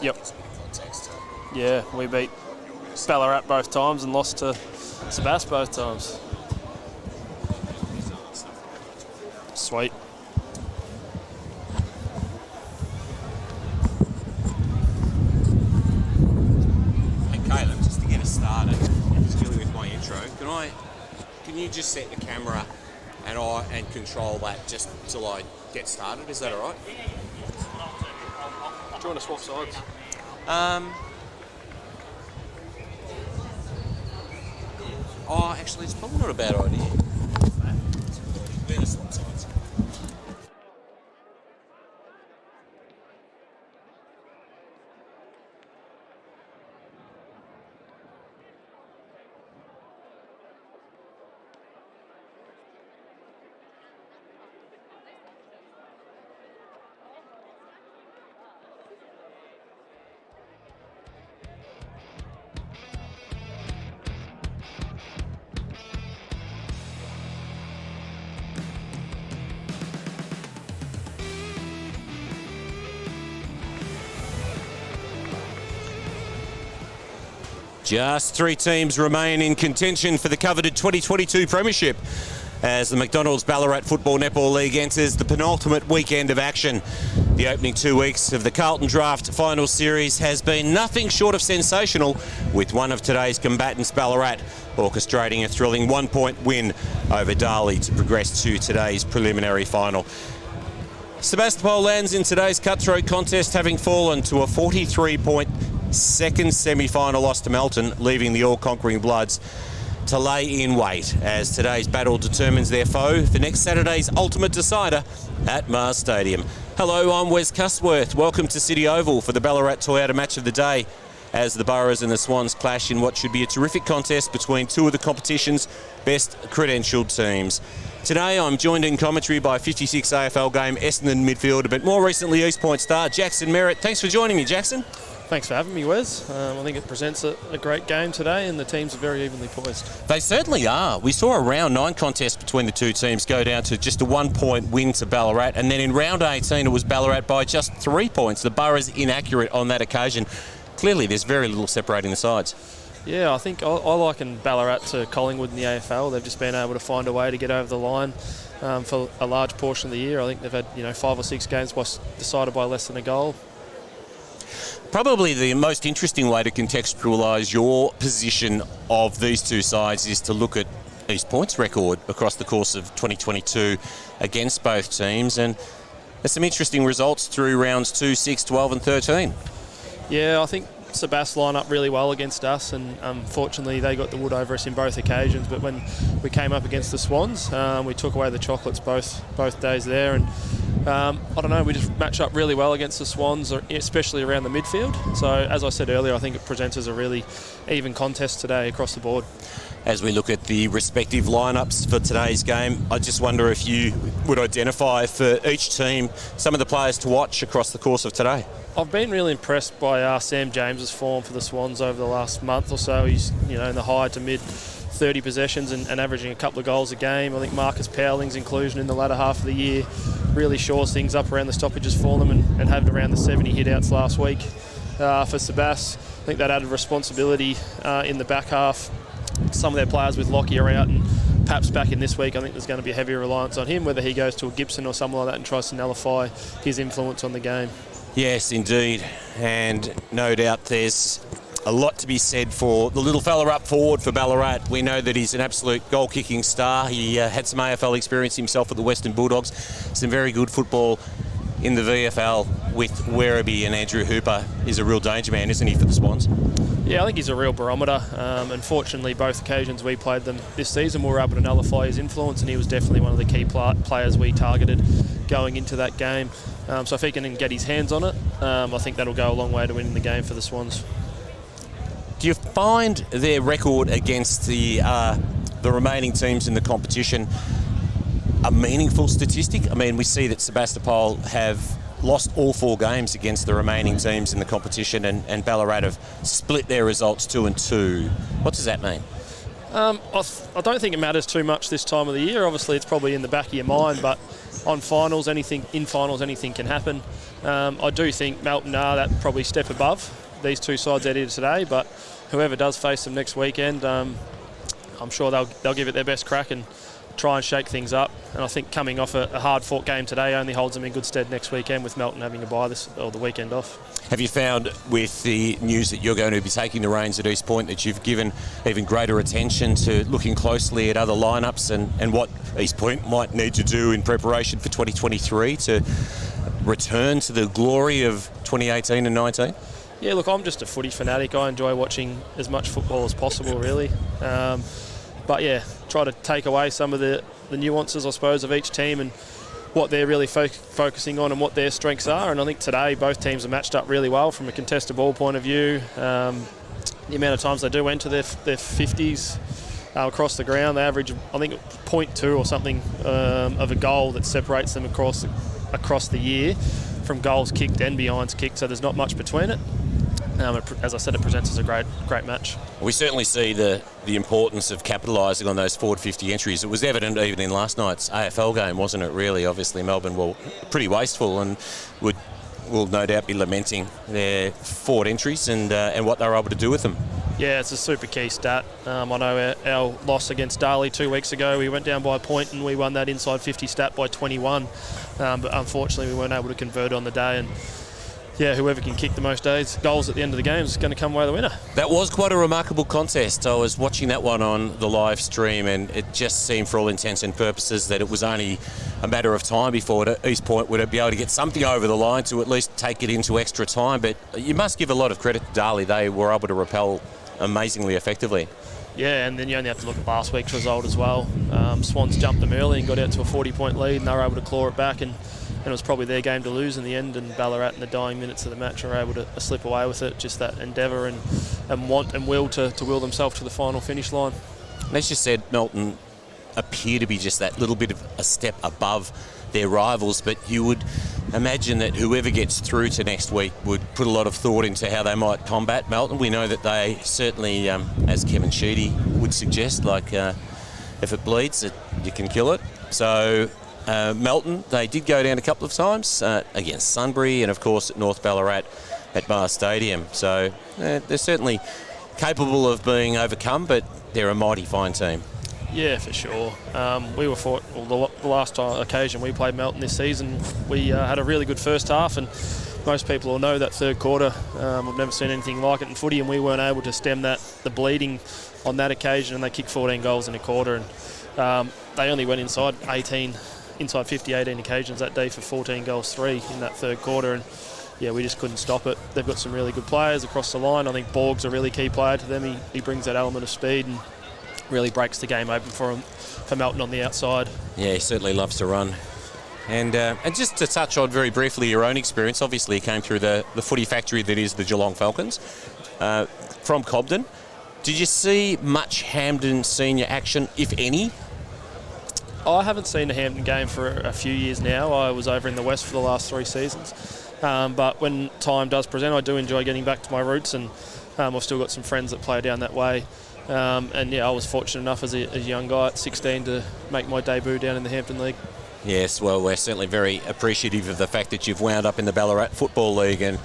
Yep. Yeah, we beat Ballarat both times and lost to Sebast both times. Sweet. Hey Caleb, just to get us started, particularly with my intro, can you just set the camera and control that just till I get started? Is that all right? Do you want to swap sides? Oh, actually, it's probably not a bad idea. We're gonna swap sides. Just 3 teams remain in contention for the coveted 2022 Premiership as the McDonald's Ballarat Football Netball League enters the penultimate weekend of action. The opening 2 weeks of the Carlton Draft Final Series has been nothing short of sensational, with one of today's combatants, Ballarat, orchestrating a thrilling 1-point win over Darley to progress to today's preliminary final. Sebastopol lands in today's cutthroat contest, having fallen to a 43-point second semi-final loss to Melton, leaving the all-conquering Bloods to lay in wait as today's battle determines their foe for next Saturday's ultimate decider at Mars Stadium. Hello, I'm Wes Custworth. Welcome to City Oval for the Ballarat Toyota match of the day as the Boroughs and the Swans clash in what should be a terrific contest between two of the competition's best credentialed teams. Today I'm joined in commentary by 56 AFL game Essendon midfielder, but more recently East Point star Jackson Merritt. Thanks for joining me, Jackson. Thanks for having me, Wes. I think it presents a great game today, and the teams are very evenly poised. They certainly are. We saw a round 9 contest between the two teams go down to just a 1-point win to Ballarat, and then in round 18 it was Ballarat by just 3 points. The Boroughs inaccurate on that occasion. Clearly there's very little separating the sides. Yeah, I think I liken Ballarat to Collingwood in the AFL. They've just been able to find a way to get over the line for a large portion of the year. I think they've had 5 or 6 games decided by less than a goal. Probably the most interesting way to contextualise your position of these two sides is to look at East Point's record across the course of 2022 against both teams, and there's some interesting results through rounds 2, 6, 12 and 13. Yeah, I think Sebast line up really well against us, and unfortunately they got the wood over us in both occasions. But when we came up against the Swans, we took away the chocolates both days there, and I don't know, we just match up really well against the Swans, especially around the midfield. So as I said earlier, I think it presents as a really even contest today across the board. As we look at the respective lineups for today's game, I just wonder if you would identify for each team some of the players to watch across the course of today. I've been really impressed by Sam James's form for the Swans over the last month or so. He's in the high to mid 30 possessions and averaging a couple of goals a game. I think Marcus Powling's inclusion in the latter half of the year really shores things up around the stoppages for them, and had around the 70 hit-outs last week for Sebast. I think that added responsibility in the back half. Some of their players with Lockie are out, and perhaps back in this week I think there's going to be a heavier reliance on him, whether he goes to a Gibson or someone like that and tries to nullify his influence on the game. Yes, indeed, and no doubt there's a lot to be said for the little fella up forward for Ballarat. We know that he's an absolute goal-kicking star. He had some AFL experience himself at the Western Bulldogs. Some very good football in the VFL with Werribee, and Andrew Hooper is a real danger man, isn't he, for the Swans? Yeah, I think he's a real barometer. Unfortunately, both occasions we played them this season, we were able to nullify his influence, and he was definitely one of the key players we targeted going into that game. So if he can get his hands on it, I think that'll go a long way to winning the game for the Swans. Do you find their record against the remaining teams in the competition a meaningful statistic? I mean, we see that Sebastopol have lost all 4 games against the remaining teams in the competition, and Ballarat have split their results 2-2. What does that mean? I don't think it matters too much this time of the year. Obviously, it's probably in the back of your mind, but on finals, anything can happen. I do think Melton are that probably step above these two sides out here today, but whoever does face them next weekend, I'm sure they'll give it their best crack and try and shake things up. And I think coming off a hard-fought game today only holds them in good stead next weekend, with Melton having to buy the weekend off. Have you found with the news that you're going to be taking the reins at East Point that you've given even greater attention to looking closely at other lineups and what East Point might need to do in preparation for 2023 to return to the glory of 2018 and 19? Yeah, look, I'm just a footy fanatic. I enjoy watching as much football as possible, really. But yeah, try to take away some of the nuances, I suppose, of each team and what they're really focusing on and what their strengths are. And I think today both teams are matched up really well from a contested ball point of view. The amount of times they do enter their 50s across the ground, they average, I think, 0.2 or something of a goal that separates them across the year from goals kicked and behinds kicked, so there's not much between it. As I said, it presents as a great match. We certainly see the importance of capitalising on those forward 50 entries. It was evident even in last night's AFL game, wasn't it, really? Obviously, Melbourne were pretty wasteful and will no doubt be lamenting their forward entries and what they were able to do with them. Yeah, it's a super key stat. I know our loss against Darley 2 weeks ago, we went down by a point and we won that inside 50 stat by 21. But unfortunately, we weren't able to convert on the day. And yeah, whoever can kick the most goals at the end of the game is going to come away the winner. That was quite a remarkable contest. I was watching that one on the live stream, and it just seemed, for all intents and purposes, that it was only a matter of time before East Point would be able to get something over the line to at least take it into extra time. But you must give a lot of credit to Darley. They were able to repel amazingly effectively. Yeah, and then you only have to look at last week's result as well. Swans jumped them early and got out to a 40-point lead, and they were able to claw it back, and it was probably their game to lose in the end, and Ballarat in the dying minutes of the match are able to slip away with it. Just that endeavour and want and will to will themselves to the final finish line. As you said, Melton appear to be just that little bit of a step above their rivals, but you would imagine that whoever gets through to next week would put a lot of thought into how they might combat Melton. We know that they certainly, as Kevin Sheedy would suggest, if it bleeds, you can kill it. So Melton, they did go down a couple of times against Sunbury and, of course, at North Ballarat at Bar Stadium. So they're certainly capable of being overcome, but they're a mighty fine team. Yeah, for sure. We were the last occasion we played Melton this season, we had a really good first half, and most people will know that third quarter. We've never seen anything like it in footy, and we weren't able to stem the bleeding on that occasion, and they kicked 14 goals in a quarter, and they only went inside 50, 18 occasions that day for 14 goals, 3 in that third quarter, and yeah, we just couldn't stop it. They've got some really good players across the line. I think Borg's a really key player to them. He brings that element of speed and really breaks the game open for Melton on the outside. Yeah, he certainly loves to run. And just to touch on very briefly your own experience, obviously you came through the footy factory that is the Geelong Falcons from Cobden. Did you see much Hampden senior action, if any? I haven't seen a Hampden game for a few years now. I was over in the West for the last 3 seasons. But when time does present, I do enjoy getting back to my roots, and I've still got some friends that play down that way. And yeah, I was fortunate enough as a young guy at 16 to make my debut down in the Hampden League. Yes, well, we're certainly very appreciative of the fact that you've wound up in the Ballarat Football League, and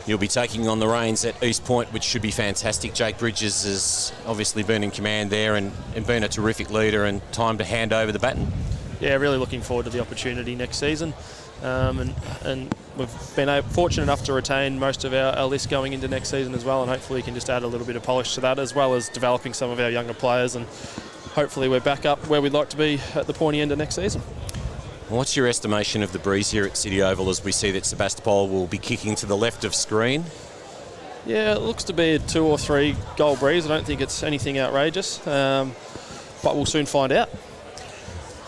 you'll be taking on the reins at East Point, which should be fantastic. Jake Bridges has obviously been in command there and been a terrific leader, and time to hand over the baton. Yeah, really looking forward to the opportunity next season. And we've been fortunate enough to retain most of our list going into next season as well, and hopefully we can just add a little bit of polish to that, as well as developing some of our younger players, and hopefully we're back up where we'd like to be at the pointy end of next season. What's your estimation of the breeze here at City Oval as we see that Sebastopol will be kicking to the left of screen? Yeah, it looks to be a 2 or 3 goal breeze. I don't think it's anything outrageous, but we'll soon find out.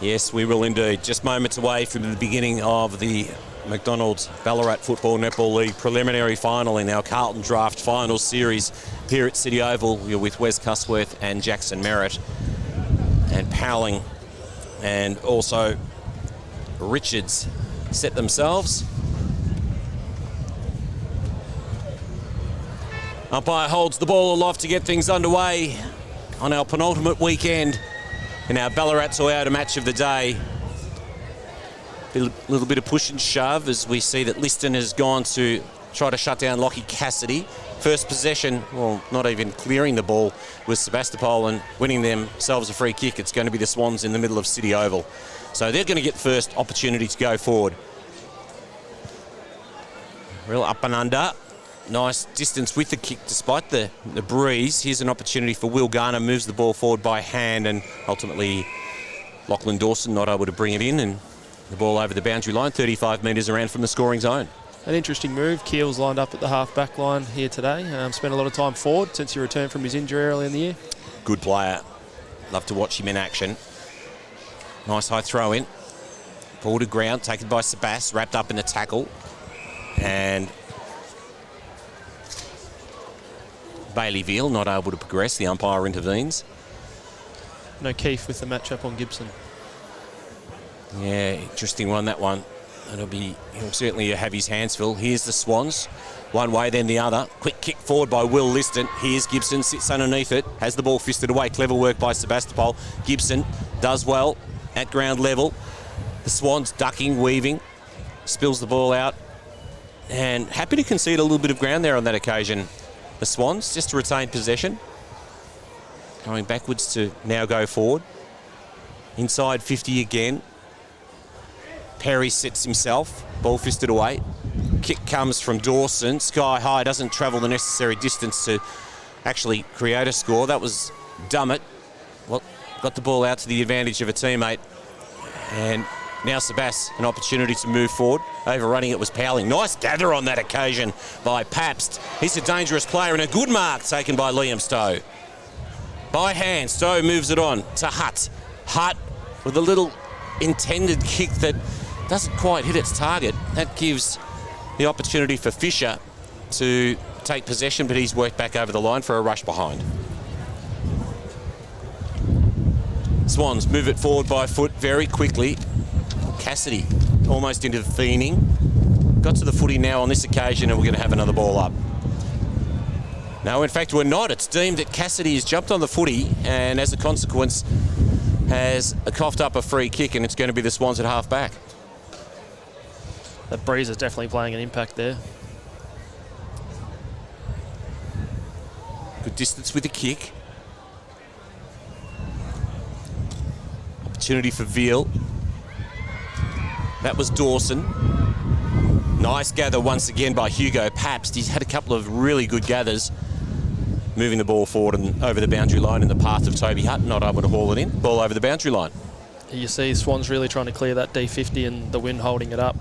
Yes, we will indeed. Just moments away from the beginning of the McDonald's Ballarat Football Netball League preliminary final in our Carlton Draft Finals series here at City Oval. We're with Wes Cusworth and Jackson Merritt, and Powling and also Richards set themselves. Umpire holds the ball aloft to get things underway on our penultimate weekend in our Ballarat Toyota match of the day. little bit of push and shove as we see that Liston has gone to try to shut down Lockie Cassidy. First possession, well, not even clearing the ball, was Sebastopol and winning themselves a free kick. It's going to be the Swans in the middle of City Oval. So they're going to get first opportunity to go forward. Real up and under. Nice distance with the kick despite the breeze. Here's an opportunity for Will Garner, moves the ball forward by hand, and ultimately Lachlan Dawson not able to bring it in, and the ball over the boundary line, 35 metres around from the scoring zone. An interesting move. Keel's lined up at the half-back line here today. Spent a lot of time forward since he returned from his injury early in the year. Good player. Love to watch him in action. Nice high throw in. Ball to ground, taken by Sebas, wrapped up in the tackle. And Bailey Veal not able to progress. The umpire intervenes. No Keefe with the matchup on Gibson. Yeah, interesting one, that one. He'll certainly have his hands full. Here's the Swans. One way, then the other. Quick kick forward by Will Liston. Here's Gibson, sits underneath it. Has the ball fisted away. Clever work by Sebastopol. Gibson does well at ground level. The Swans ducking, weaving. Spills the ball out. And happy to concede a little bit of ground there on that occasion. The Swans, just to retain possession. Going backwards to now go forward. Inside 50 again. Perry sets himself, ball fisted away. Kick comes from Dawson, sky high, doesn't travel the necessary distance to actually create a score. That was Dummett. Well, got the ball out to the advantage of a teammate. And now Sebas, an opportunity to move forward. Overrunning it was Powling. Nice gather on that occasion by Pabst. He's a dangerous player and a good mark taken by Liam Stowe. By hand, Stowe moves it on to Hutt. Hutt with a little intended kick that doesn't quite hit its target. That gives the opportunity for Fisher to take possession, but he's worked back over the line for a rush behind. Swans move it forward by foot very quickly. Cassidy almost into the fiending. Got to the footy now on this occasion, and we're going to have another ball up. No, in fact, we're not. It's deemed that Cassidy has jumped on the footy, and as a consequence, has coughed up a free kick, and it's going to be the Swans at half-back. That breeze is definitely playing an impact there. Good distance with the kick. Opportunity for Veal. That was Dawson. Nice gather once again by Hugo Pabst. He's had a couple of really good gathers, moving the ball forward and over the boundary line in the path of Toby Hutt, not able to haul it in. Ball over the boundary line. You see Swans really trying to clear that D50 and the wind holding it up.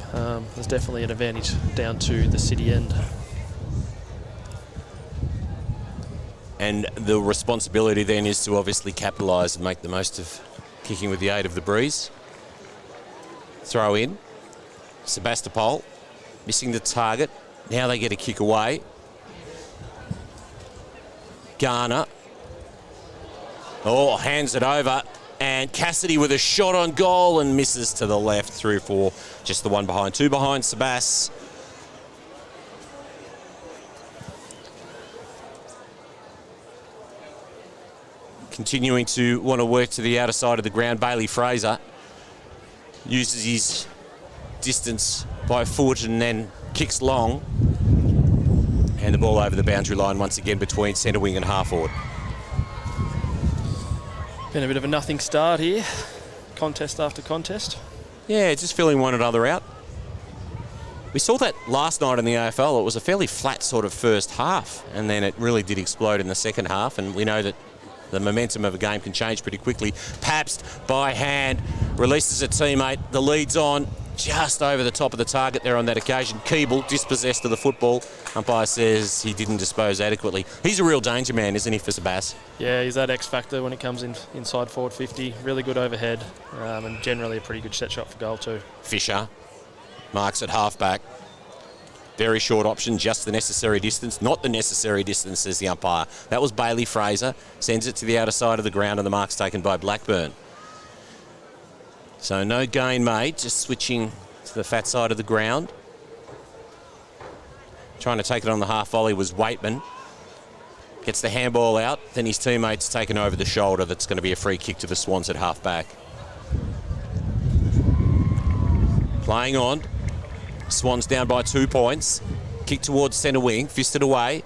There's definitely an advantage down to the City end. And the responsibility then is to obviously capitalise and make the most of kicking with the aid of the breeze. Throw in. Sebastopol missing the target. Now they get a kick away. Garner. Oh, hands it over. And Cassidy with a shot on goal and misses to the left through for just the one behind. Two behind Sebas. Continuing to want to work to the outer side of the ground. Bailey Fraser uses his distance by foot and then kicks long. And the ball over the boundary line once again between centre wing and half forward. Been a bit of a nothing start here. Contest after contest. Yeah, just filling one another out. We saw that last night in the AFL. It was a fairly flat sort of first half, and then it really did explode in the second half, and we know that the momentum of a game can change pretty quickly. Pabst, by hand, releases a teammate. The lead's on just over the top of the target there on that occasion. Keeble dispossessed of the football. Umpire says he didn't dispose adequately. He's a real danger man, isn't he, for Sebas? Yeah, he's that X factor when it comes inside forward 50. Really good overhead, and generally a pretty good set shot for goal too. Fisher marks at half-back. Very short option, just the necessary distance. Not the necessary distance, says the umpire. That was Bailey Fraser. Sends it to the outer side of the ground, and the mark's taken by Blackburn. So no gain made, just switching to the fat side of the ground. Trying to take it on the half volley was Waitman. Gets the handball out, then his teammate's taken over the shoulder. That's going to be a free kick to the Swans at half-back. Playing on. Swans down by 2 points. Kick towards centre wing, fisted away.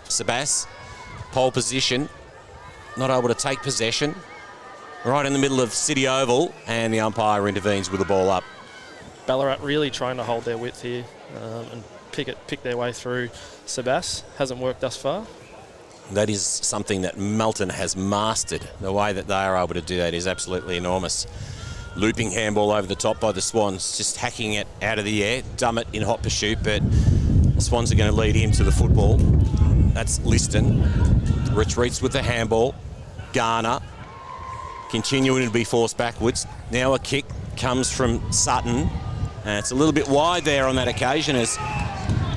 Sebas, pole position, not able to take possession. Right in the middle of City Oval, and the umpire intervenes with the ball up. Ballarat really trying to hold their width here and pick their way through. Sebas hasn't worked thus far. That is something that Melton has mastered. The way that they are able to do that is absolutely enormous. Looping handball over the top by the Swans, just hacking it out of the air. Dummett in hot pursuit, but the Swans are going to lead him to the football. That's Liston. Retreats with the handball. Garner continuing to be forced backwards. Now a kick comes from Sutton. And it's a little bit wide there on that occasion as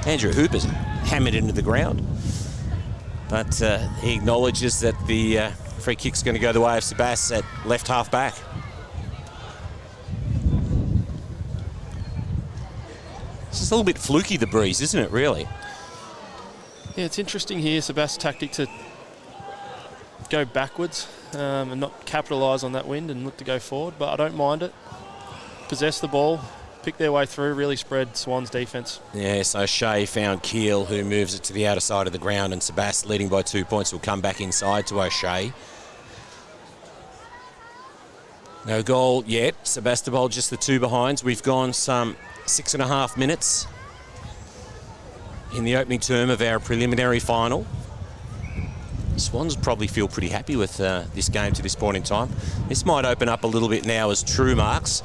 Andrew Hooper's hammered into the ground. But he acknowledges that the free kick's going to go the way of Sebas at left half back. It's just a little bit fluky, the breeze, isn't it, really? Yeah, it's interesting here, Sebas' tactic to go backwards and not capitalise on that wind and look to go forward, but I don't mind it. Possess the ball, pick their way through, really spread Swans' defence. Yeah, so Shea found Keel, who moves it to the outer side of the ground, and Sebas, leading by 2 points, will come back inside to O'Shea. No goal yet. Sebastopol just the two behinds. We've gone some 6.5 minutes in the opening term of our preliminary final. Swans probably feel pretty happy with this game to this point in time. This might open up a little bit now as True marks.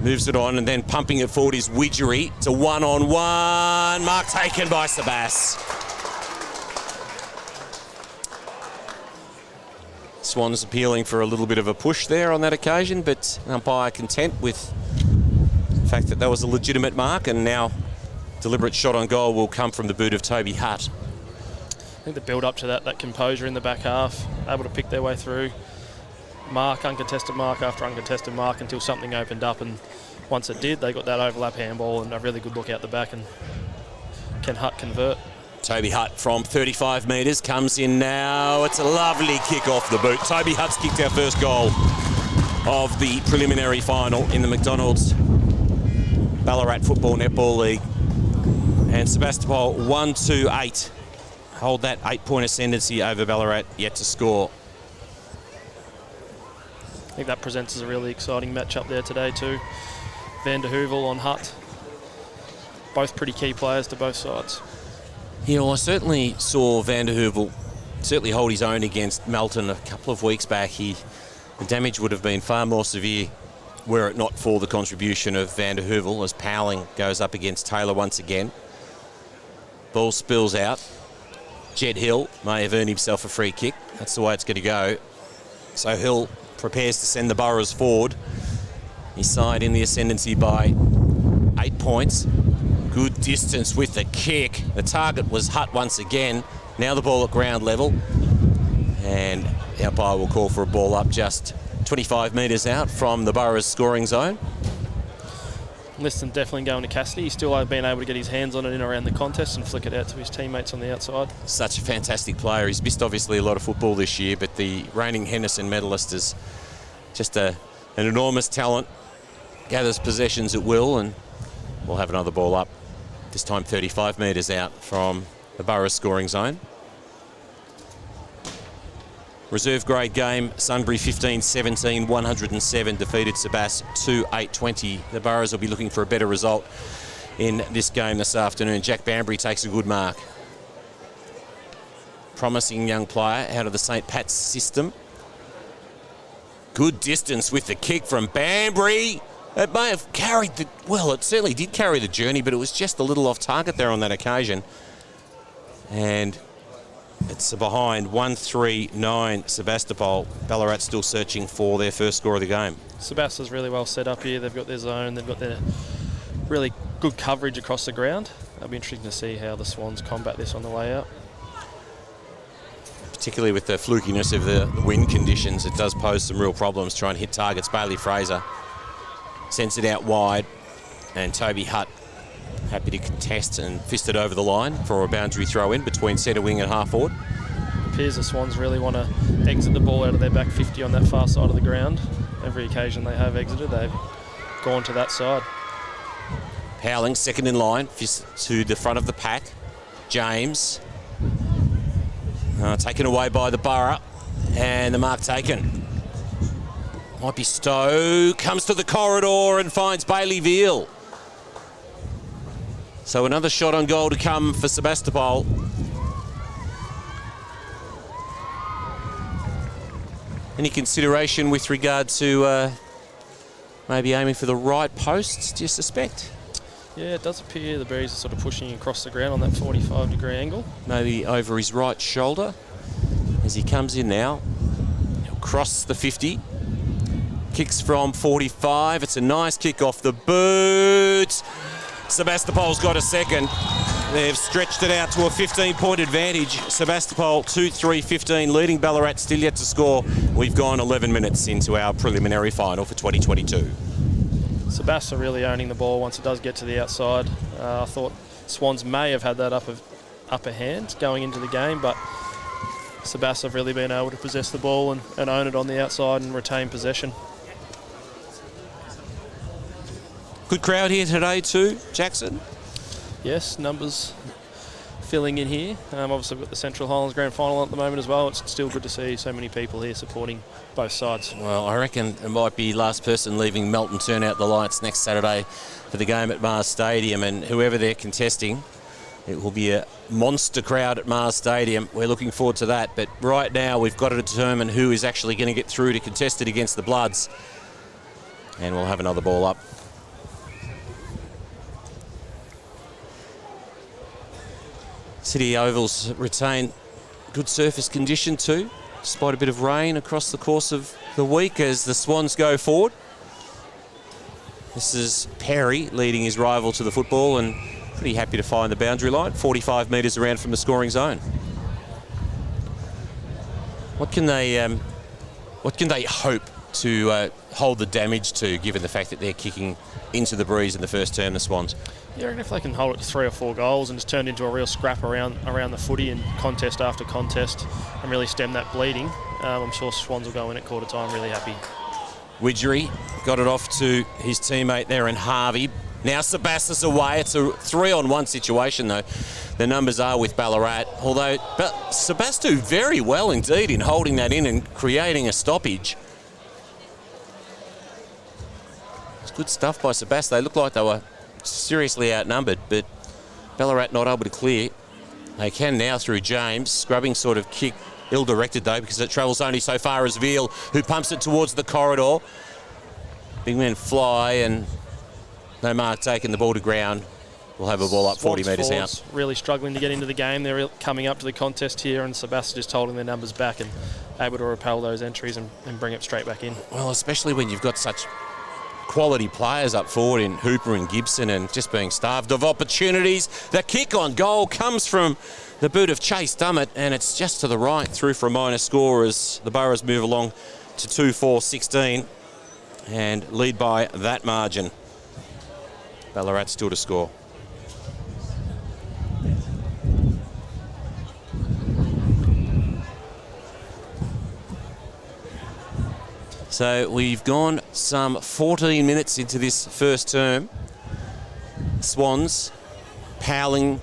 Moves it on and then pumping it forward is Widgery. It's a one-on-one. Mark taken by Sebas. Swans appealing for a little bit of a push there on that occasion, but umpire content with the fact that that was a legitimate mark, and now deliberate shot on goal will come from the boot of Toby Hutt. I think the build up to that composure in the back half, able to pick their way through. Mark, uncontested mark after uncontested mark until something opened up, and once it did, they got that overlap handball and a really good look out the back, and can Hutt convert? Toby Hutt from 35 metres comes in now. It's a lovely kick off the boot. Toby Hutt's kicked our first goal of the preliminary final in the McDonald's Ballarat Football Netball League. And Sebastopol 1-2-8. Hold that 8-point ascendancy over Ballarat, yet to score. I think that presents as a really exciting matchup there today too. Van der Heuvel on Hutt. Both pretty key players to both sides. Yeah, well, I certainly saw Van der Heuvel certainly hold his own against Melton a couple of weeks back. The damage would have been far more severe were it not for the contribution of Van der Heuvel as Powling goes up against Taylor once again. Ball spills out. Jed Hill may have earned himself a free kick. That's the way it's going to go. So Hill prepares to send the Boroughs forward. His side in the ascendancy by 8 points. Good distance with the kick. The target was Hutt once again. Now the ball at ground level. And the umpire will call for a ball up just 25 metres out from the Boroughs scoring zone. Liston definitely going to Cassidy. He's still been able to get his hands on it in around the contest and flick it out to his teammates on the outside. Such a fantastic player. He's missed obviously a lot of football this year, but the reigning Henderson medalist is just an enormous talent. Gathers possessions at will, and we'll have another ball up. This time 35 metres out from the Boroughs scoring zone. Reserve grade game, Sunbury 15-17, 107, defeated Sebas 2-8-20. The Boroughs will be looking for a better result in this game this afternoon. Jack Banbury takes a good mark. Promising young player out of the St. Pat's system. Good distance with the kick from Banbury. It may have carried the, well, it certainly did carry the journey, but it was just a little off target there on that occasion. And it's behind 1-3-9 Sebastopol. Ballarat still searching for their first score of the game. Sebastian's really well set up here. They've got their zone. They've got their really good coverage across the ground. It'll be interesting to see how the Swans combat this on the way out. Particularly with the flukiness of the wind conditions, it does pose some real problems trying to hit targets. Bailey Fraser sends it out wide, and Toby Hutt happy to contest and fist it over the line for a boundary throw in between centre wing and half forward. It appears the Swans really want to exit the ball out of their back 50 on that far side of the ground. Every occasion they have exited, they've gone to that side. Howling, second in line, to the front of the pack. James. Taken away by the Borough. And the mark taken. Might be Stowe. Comes to the corridor and finds Bailey Veal. So another shot on goal to come for Sebastopol. Any consideration with regard to maybe aiming for the right post, do you suspect? Yeah, it does appear the Berries are sort of pushing across the ground on that 45-degree angle. Maybe over his right shoulder as he comes in now. He'll cross the 50. Kicks from 45. It's a nice kick off the boot. Sebastopol's got a second. They've stretched it out to a 15-point advantage. Sebastopol 2-3-15, leading Ballarat, still yet to score. We've gone 11 minutes into our preliminary final for 2022. Sebastopol really owning the ball once it does get to the outside. I thought Swans may have had that upper hand going into the game, but Sebastopol have really been able to possess the ball and own it on the outside and retain possession. Good crowd here today too, Jackson. Yes, numbers filling in here. Obviously we've got the Central Highlands Grand Final at the moment as well. It's still good to see so many people here supporting both sides. Well, I reckon it might be last person leaving Melton turn out the lights next Saturday for the game at Mars Stadium, and whoever they're contesting, it will be a monster crowd at Mars Stadium. We're looking forward to that, but right now we've got to determine who is actually going to get through to contest it against the Bloods. And we'll have another ball up. City Ovals retain good surface condition too, despite a bit of rain across the course of the week as the Swans go forward. This is Perry leading his rival to the football and pretty happy to find the boundary line, 45 metres around from the scoring zone. What can they hope to hold the damage to, given the fact that they're kicking into the breeze in the first term, the Swans? Yeah, I reckon if they can hold it to 3 or 4 goals and just turn into a real scrap around the footy and contest after contest and really stem that bleeding, I'm sure Swans will go in at quarter time really happy. Widgery got it off to his teammate there in Harvey. Now Sebastos away. It's a 3-on-1 situation though. The numbers are with Ballarat, although Sebastos very well indeed in holding that in and creating a stoppage. It's good stuff by Sebastos. They looked like they were seriously outnumbered, but Ballarat not able to clear. They can now through James. Scrubbing sort of kick, ill-directed though, because it travels only so far as Veal, who pumps it towards the corridor. Big men fly and no mark taken, the ball to ground. We'll have a ball up 40 metres out. Really struggling to get into the game. They're coming up to the contest here and Sebastopol just holding their numbers back and able to repel those entries and bring it straight back in. Well, especially when you've got such quality players up forward in Hooper and Gibson and just being starved of opportunities. The kick on goal comes from the boot of Chase Dummett and it's just to the right through for a minor score as the Boroughs move along to 2-4-16 and lead by that margin. Ballarat still to score. So we've gone some 14 minutes into this first term. Swans, Powling,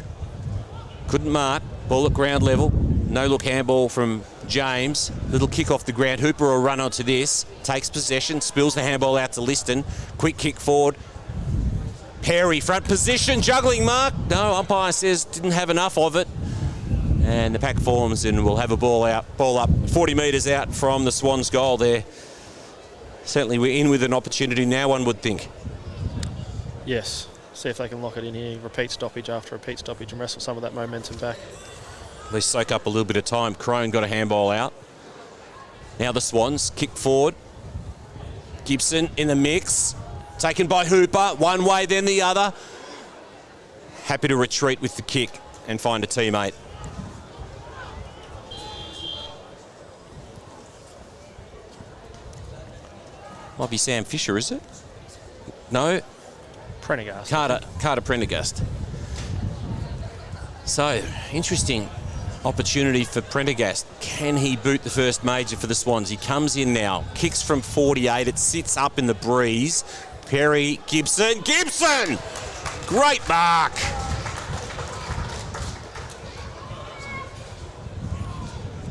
couldn't mark, ball at ground level, no look handball from James, little kick off the ground, Hooper will run onto this, takes possession, spills the handball out to Liston, quick kick forward, Perry front position, juggling mark, no, umpire says didn't have enough of it, and the pack forms and we'll have a ball up 40 metres out from the Swans goal there. Certainly we're in with an opportunity now, one would think. Yes, see if they can lock it in here, repeat stoppage after repeat stoppage and wrestle some of that momentum back. At least soak up a little bit of time. Crone got a handball out. Now the Swans kick forward. Gibson in the mix. Taken by Hooper, one way then the other. Happy to retreat with the kick and find a teammate. Might be Sam Fisher, is it? No. Prendergast. Carter Prendergast. So, interesting opportunity for Prendergast. Can he boot the first major for the Swans? He comes in now, kicks from 48, it sits up in the breeze, Perry, Gibson. Great mark.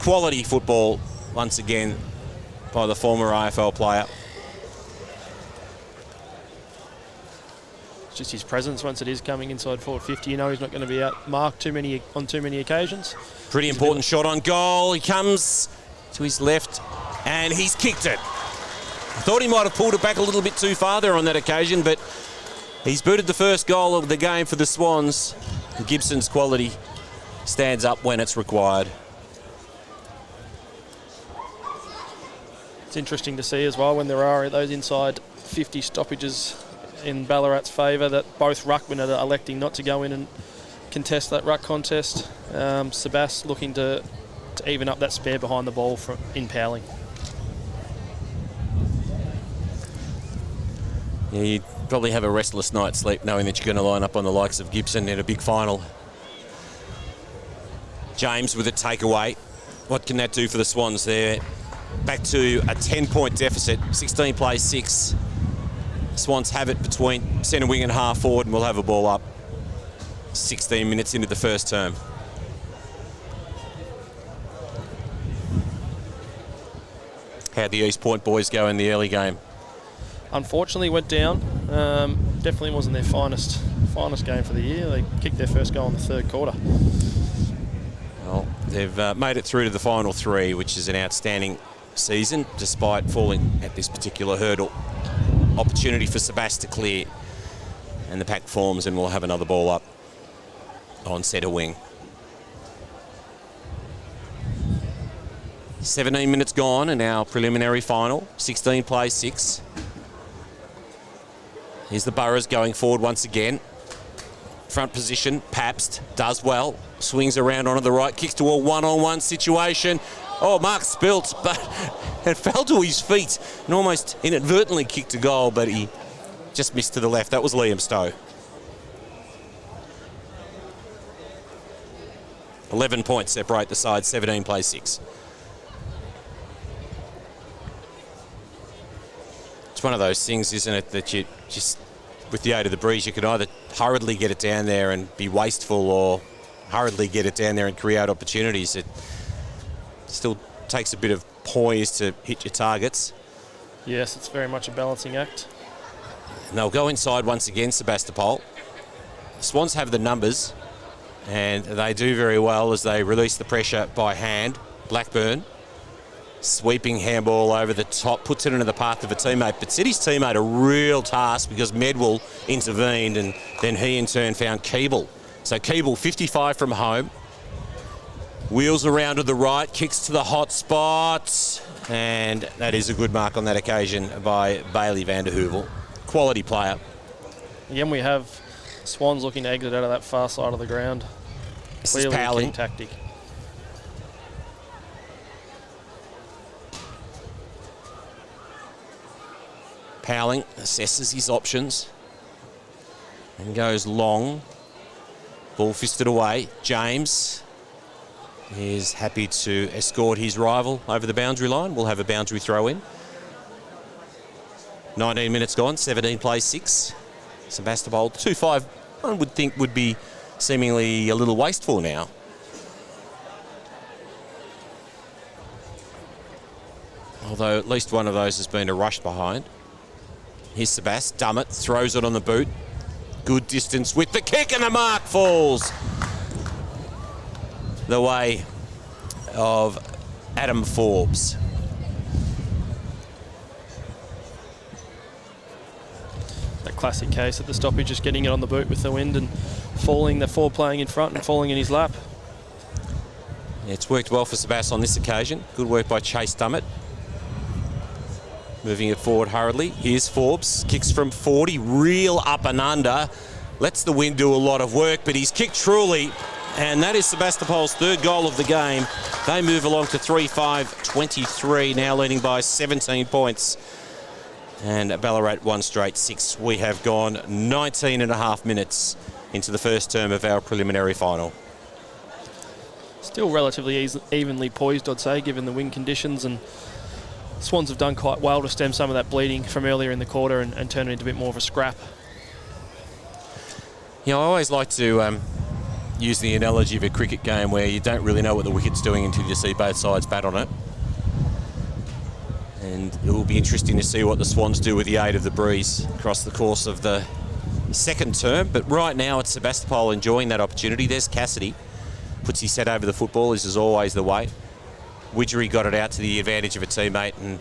Quality football once again by the former AFL player. It's just his presence once it is coming inside forward 50. You know he's not going to be out marked on too many occasions. Pretty important shot on goal. He comes to his left and he's kicked it. I thought he might have pulled it back a little bit too far there on that occasion, but he's booted the first goal of the game for the Swans. Gibson's quality stands up when it's required. It's interesting to see as well when there are those inside 50 stoppages in Ballarat's favour that both ruckmen are electing not to go in and contest that ruck contest. Sebas looking to even up that spare behind the ball in Powling. Yeah, you'd probably have a restless night's sleep knowing that you're going to line up on the likes of Gibson in a big final. James with a takeaway. What can that do for the Swans there? Back to a 10-point deficit, 16 plays 6. Swans have it between centre wing and half forward and we'll have a ball up 16 minutes into the first term. How'd the East Point boys go in the early game? Unfortunately went down. Definitely wasn't their finest game for the year. They kicked their first goal in the third quarter. Well, they've made it through to the final 3, which is an outstanding season, despite falling at this particular hurdle. Opportunity for Sebas to clear, and the pack forms, and we'll have another ball up on centre wing. 17 minutes gone in our preliminary final. 16 plays 6. Here's the Burrows going forward once again. Front position, Pabst does well. Swings around onto the right, kicks to a one-on-one situation. Oh, Mark Spilt, but it fell to his feet and almost inadvertently kicked a goal, but he just missed to the left. That was Liam Stowe. 11 points separate the sides, 17 plays 6. It's one of those things, isn't it, that you just, with the aid of the breeze, you can either hurriedly get it down there and be wasteful or hurriedly get it down there and create opportunities. It still takes a bit of poise to hit your targets. Yes, it's very much a balancing act. And they'll go inside once again, Sebastopol. The Swans have the numbers, and they do very well as they release the pressure by hand. Blackburn, sweeping handball over the top, puts it into the path of a teammate, but set his teammate a real task because Medwell intervened, and then he in turn found Keeble. So Keeble, 55 from home. Wheels around to the right, kicks to the hot spot, and that is a good mark on that occasion by Bailey van der Heuvel. Quality player. Again, we have Swans looking to exit out of that far side of the ground. This is Clearly a Powling. key tactic. Powling assesses his options and goes long. Ball fisted away. James is happy to escort his rival over the boundary line. We'll have a boundary throw in. 19 minutes gone, 17 plays 6. Sebastopol 2-5, one would think would be seemingly a little wasteful now. Although at least one of those has been a rush behind. Here's Sebas, Dummett throws it on the boot. Good distance with the kick, and the mark falls the way of Adam Forbes. That classic case of the stoppage just getting it on the boot with the wind and falling, the forward playing in front and falling in his lap. Yeah, it's worked well for Sebas on this occasion. Good work by Chase Dummett. Moving it forward hurriedly. Here's Forbes. Kicks from 40. Real up and under. Lets the wind do a lot of work, but he's kicked truly. And that is Sebastopol's third goal of the game. They move along to 3-5-23, now leading by 17 points. And Ballarat one straight 6. We have gone 19 and a half minutes into the first term of our preliminary final. Still relatively evenly poised, I'd say, given the wind conditions and Swans have done quite well to stem some of that bleeding from earlier in the quarter and turn it into a bit more of a scrap. I always like to use the analogy of a cricket game where you don't really know what the wicket's doing until you see both sides bat on it. And it will be interesting to see what the Swans do with the aid of the breeze across the course of the second term. But right now it's Sebastopol enjoying that opportunity. There's Cassidy. Puts his head over the football, as is always the way. Widgery got it out to the advantage of a teammate, and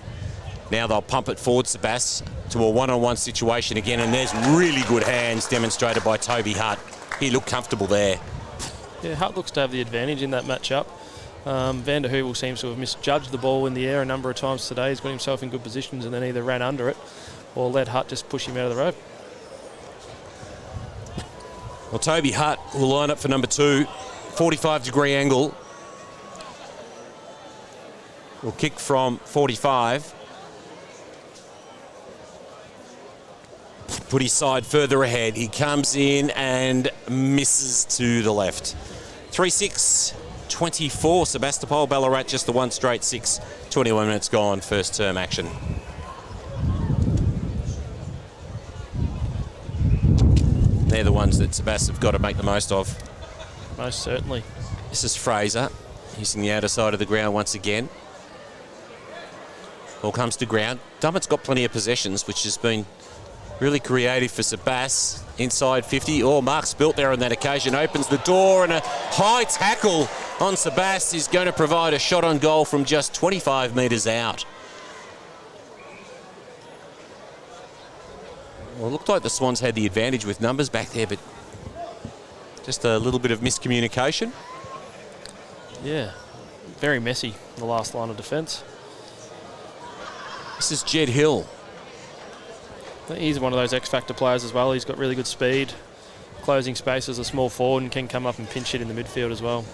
now they'll pump it forward, Sebas, to a one-on-one situation again, and there's really good hands demonstrated by Toby Hutt. He looked comfortable there. Yeah, Hutt looks to have the advantage in that matchup. Van der Heuvel seems to have misjudged the ball in the air a number of times today. He's got himself in good positions and then either ran under it or let Hutt just push him out of the rope. Well, Toby Hutt will line up for number 2. 45-degree angle. Will kick from 45. Put his side further ahead. He comes in and misses to the left. 3-6. 24, Sebastopol. Ballarat just the one straight 6. 21 minutes gone, first term action. They're the ones that Sebas have got to make the most of. Most certainly. This is Fraser, using the outer side of the ground once again. Ball comes to ground. Dummett's got plenty of possessions, which has been really creative for Sebas. Inside 50. Mark's built there on that occasion. Opens the door, and a high tackle on Sebas is going to provide a shot on goal from just 25 metres out. Well, it looked like the Swans had the advantage with numbers back there, but just a little bit of miscommunication. Yeah, very messy, the last line of defence. This is Jed Hill. He's one of those X-factor players as well. He's got really good speed, closing space as a small forward, and can come up and pinch it in the midfield as well.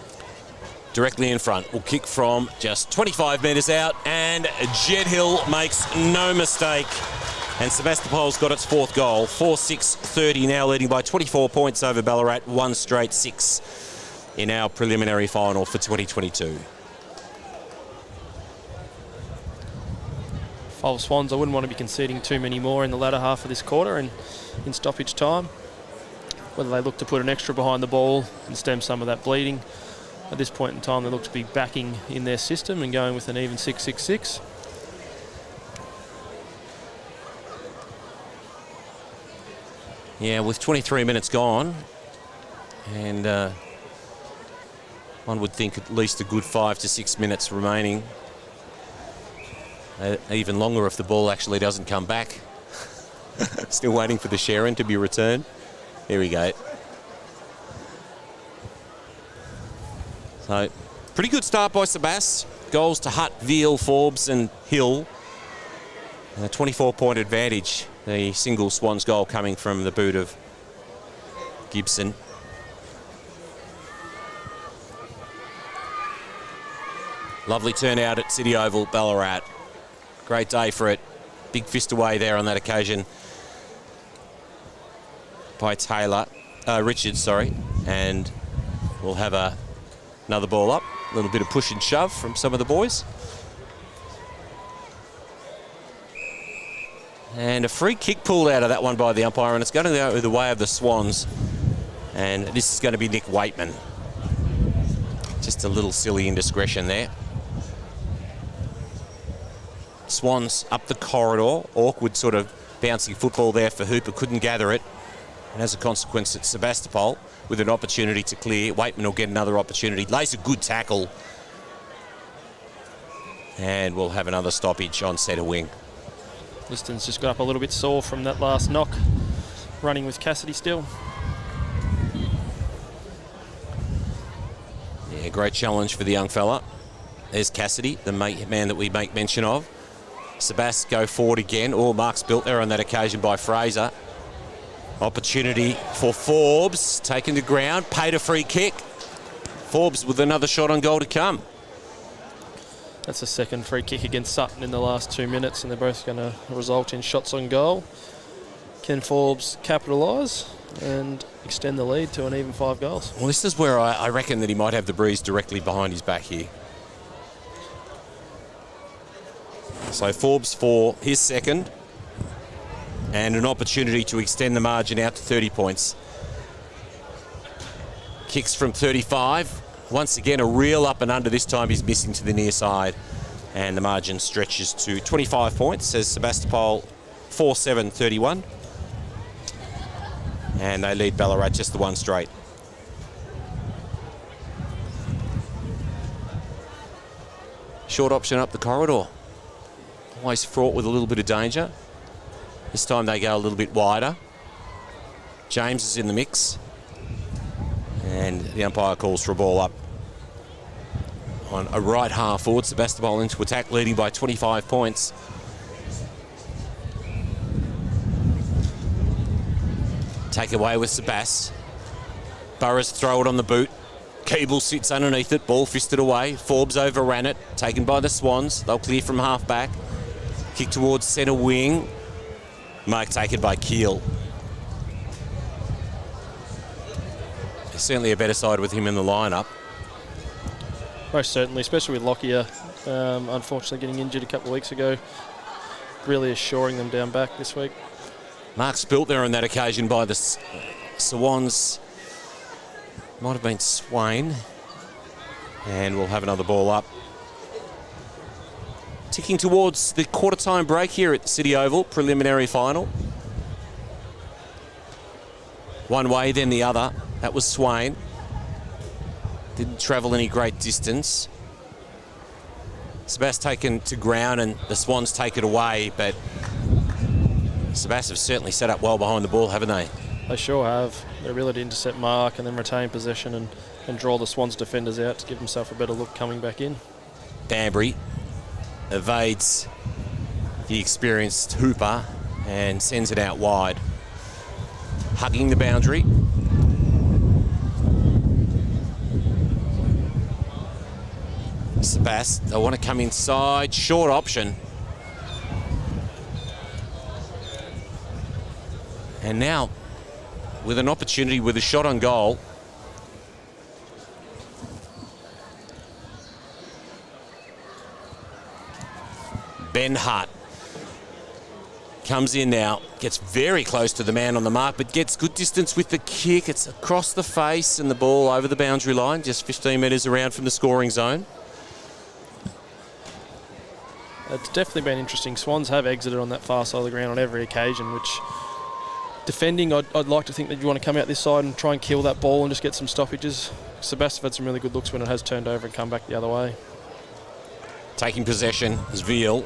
Directly in front. Will kick from just 25 metres out, and Jed Hill makes no mistake. And Sebastopol's got its 4th goal. 4-6-30 now, leading by 24 points over Ballarat. 1 straight 6 in our preliminary final for 2022. Five Swans, I wouldn't want to be conceding too many more in the latter half of this quarter and in stoppage time. Whether they look to put an extra behind the ball and stem some of that bleeding. At this point in time, they look to be backing in their system and going with an even 6-6-6. Yeah, with 23 minutes gone, and one would think at least a good 5 to 6 minutes remaining. Even longer if the ball actually doesn't come back. Still waiting for the share-in to be returned. Here we go. So, pretty good start by Sebas. Goals to Hutt, Veal, Forbes and Hill. A 24-point advantage. The single Swans goal coming from the boot of Gibson. Lovely turnout at City Oval, Ballarat. Great day for it. Big fist away there on that occasion by Richards, sorry. And we'll have another ball up. A little bit of push and shove from some of the boys. And a free kick pulled out of that one by the umpire, and it's going to go the way of the Swans. And this is going to be Nick Waitman. Just a little silly indiscretion there. Swans up the corridor. Awkward sort of bouncing football there for Hooper. Couldn't gather it. And as a consequence, it's Sebastopol with an opportunity to clear. Waitman will get another opportunity. Lays a good tackle. And we'll have another stoppage on centre wing. Liston's just got up a little bit sore from that last knock. Running with Cassidy still. Yeah, great challenge for the young fella. There's Cassidy, the man that we make mention of. Sebas go forward again. Mark's built there on that occasion by Fraser. Opportunity for Forbes. Taken to ground. Paid a free kick. Forbes with another shot on goal to come. That's a second free kick against Sutton in the last 2 minutes, and they're both going to result in shots on goal. Can Forbes capitalise and extend the lead to an even 5 goals? Well, this is where I reckon that he might have the breeze directly behind his back here. So Forbes for his second, and an opportunity to extend the margin out to 30 points. Kicks from 35. Once again, a real up and under. This time he's missing to the near side. And the margin stretches to 25 points as Sebastopol 4-7-31. And they lead Ballarat just the one straight. Short option up the corridor. Always fraught with a little bit of danger. This time they go a little bit wider. James is in the mix. And the umpire calls for a ball up on a right half forward. Sebastopol into attack, leading by 25 points. Take away with Sebas. Burrows throw it on the boot. Keeble sits underneath it, ball fisted away. Forbes overran it, taken by the Swans. They'll clear from half back. Kick towards centre wing. Mark taken by Keel. Certainly a better side with him in the lineup. Most certainly, especially with Lockyer, unfortunately getting injured a couple of weeks ago. Really assuring them down back this week. Mark spilt there on that occasion by the Swans. Might have been Swain. And we'll have another ball up. Ticking towards the quarter-time break here at the City Oval, preliminary final. One way, then the other. That was Swain. Didn't travel any great distance. Sebas taken to ground and the Swans take it away, but Sebas have certainly set up well behind the ball, haven't they? They sure have. Their ability to intercept mark and then retain possession and draw the Swans defenders out to give himself a better look coming back in. Danbury evades the experienced Hooper and sends it out wide. Hugging the boundary. Sebas, they want to come inside. Short option. And now, with an opportunity with a shot on goal. Ben Hutt comes in now, gets very close to the man on the mark, but gets good distance with the kick. It's across the face and the ball over the boundary line, just 15 metres around from the scoring zone. It's definitely been interesting. Swans have exited on that far side of the ground on every occasion, which defending, I'd like to think that you want to come out this side and try and kill that ball and just get some stoppages. Sebastopol had some really good looks when it has turned over and come back the other way. Taking possession is Veal.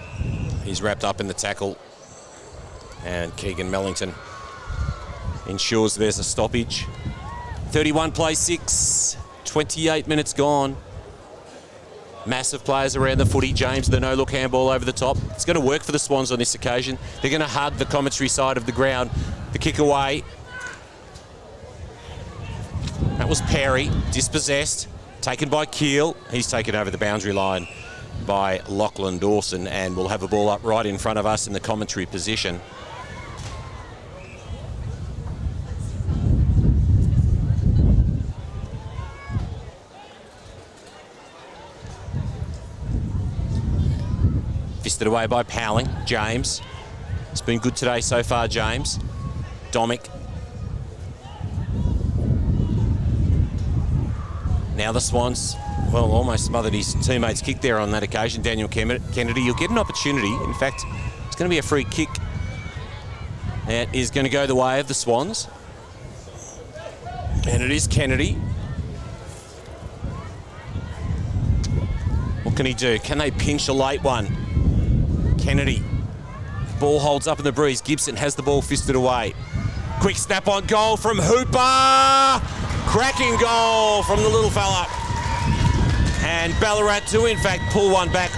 He's wrapped up in the tackle. And Keegan Mellington ensures there's a stoppage. 31 plays 6, 28 minutes gone. Massive players around the footy. James, the no-look handball over the top. It's going to work for the Swans on this occasion. They're going to hug the commentary side of the ground. The kick away. That was Perry, dispossessed, taken by Keel. He's taken over the boundary line by Lachlan Dawson, and we'll have a ball up right in front of us in the commentary position. Fisted away by Powling. James. It's been good today so far, James. Domick. Now the Swans, well, almost smothered his teammate's kick there on that occasion. Daniel Kennedy, you'll get an opportunity. In fact, it's going to be a free kick. That is going to go the way of the Swans. And it is Kennedy. What can he do? Can they pinch a late one? Kennedy. Ball holds up in the breeze. Gibson has the ball fisted away. Quick snap on goal from Hooper. Cracking goal from the little fella. And Ballarat do, in fact, pull one back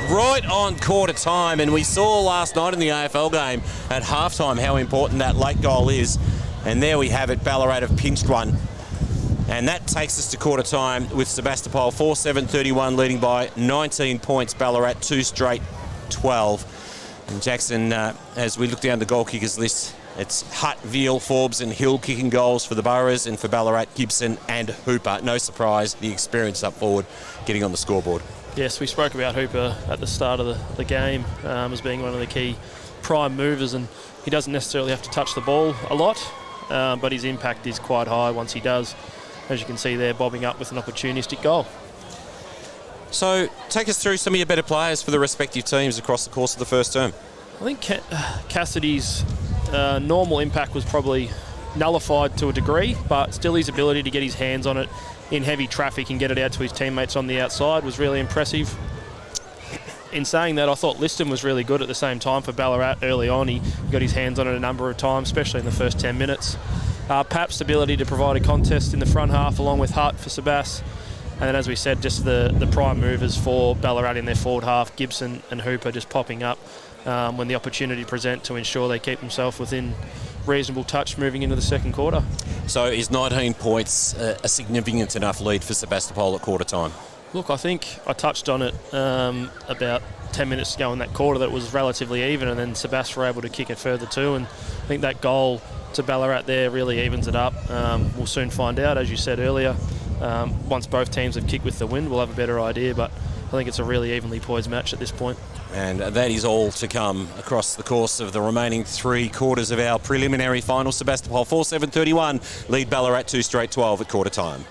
right on quarter time. And we saw last night in the AFL game at halftime how important that late goal is. And there we have it. Ballarat have pinched one. And that takes us to quarter time with Sebastopol 4-7-31 leading by 19 points. Ballarat 2 straight 12. And Jackson, as we look down the goal kickers list, it's Hutt, Veal, Forbes and Hill kicking goals for the Boroughs, and for Ballarat, Gibson and Hooper. No surprise, the experience up forward getting on the scoreboard. Yes, we spoke about Hooper at the start of the game as being one of the key prime movers, and he doesn't necessarily have to touch the ball a lot, but his impact is quite high once he does, as you can see there, bobbing up with an opportunistic goal. So take us through some of your better players for the respective teams across the course of the first term. I think Cassidy's normal impact was probably nullified to a degree, but still his ability to get his hands on it in heavy traffic and get it out to his teammates on the outside was really impressive. In saying that, I thought Liston was really good at the same time for Ballarat early on. He got his hands on it a number of times, especially in the first 10 minutes. Pap's ability to provide a contest in the front half along with Hutt for Sebas. And then, as we said, just the prime movers for Ballarat in their forward half, Gibson and Hooper just popping up when the opportunity present to ensure they keep themselves within reasonable touch moving into the second quarter. So is 19 points a significant enough lead for Sebastopol at quarter time? Look, I think I touched on it about 10 minutes ago in that quarter that it was relatively even, and then Sebas were able to kick it further too, and I think that goal to Ballarat there really evens it up. We'll soon find out, as you said earlier. Once both teams have kicked with the wind, we'll have a better idea, but I think it's a really evenly poised match at this point. And that is all to come across the course of the remaining 3 quarters of our preliminary final. Sebastopol 4-7-31 lead Ballarat 2 straight 12 at quarter time.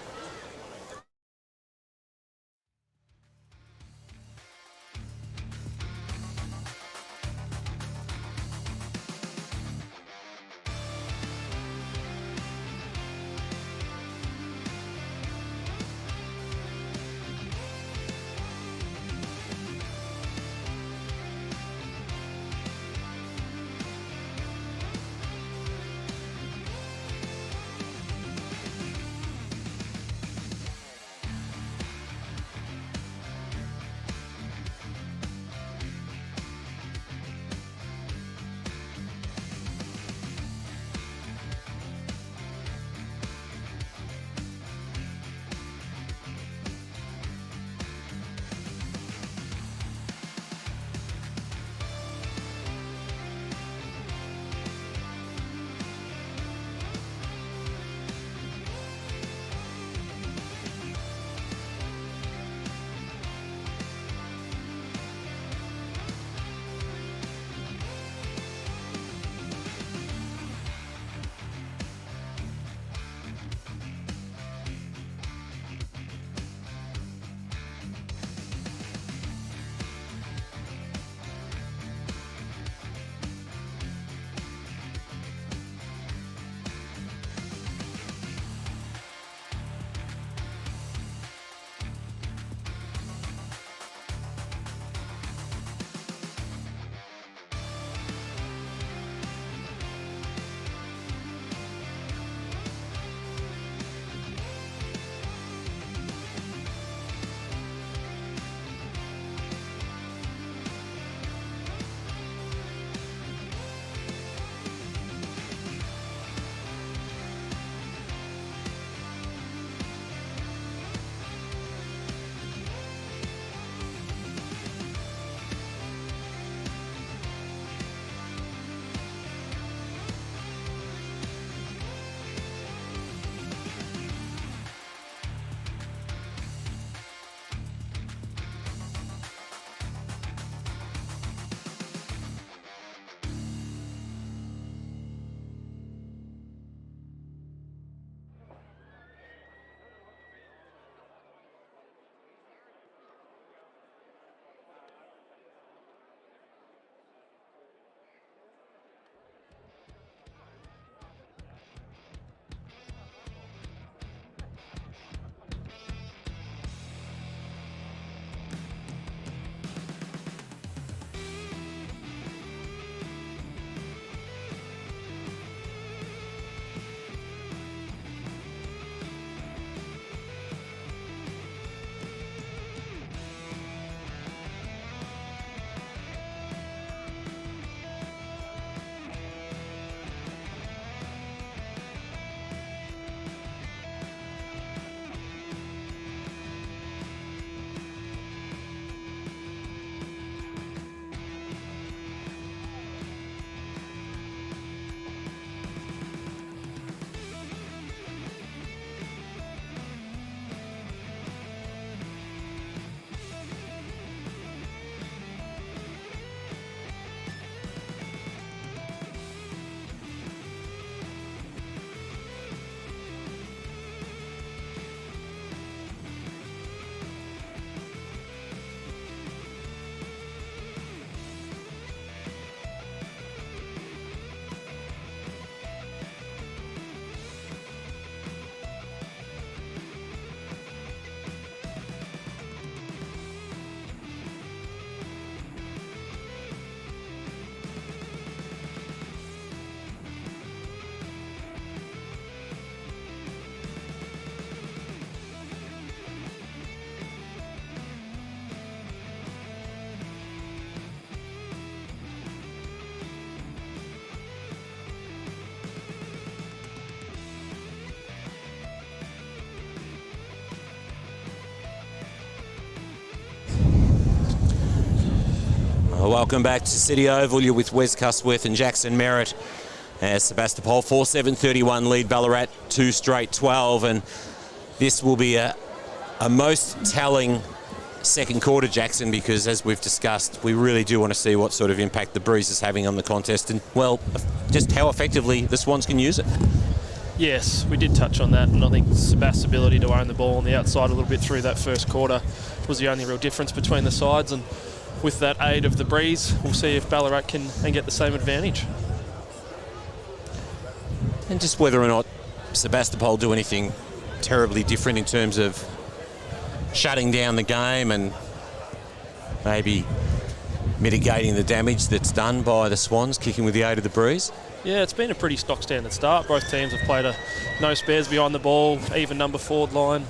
Well, welcome back to City Oval. You're with Wes Cusworth and Jackson Merritt as Sebastopol 4-7-31 lead Ballarat 2 straight 12, and this will be a most telling second quarter, Jackson, because as we've discussed, we really do want to see what sort of impact the breeze is having on the contest and, well, just how effectively the Swans can use it. Yes, we did touch on that, and I think Sebast's ability to own the ball on the outside a little bit through that first quarter was the only real difference between the sides, and with that aid of the breeze, we'll see if Ballarat can get the same advantage. And just whether or not Sebastopol do anything terribly different in terms of shutting down the game and maybe mitigating the damage that's done by the Swans kicking with the aid of the breeze. Yeah, it's been a pretty stock standard start. Both teams have played a no spares behind the ball, even number forward line.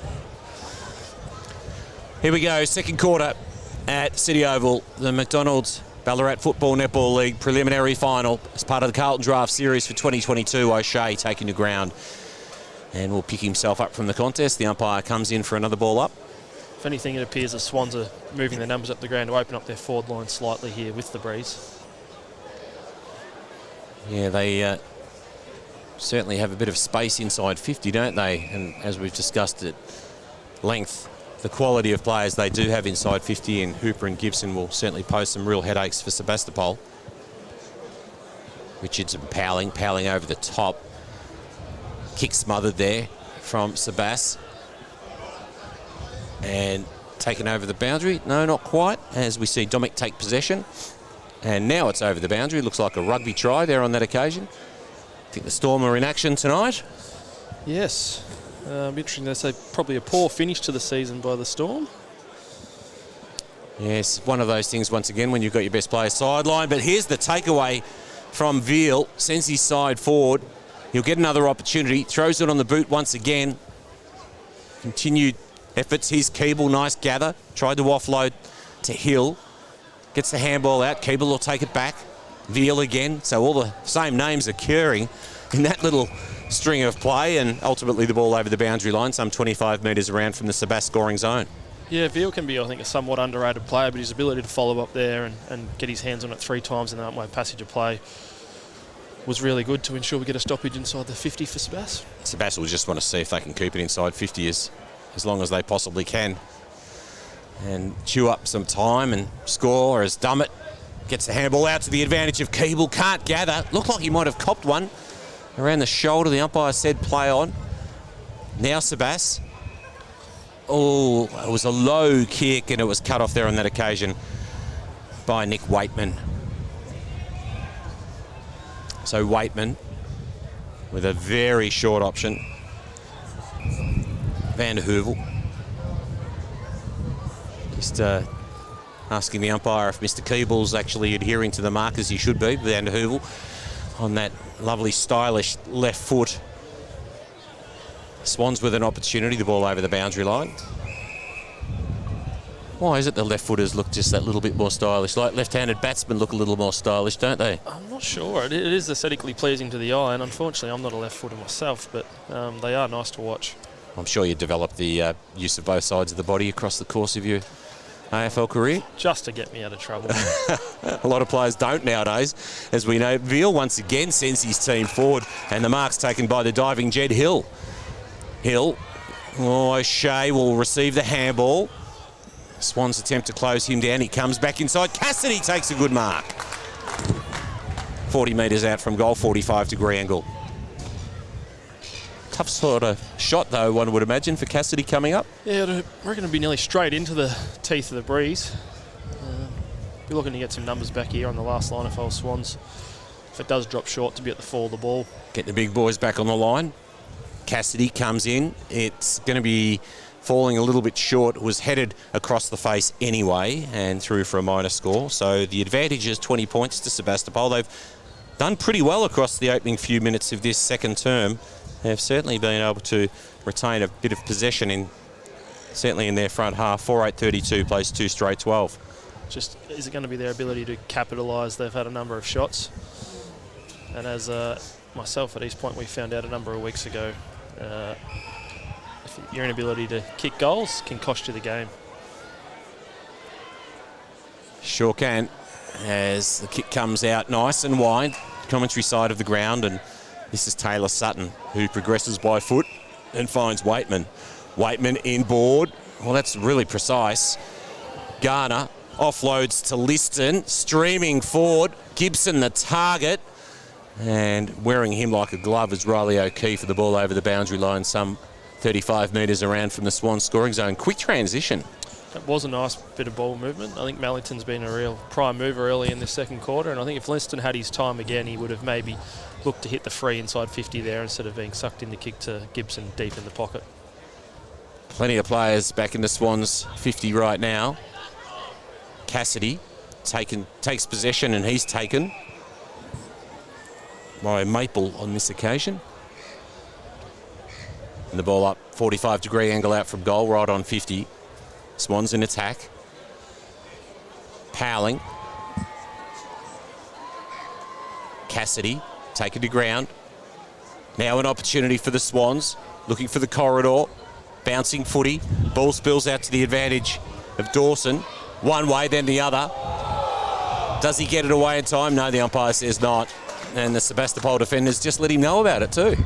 Here we go, second quarter at City Oval, the McDonald's Ballarat Football Netball League preliminary final as part of the Carlton Draft Series for 2022. O'Shea taking the ground and will pick himself up from the contest. The umpire comes in for another ball up. If anything, it appears the Swans are moving their numbers up the ground to open up their forward line slightly here with the breeze. Yeah, they certainly have a bit of space inside 50, don't they? And as we've discussed at length, the quality of players they do have inside 50, and Hooper and Gibson will certainly pose some real headaches for Sebastopol. Richardson Powling over the top. Kick smothered there from Sebas. And taken over the boundary. No, not quite, as we see Domick take possession. And now it's over the boundary. Looks like a rugby try there on that occasion. I think the Storm are in action tonight. Yes. It'll be interesting to say probably a poor finish to the season by the Storm. Yes, one of those things once again when you've got your best player sideline. But here's the takeaway from Veal. Sends his side forward. He'll get another opportunity. Throws it on the boot once again. Continued efforts. Here's Keeble. Nice gather. Tried to offload to Hill. Gets the handball out. Keeble will take it back. Veal again. So all the same names occurring in that little string of play, and ultimately the ball over the boundary line, some 25 metres around from the Sebas scoring zone. Yeah, Veal can be, I think, a somewhat underrated player, but his ability to follow up there and get his hands on it 3 times in that way passage of play was really good to ensure we get a stoppage inside the 50 for Sebas. Sebas will just want to see if they can keep it inside 50 as long as they possibly can and chew up some time and score as Dummett gets the handball out to the advantage of Keeble. Can't gather. Looked like he might have copped one around the shoulder. The umpire said play on. Now Sebas. Oh, it was a low kick and it was cut off there on that occasion by Nick Waitman. So Waitman with a very short option. Van der Heuvel. Just asking the umpire if Mr. Keeble's actually adhering to the mark as he should be. Van der Heuvel on that lovely, stylish left foot. Swans with an opportunity, the ball over the boundary line. Why is it the left footers look just that little bit more stylish? Like left-handed batsmen look a little more stylish, don't they? I'm not sure. It is aesthetically pleasing to the eye, and unfortunately I'm not a left footer myself, but they are nice to watch. I'm sure you developed the use of both sides of the body across the course of your AFL career. Just to get me out of trouble. A lot of players don't nowadays, as we know. Veal once again sends his team forward, and the mark's taken by the diving Jed Hill. Hill, O'Shea will receive the handball. Swans attempt to close him down. He comes back inside. Cassidy takes a good mark. 40 metres out from goal, 45-degree angle. Tough sort of shot, though, one would imagine, for Cassidy coming up. Yeah, I reckon it'd be nearly straight into the teeth of the breeze. Be looking to get some numbers back here on the last line if I was Swans. If it does drop short, to be at the fall of the ball. Get the big boys back on the line. Cassidy comes in. It's going to be falling a little bit short. It was headed across the face anyway and through for a minor score. So the advantage is 20 points to Sebastopol. They've done pretty well across the opening few minutes of this second term. They've certainly been able to retain a bit of possession certainly in their front half. 4-8-32 plays 2 straight 12. Just is it going to be their ability to capitalise? They've had a number of shots, and as myself at East Point we found out a number of weeks ago, if your inability to kick goals can cost you the game. Sure can. as the kick comes out nice and wide, commentary side of the ground, and this is Taylor Sutton, who progresses by foot and finds Waitman. Waitman inboard. Well, that's really precise. Garner offloads to Liston, streaming forward. Gibson the target, and wearing him like a glove is Riley O'Keefe for the ball over the boundary line, some 35 metres around from the Swans scoring zone. Quick transition. That was a nice bit of ball movement. I think Mellington's been a real prime mover early in this second quarter, and I think if Liston had his time again, he would have maybe looked to hit the free inside 50 there instead of being sucked in the kick to Gibson deep in the pocket. Plenty of players back in the Swans 50 right now. Cassidy takes possession, and he's taken by Maple on this occasion. And the ball up, 45-degree angle out from goal, right on 50. Swans in attack. Powling. Cassidy taken to ground. Now an opportunity for the Swans, looking for the corridor. Bouncing footy. Ball spills out to the advantage of Dawson. One way, then the other. Does he get it away in time? No, the umpire says not. And the Sebastopol defenders just let him know about it too.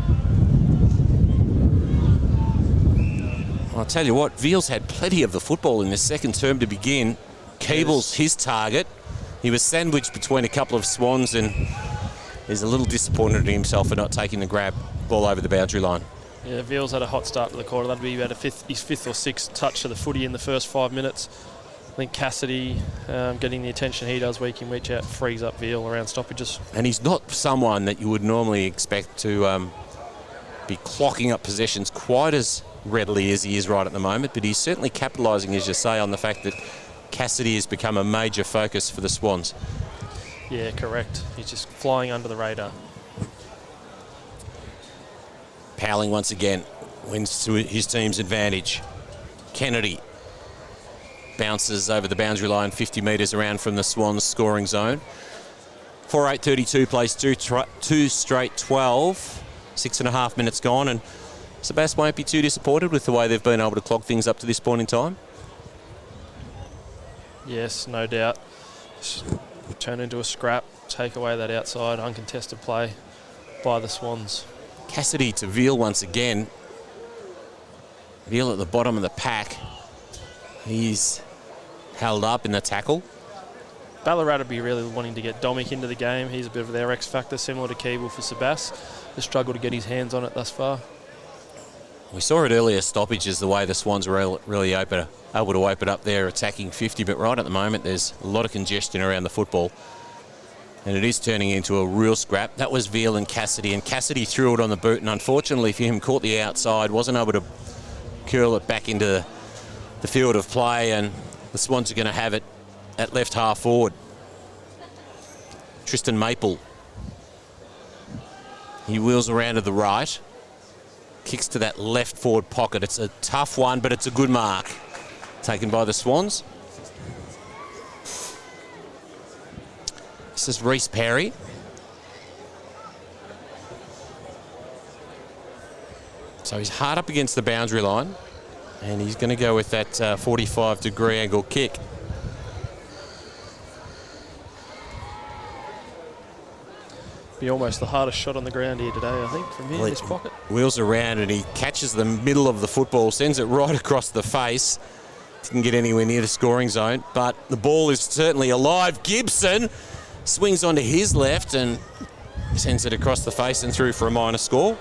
I'll tell you what, Veals had plenty of the football in this second term to begin. Keeble's his target. He was sandwiched between a couple of Swans and is a little disappointed in himself for not taking the grab ball over the boundary line. Yeah, Veals had a hot start to the quarter. That'd be about his fifth or sixth touch of the footy in the first 5 minutes. I think Cassidy, getting the attention he does week in, week out, frees up Veal around stoppages. And he's not someone that you would normally expect to be clocking up possessions quite as readily as he is right at the moment, but he's certainly capitalising, as you say, on the fact that Cassidy has become a major focus for the Swans. Yeah, correct. He's just flying under the radar. Powling once again wins to his team's advantage. Kennedy bounces over the boundary line 50 metres around from the Swans scoring zone. 4:8:32 plays two straight 12. 6.5 minutes gone, and Sebas won't be too disappointed with the way they've been able to clog things up to this point in time. Yes, no doubt. Turn into a scrap, take away that outside uncontested play by the Swans. Cassidy to Veal once again. Veal at the bottom of the pack. He's held up in the tackle. Ballarat would be really wanting to get Domick into the game. He's a bit of their X factor, similar to Keeble for Sebas. They struggled to get his hands on it thus far. We saw it earlier, stoppages, the way the Swans were really able to open up their attacking 50, but right at the moment there's a lot of congestion around the football. And it is turning into a real scrap. That was Veal and Cassidy threw it on the boot, and unfortunately for him, caught the outside, wasn't able to curl it back into the field of play, and the Swans are going to have it at left half forward. Tristan Maple. He wheels around to the right. Kicks to that left forward pocket. It's a tough one, but it's a good mark. Taken by the Swans. This is Reece Perry. So he's hard up against the boundary line, and he's going to go with that 45-degree angle kick. Be almost the hardest shot on the ground here today, I think, from here in this pocket. Wheels around and he catches the middle of the football, sends it right across the face. Didn't get anywhere near the scoring zone, but the ball is certainly alive. Gibson swings onto his left and sends it across the face and through for a minor score.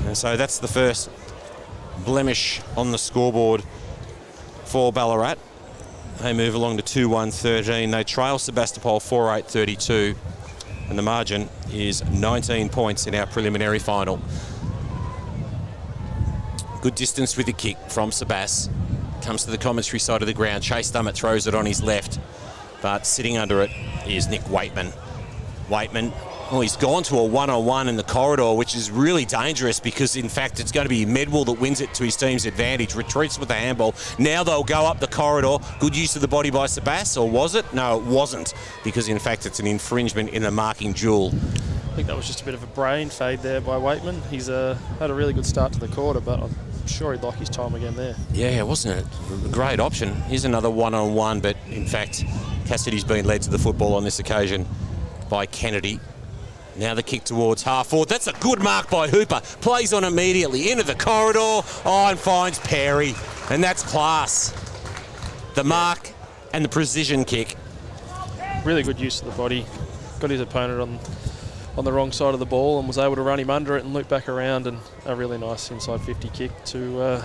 And so that's the first blemish on the scoreboard for Ballarat. They move along to 2-1-13. They trail Sebastopol 4-8-32. And the margin is 19 points in our preliminary final. Good distance with the kick from Sebas. Comes to the commentary side of the ground. Chase Dummett throws it on his left. But sitting under it is Nick Waitman. Waitman, well, he's gone to a one-on-one in the corridor, which is really dangerous because, in fact, it's going to be Medwell that wins it to his team's advantage. Retreats with the handball. Now they'll go up the corridor. Good use of the body by Sebas, or was it? No, it wasn't, because, in fact, it's an infringement in the marking duel. I think that was just a bit of a brain fade there by Waitman. He's had a really good start to the quarter, but I'm sure he'd like his time again there. Yeah, wasn't it? A great option. Here's another one-on-one, but In fact, Cassidy's been led to the football on this occasion by Kennedy. Now the kick towards half forward. That's a good mark by Hooper. Plays on immediately into the corridor. And finds Perry. And that's class. The mark and the precision kick. Really good use of the body. Got his opponent on the wrong side of the ball and was able to run him under it and loop back around, and a really nice inside 50 kick to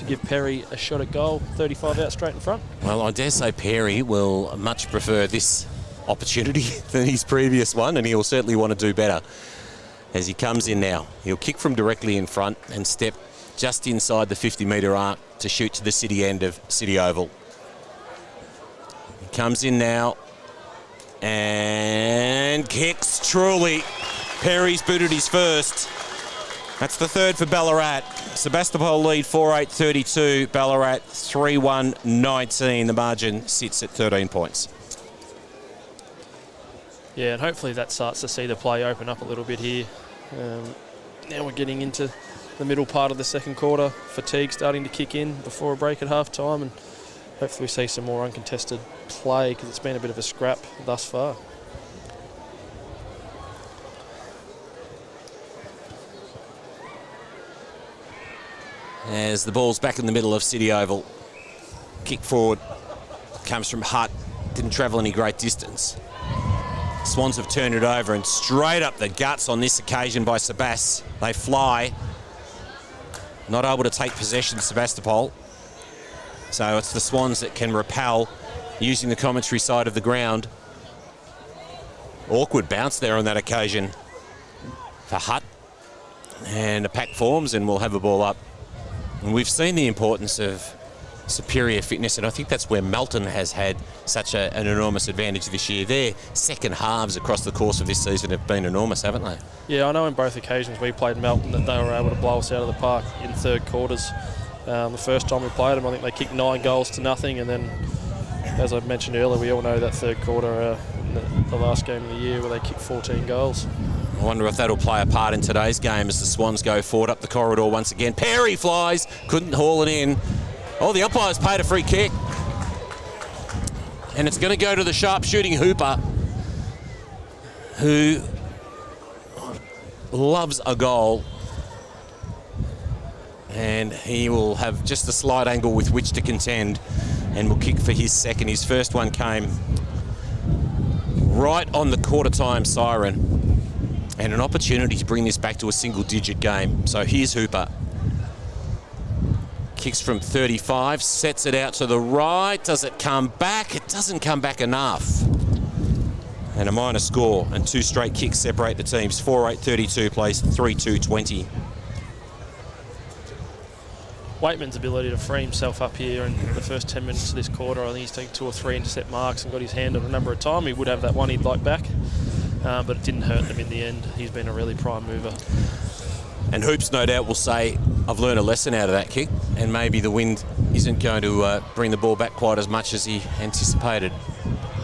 give Perry a shot at goal. 35 out straight in front. Well, I dare say Perry will much prefer this opportunity than his previous one, and he'll certainly want to do better as he comes in now. He'll kick from directly in front and step just inside the 50-metre arc to shoot to the city end of City Oval. He comes in now and kicks truly. Perry's booted his first. That's the third for Ballarat. Sebastopol lead 4-8-32. Ballarat 3-1-19. The margin sits at 13 points. Yeah, and hopefully that starts to see the play open up a little bit here. Now we're getting into the middle part of the second quarter. Fatigue starting to kick in before a break at half time, and hopefully we see some more uncontested play because it's been a bit of a scrap thus far. As the ball's back in the middle of City Oval. Kick forward. Comes from Hutt. Didn't travel any great distance. Swans have turned it over and straight up the guts on this occasion by Sebas. They fly. Not able to take possession, Sebastopol. So it's the Swans that can repel using the commentary side of the ground. Awkward bounce there on that occasion for Hutt. And a pack forms and we'll have a ball up. And we've seen the importance of superior fitness, and I think that's where Melton has had such an enormous advantage this year. Their second halves across the course of this season have been enormous, haven't they? Yeah, I know in both occasions we played Melton that they were able to blow us out of the park in third quarters. The first time we played them, I think they kicked 9 goals to nothing, and then, as I mentioned earlier, we all know that third quarter, the last game of the year, where they kicked 14 goals. I wonder if that'll play a part in today's game as the Swans go forward up the corridor once again. Perry flies, couldn't haul it in. Oh, the umpire's paid a free kick. And it's going to go to the sharp-shooting Hooper, who loves a goal. And he will have just a slight angle with which to contend and will kick for his second. His first one came right on the quarter-time siren. And an opportunity to bring this back to a single-digit game. So here's Hooper. Kicks from 35, sets it out to the right. Does it come back? It doesn't come back enough. And a minor score, and 2 straight kicks separate the teams. 4-8-32 plays 3-2-20. Waitman's ability to free himself up here in the first 10 minutes of this quarter, I think he's taken 2 or 3 intercept marks and got his hand on a number of times. He would have that one he'd like back, but it didn't hurt them in the end. He's been a really prime mover. And Hoops, no doubt, will say, I've learned a lesson out of that kick, and maybe the wind isn't going to bring the ball back quite as much as he anticipated.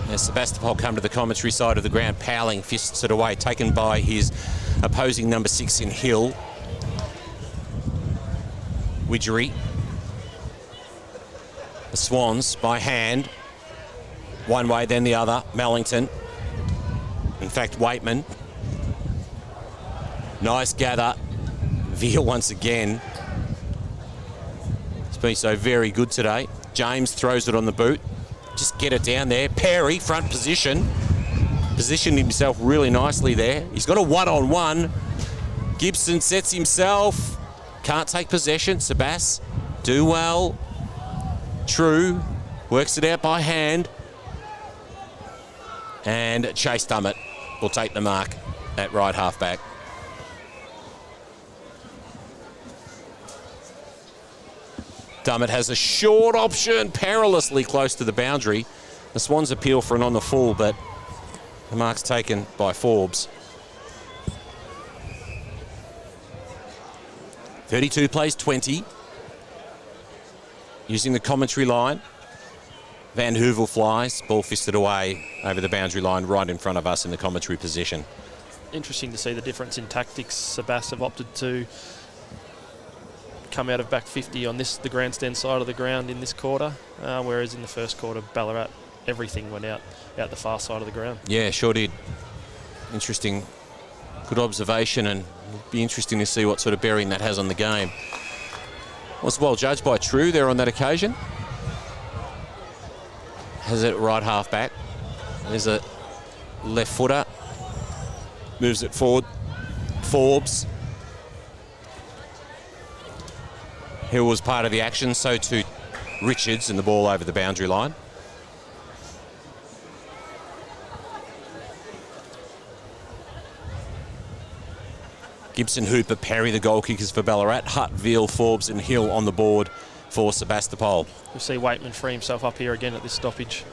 As Sebastopol come to the commentary side of the ground, Powling fists it away, taken by his opposing number 6 in Hill. Widgery. The Swans by hand. One way, then the other. Mellington. In fact, Waitman. Nice gather. Veal once again. It's been so very good today. James throws it on the boot. Just get it down there. Perry, front position. Positioned himself really nicely there. He's got a one-on-one. Gibson sets himself. Can't take possession. Sebas, do well. True. Works it out by hand. And Chase Dummett will take the mark at right half-back. Dummett has a short option, perilously close to the boundary. The Swans appeal for an on the full, but the mark's taken by Forbes. 32 plays 20. Using the commentary line. Van Hoovel flies, ball fisted away over the boundary line right in front of us in the commentary position. Interesting to see the difference in tactics. Sebas have opted to come out of back 50 on the grandstand side of the ground in this quarter, whereas in the first quarter, Ballarat, everything went out the far side of the ground. Yeah, sure did. Interesting. Good observation, and it'll be interesting to see what sort of bearing that has on the game. Was well judged by True there on that occasion. Has it right half back. There's a left footer. Moves it forward. Forbes. Hill was part of the action, so too Richards, and the ball over the boundary line. Gibson, Hooper, Perry, the goal kickers for Ballarat. Hutt, Veal, Forbes and Hill on the board for Sebastopol. You'll see Waitman free himself up here again at this stoppage.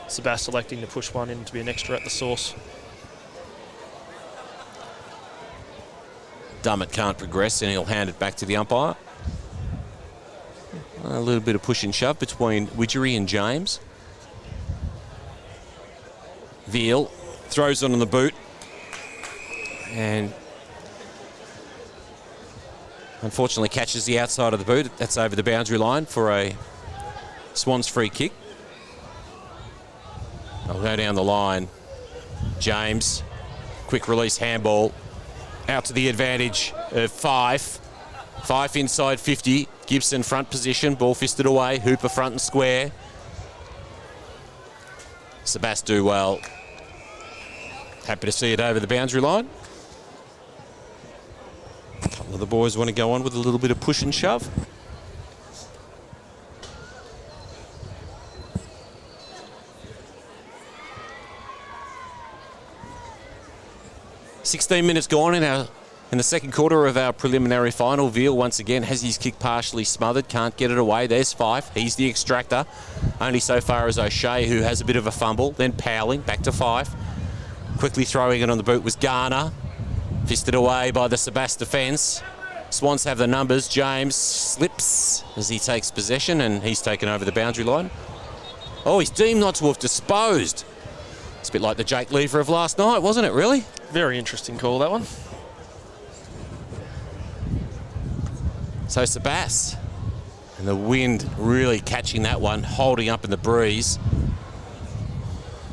Sebast electing to push one in to be an extra at the source. Dummett can't progress and he'll hand it back to the umpire. A little bit of push and shove between Widgery and James. Veal throws on the boot and unfortunately catches the outside of the boot. That's over the boundary line for a Swans free kick. They'll go down the line. James, quick release handball. Out to the advantage of Fife. Fife inside 50. Gibson front position. Ball fisted away. Hooper front and square. Sebast do well. Happy to see it over the boundary line. A couple of the boys want to go on with a little bit of push and shove. "16 minutes gone in the second quarter of our preliminary final. Veal once again has his kick partially smothered, can't get it away. There's Fife, he's the extractor. Only so far as O'Shea, who has a bit of a fumble. Then Powling, back to Fife. Quickly throwing it on the boot was Garner. Fisted away by the Sebast defence. Swans have the numbers. James slips as he takes possession and he's taken over the boundary line. Oh, he's deemed not to have disposed. It's a bit like the Jake Lever of last night, wasn't it, really? Very interesting call, that one. So Sebast, and the wind really catching that one, holding up in the breeze.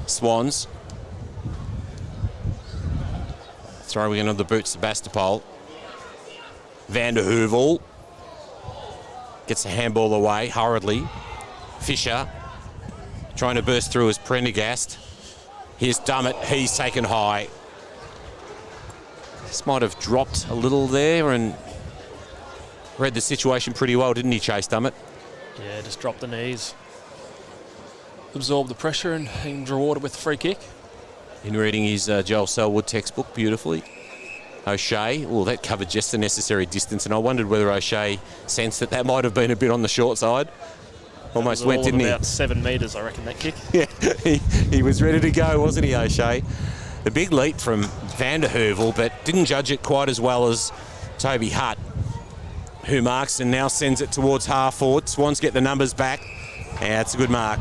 Swans. Throwing in on the boot, Sebastopol. Van der Heuvel gets the handball away hurriedly. Fisher trying to burst through as Prendergast. Here's Dummett, he's taken high. This might have dropped a little there and read the situation pretty well, didn't he, Chase Dummett? Yeah, just dropped the knees. Absorb the pressure and draw water with the free kick. In reading his Joel Selwood textbook beautifully. O'Shea, well, that covered just the necessary distance, and I wondered whether O'Shea sensed that might have been a bit on the short side. Almost went, didn't he? About 7 metres, I reckon, that kick. Yeah, he was ready to go, wasn't he, O'Shea? A big leap from Van der Heuvel, but didn't judge it quite as well as Toby Hutt, who marks and now sends it towards half forward. Swans get the numbers back. Yeah, it's a good mark.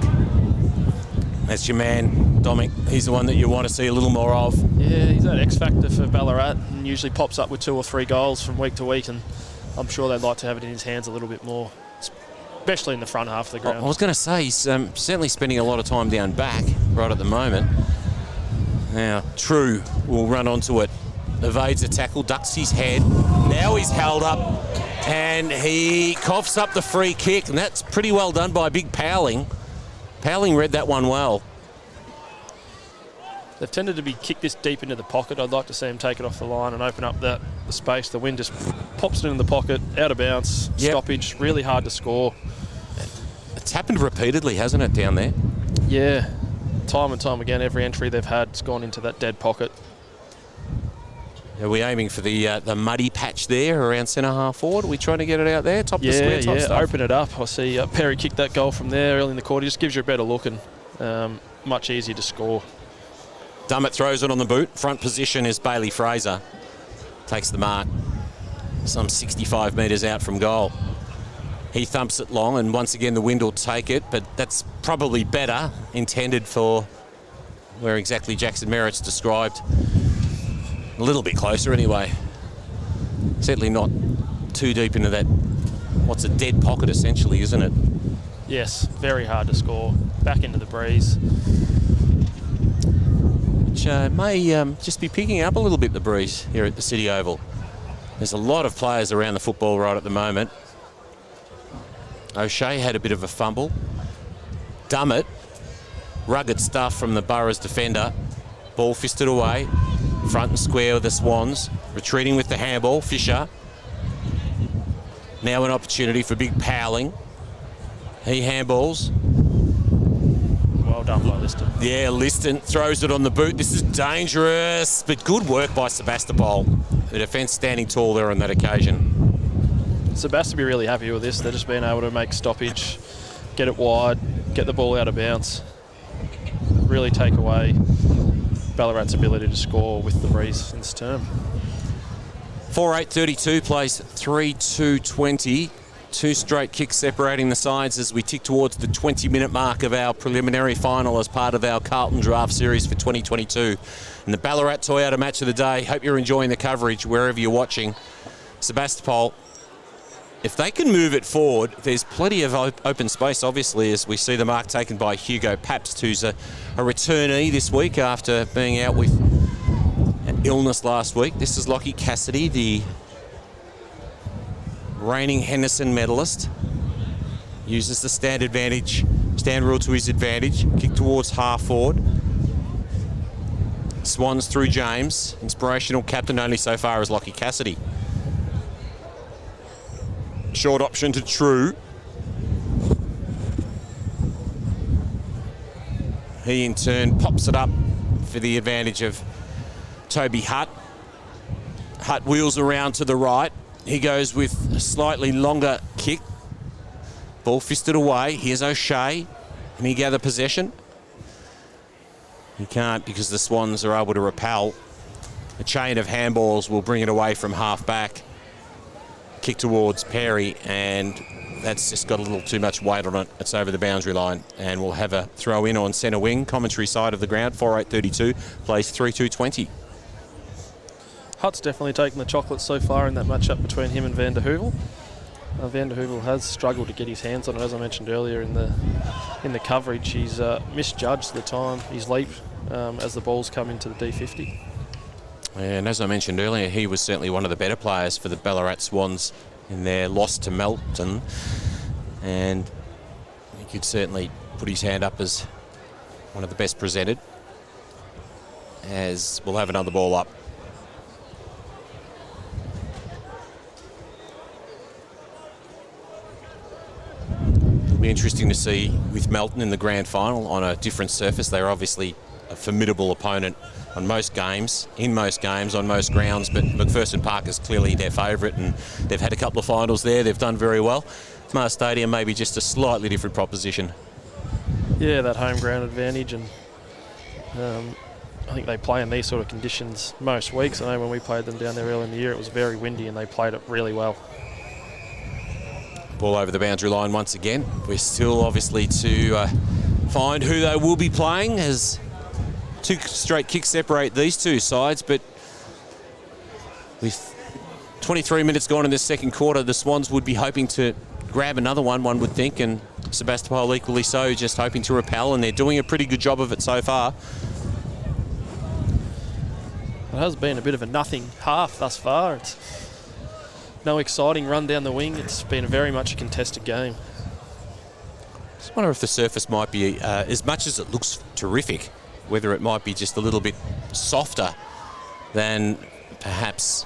That's your man, Domic. He's the one that you want to see a little more of. Yeah, he's that X factor for Ballarat and usually pops up with 2 or 3 goals from week to week, and I'm sure they'd like to have it in his hands a little bit more, especially in the front half of the ground. I was going to say, he's certainly spending a lot of time down back right at the moment. Now, True will run onto it. Evades a tackle, ducks his head. Now he's held up and he coughs up the free kick, and that's pretty well done by Big Powling. Powling read that one well. They've tended to be kicked this deep into the pocket. I'd like to see him take it off the line and open up the space. The wind just pops it in the pocket, out of bounds, stoppage, really hard to score. It's happened repeatedly, hasn't it, down there? Yeah, time and time again, every entry they've had has gone into that dead pocket. Are we aiming for the muddy patch there around centre half forward? Are we trying to get it out there? Top of the square type stuff? Open it up. I see Perry kicked that goal from there early in the quarter. Just gives you a better look and much easier to score. Dummett throws it on the boot. Front position is Bailey Fraser. Takes the mark. Some 65 metres out from goal. He thumps it long, and once again the wind will take it, but that's probably better, intended for where exactly Jackson Merritt's described. A little bit closer anyway. Certainly not too deep into that what's a dead pocket essentially, isn't it? Yes, very hard to score. Back into the breeze. Which may just be picking up a little bit, the breeze here at the City Oval. There's a lot of players around the football right at the moment. O'Shea had a bit of a fumble. Dummett, rugged stuff from the Borough's defender. Ball fisted away, front and square with the Swans. Retreating with the handball, Fisher. Now an opportunity for big Powling. He handballs. Well done by Liston. Yeah, Liston throws it on the boot. This is dangerous, but good work by Sebastopol. The defence standing tall there on that occasion. Sebastopol be really happy with this. They're just being able to make stoppage, get it wide, get the ball out of bounds. Really take away Ballarat's ability to score with the breeze in this term. 4-8-32 plays 3-2-20. Two straight kicks separating the sides as we tick towards the 20-minute mark of our preliminary final as part of our Carlton Draft Series for 2022. And the Ballarat Toyota Match of the Day. Hope you're enjoying the coverage wherever you're watching. Sebastopol, if they can move it forward, there's plenty of open space, obviously, as we see the mark taken by Hugo Pabst, who's a returnee this week after being out with an illness last week. This is Lockie Cassidy, the reigning Henderson medalist. Uses the stand rule to his advantage. Kick towards half forward. Swans through James. Inspirational captain only so far as Lockie Cassidy. Short option to True. He in turn pops it up for the advantage of Toby Hutt. Hutt wheels around to the right. He goes with a slightly longer kick. Ball fisted away. Here's O'Shea. Can he gather possession? He can't because the Swans are able to repel. A chain of handballs will bring it away from half back. Kick towards Perry, and that's just got a little too much weight on it. It's over the boundary line, and we'll have a throw in on centre wing. Commentary side of the ground. 4-8-32 plays 3-2-20. Hutt's definitely taken the chocolates so far in that matchup between him and Van der Heuvel. Van der Heuvel has struggled to get his hands on it, as I mentioned earlier in the coverage. He's misjudged the time, his leap, as the ball's come into the D50. And as I mentioned earlier, he was certainly one of the better players for the Ballarat Swans in their loss to Melton. And he could certainly put his hand up as one of the best presented. As we'll have another ball up. It'll be interesting to see with Melton in the grand final on a different surface. They're obviously a formidable opponent on most games, on most grounds, but McPherson Park is clearly their favourite, and they've had a couple of finals there. They've done very well. Mars Stadium may be just a slightly different proposition. Yeah, that home ground advantage, and I think they play in these sort of conditions most weeks. I know when we played them down there early in the year, it was very windy, and they played it really well. Ball over the boundary line once again. We're still obviously to find who they will be playing, as two straight kicks separate these two sides, but with 23 minutes gone in this second quarter, the Swans would be hoping to grab another one would think, and Sebastopol equally so, just hoping to repel, and they're doing a pretty good job of it so far. It has been a bit of a nothing half thus far. It's no exciting run down the wing. It's been very much a contested game. I just wonder if the surface might be, as much as it looks terrific, whether it might be just a little bit softer than perhaps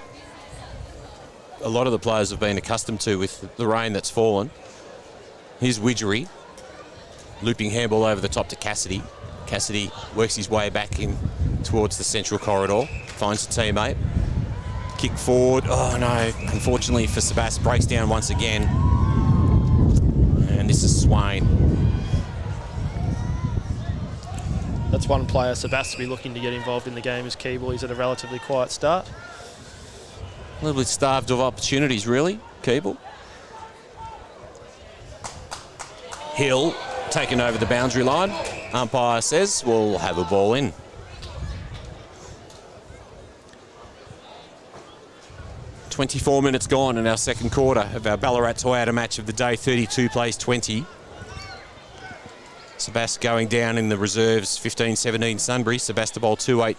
a lot of the players have been accustomed to with the rain that's fallen. Here's Widgery, looping handball over the top to Cassidy. Cassidy works his way back in towards the central corridor, finds a teammate. Kick forward, oh no, unfortunately for Sebast, breaks down once again. And this is Swain. That's one player Sebast to be looking to get involved in the game is Keeble. He's at a relatively quiet start. A little bit starved of opportunities, really, Keeble. Hill taken over the boundary line. Umpire says we'll have a ball in. 24 minutes gone in our second quarter of our Ballarat Toyota match of the day, 32-20. Sebas going down in the reserves, 15-17 Sunbury. Sebastopol 2-8-20.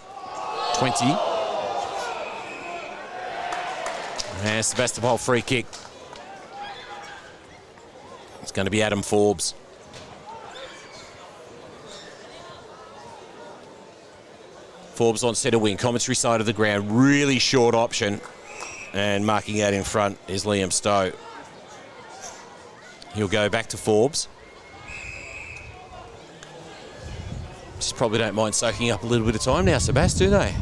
And Sebastopol free kick. It's going to be Adam Forbes. Forbes on centre wing, commentary side of the ground, really short option. And marking out in front is Liam Stowe. He'll go back to Forbes. Just probably don't mind soaking up a little bit of time now, Sebas, do they?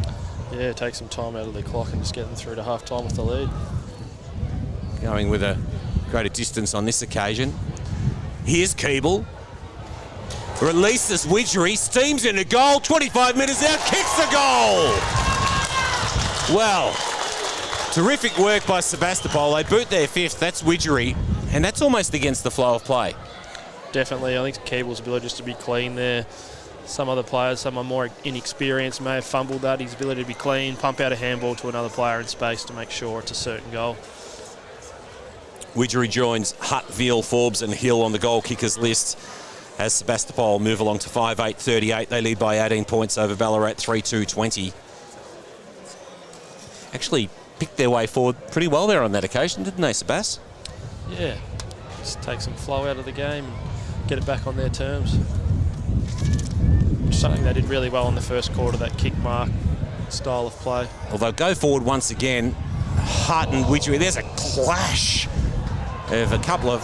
Yeah, take some time out of the clock and just get them through to half-time with the lead. Going with a greater distance on this occasion. Here's Keeble. Releases Widgery, steams into goal, 25 minutes out, kicks the goal! Well, terrific work by Sebastopol. They boot their fifth, that's Widgery, and that's almost against the flow of play. Definitely, I think Keeble's ability just to be clean there. Some other players, some are more inexperienced, may have fumbled that. His ability to be clean, pump out a handball to another player in space to make sure it's a certain goal. Widgery joins Hutt, Veal, Forbes and Hill on the goal kickers list as Sebastopol move along to 5-8-38. They lead by 18 points over Ballarat, 3-2-20. Actually picked their way forward pretty well there on that occasion, didn't they, Sebas? Yeah, just take some flow out of the game and get it back on their terms. Something they did really well in the first quarter, that kick mark style of play. Well, they'll go forward once again. Hutt and Widgery, there's a clash of a couple of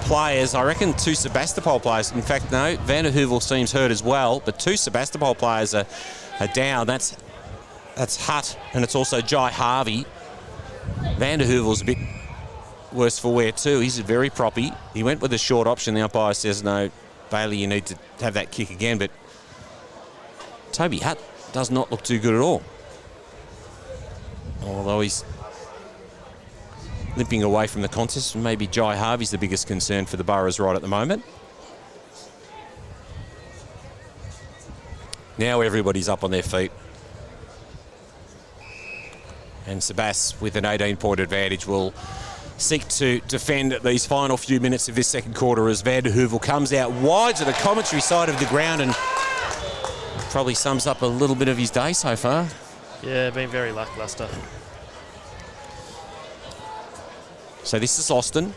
players. I reckon two Sebastopol players. In fact, no, Van der Heuvel seems hurt as well, but two Sebastopol players are down. That's Hutt, and it's also Jai Harvey. Van der Heuvel's a bit worse for wear too. He's very proppy. He went with a short option. The umpire says, no, Bailey, you need to have that kick again, but Toby Hutt does not look too good at all. Although he's limping away from the contest, maybe Jai Harvey's the biggest concern for the Boroughs right at the moment. Now everybody's up on their feet. And Sebas, with an 18-point advantage, will seek to defend these final few minutes of this second quarter as Van der Heuvel comes out wide to the commentary side of the ground and probably sums up a little bit of his day so far. Yeah, been very lacklustre. So this is Austin.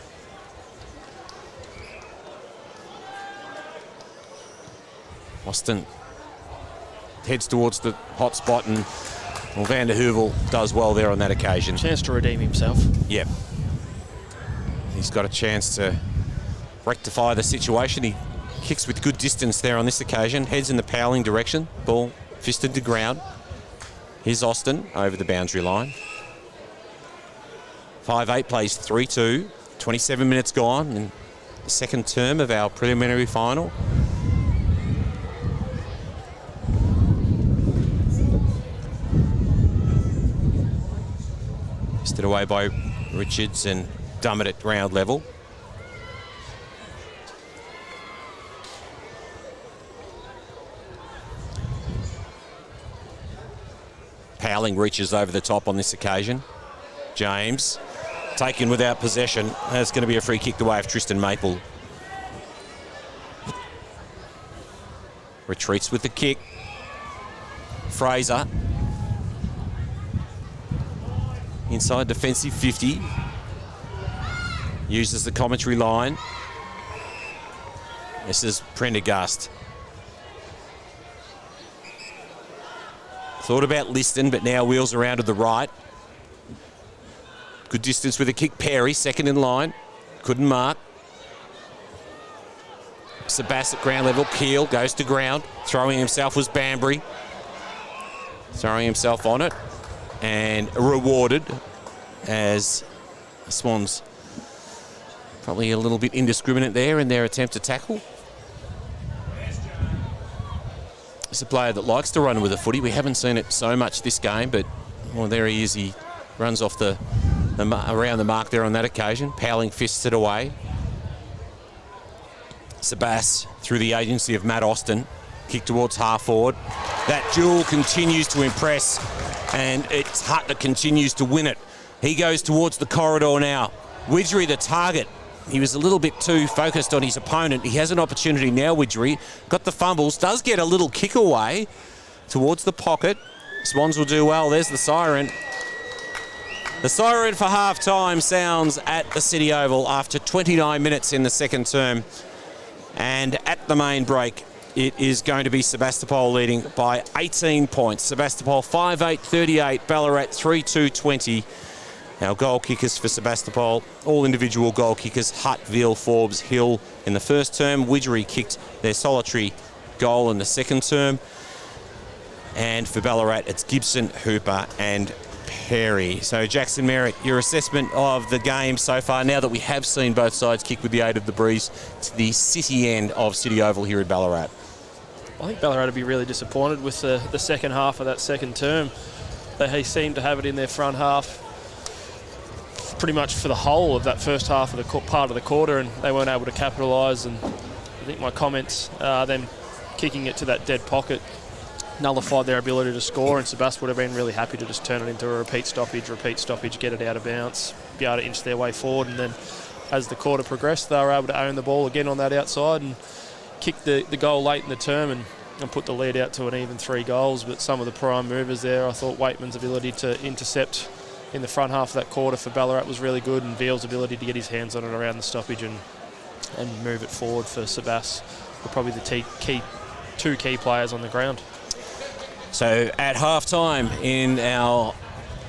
Austin heads towards the hot spot, and well, Van der Heuvel does well there on that occasion. Chance to redeem himself. Yep. He's got a chance to rectify the situation. He kicks with good distance there on this occasion. Heads in the Powling direction. Ball fisted to ground. Here's Austin over the boundary line. 5-8 plays 3-2. 27 minutes gone in the second term of our preliminary final. Fisted away by Richards and Dummett at ground level. Powling reaches over the top on this occasion. James taken without possession. That's going to be a free kick the way of Tristan Maple. Retreats with the kick. Fraser. Inside defensive 50. Uses the commentary line. This is Prendergast. Thought about Liston, but now wheels around to the right. Good distance with a kick. Perry, second in line. Couldn't mark. Sebas at ground level. Keel goes to ground. Throwing himself was Banbury. Throwing himself on it. And rewarded as the Swans probably a little bit indiscriminate there in their attempt to tackle. He's a player that likes to run with a footy. We haven't seen it so much this game, but well, there he is. He runs off around the mark there on that occasion. Powling fists it away. Sebas through the agency of Matt Austin. Kick towards half forward. That duel continues to impress, and it's Hutt that continues to win it He goes towards the corridor now. Widgery, the target. He was a little bit too focused on his opponent. He has an opportunity now, Widgery. Got the fumbles, does get a little kick away towards the pocket. Swans will do well. There's the siren. The siren for half-time sounds at the City Oval after 29 minutes in the second term. And at the main break, it is going to be Sebastopol leading by 18 points. Sebastopol 5-8-38, Ballarat 3-2-20. Our goal kickers for Sebastopol, all individual goal kickers, Hutt, Veal, Forbes, Hill in the first term. Widgery kicked their solitary goal in the second term. And for Ballarat, it's Gibson, Hooper and Perry. So Jackson Merritt, your assessment of the game so far, now that we have seen both sides kick with the aid of the breeze to the city end of City Oval here at Ballarat. I think Ballarat would be really disappointed with the second half of that second term. They seemed to have it in their front half pretty much for the whole of that first half of the part of the quarter, and they weren't able to capitalise. And I think my comments, them kicking it to that dead pocket, nullified their ability to score, and Sebastopol would have been really happy to just turn it into a repeat stoppage, get it out of bounds, be able to inch their way forward. And then as the quarter progressed, they were able to own the ball again on that outside and kick the goal late in the term and put the lead out to an even 3 goals. But some of the prime movers there, I thought Waitman's ability to intercept in the front half of that quarter for Ballarat was really good, and Veal's ability to get his hands on it around the stoppage and move it forward for Sebas were probably the two key players on the ground. So at half-time in our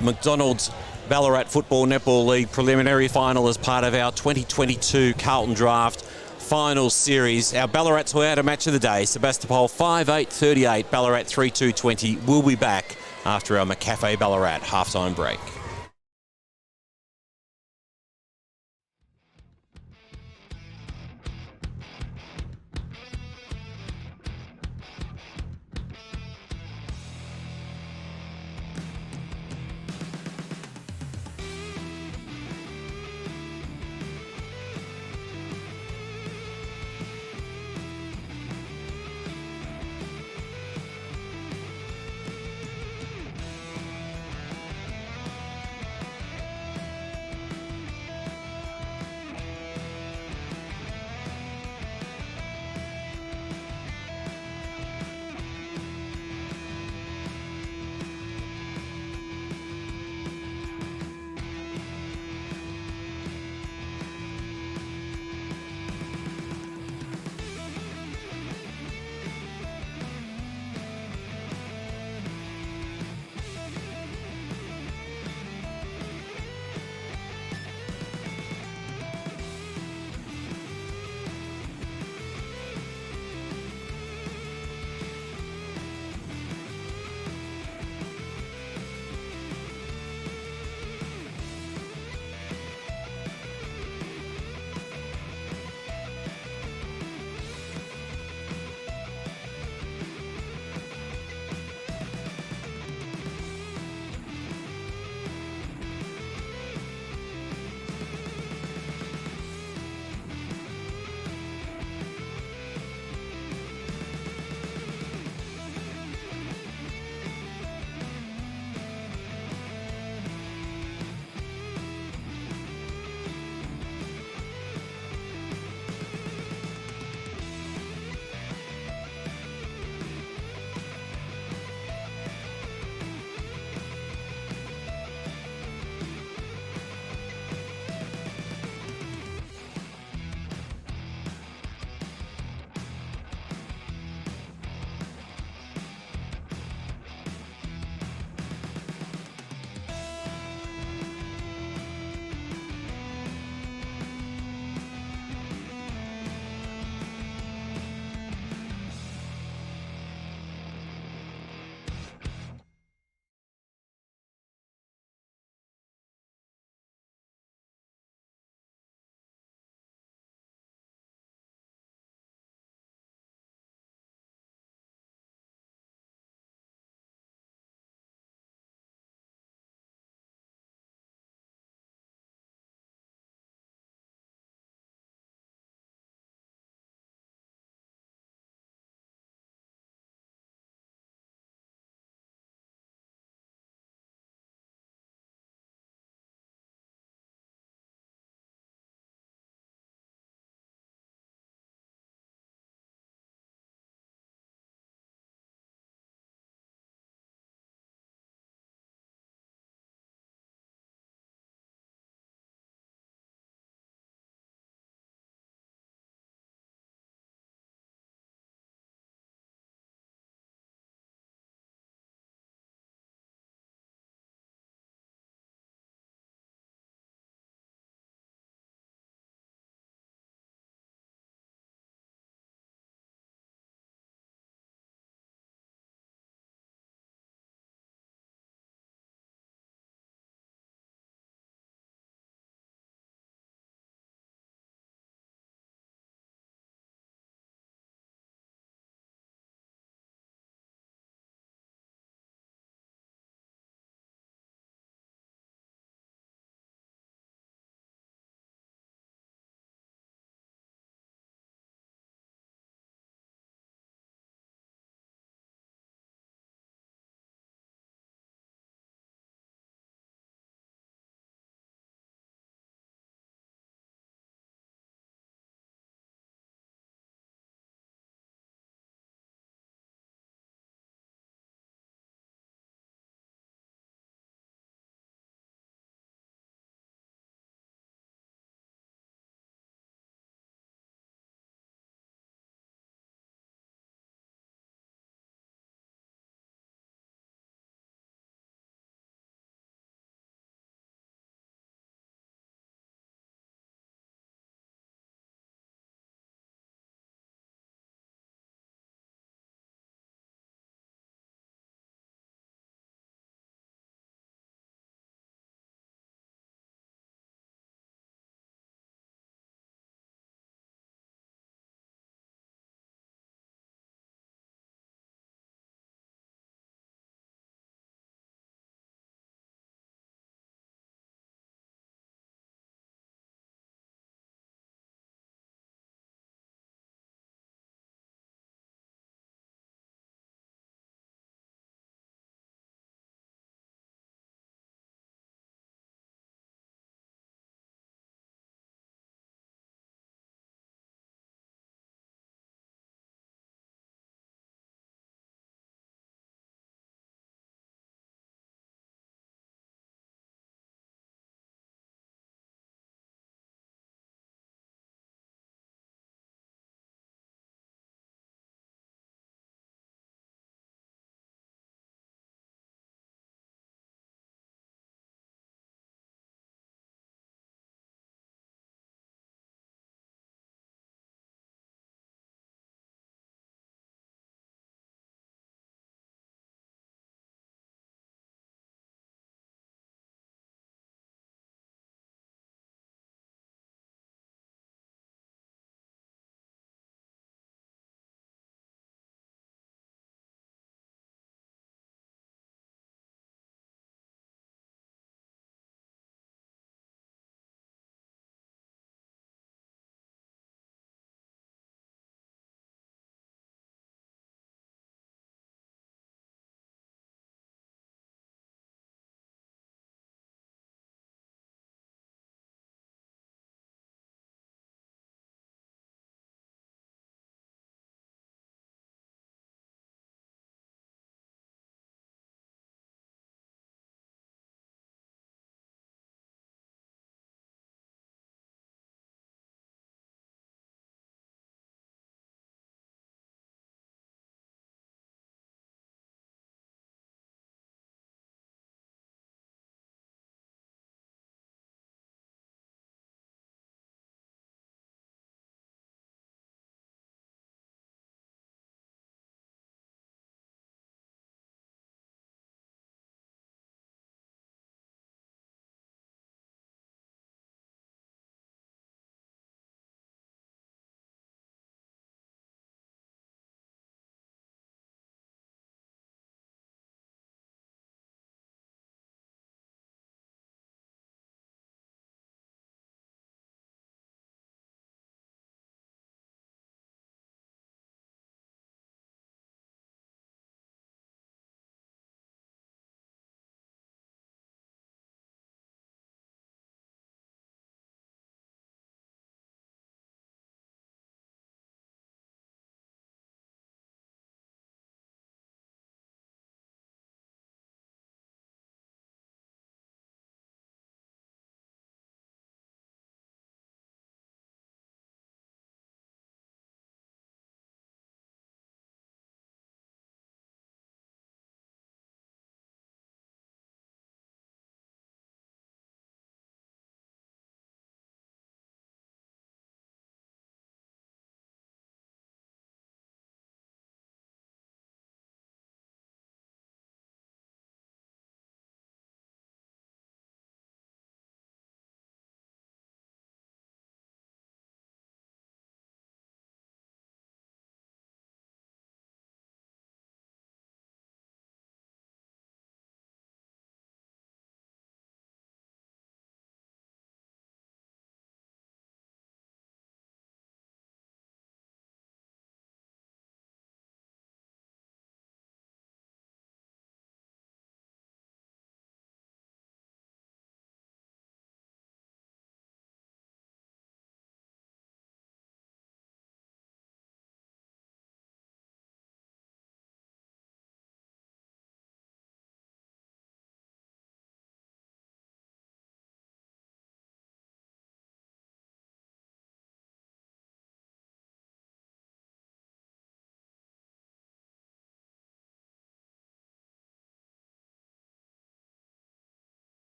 McDonald's Ballarat Football Netball League preliminary final as part of our 2022 Carlton Draft Finals Series, our Ballarats were out a match of the day. Sebastopol 5-8-38, Ballarat 3-2-20. We'll be back after our McCafe Ballarat half-time break.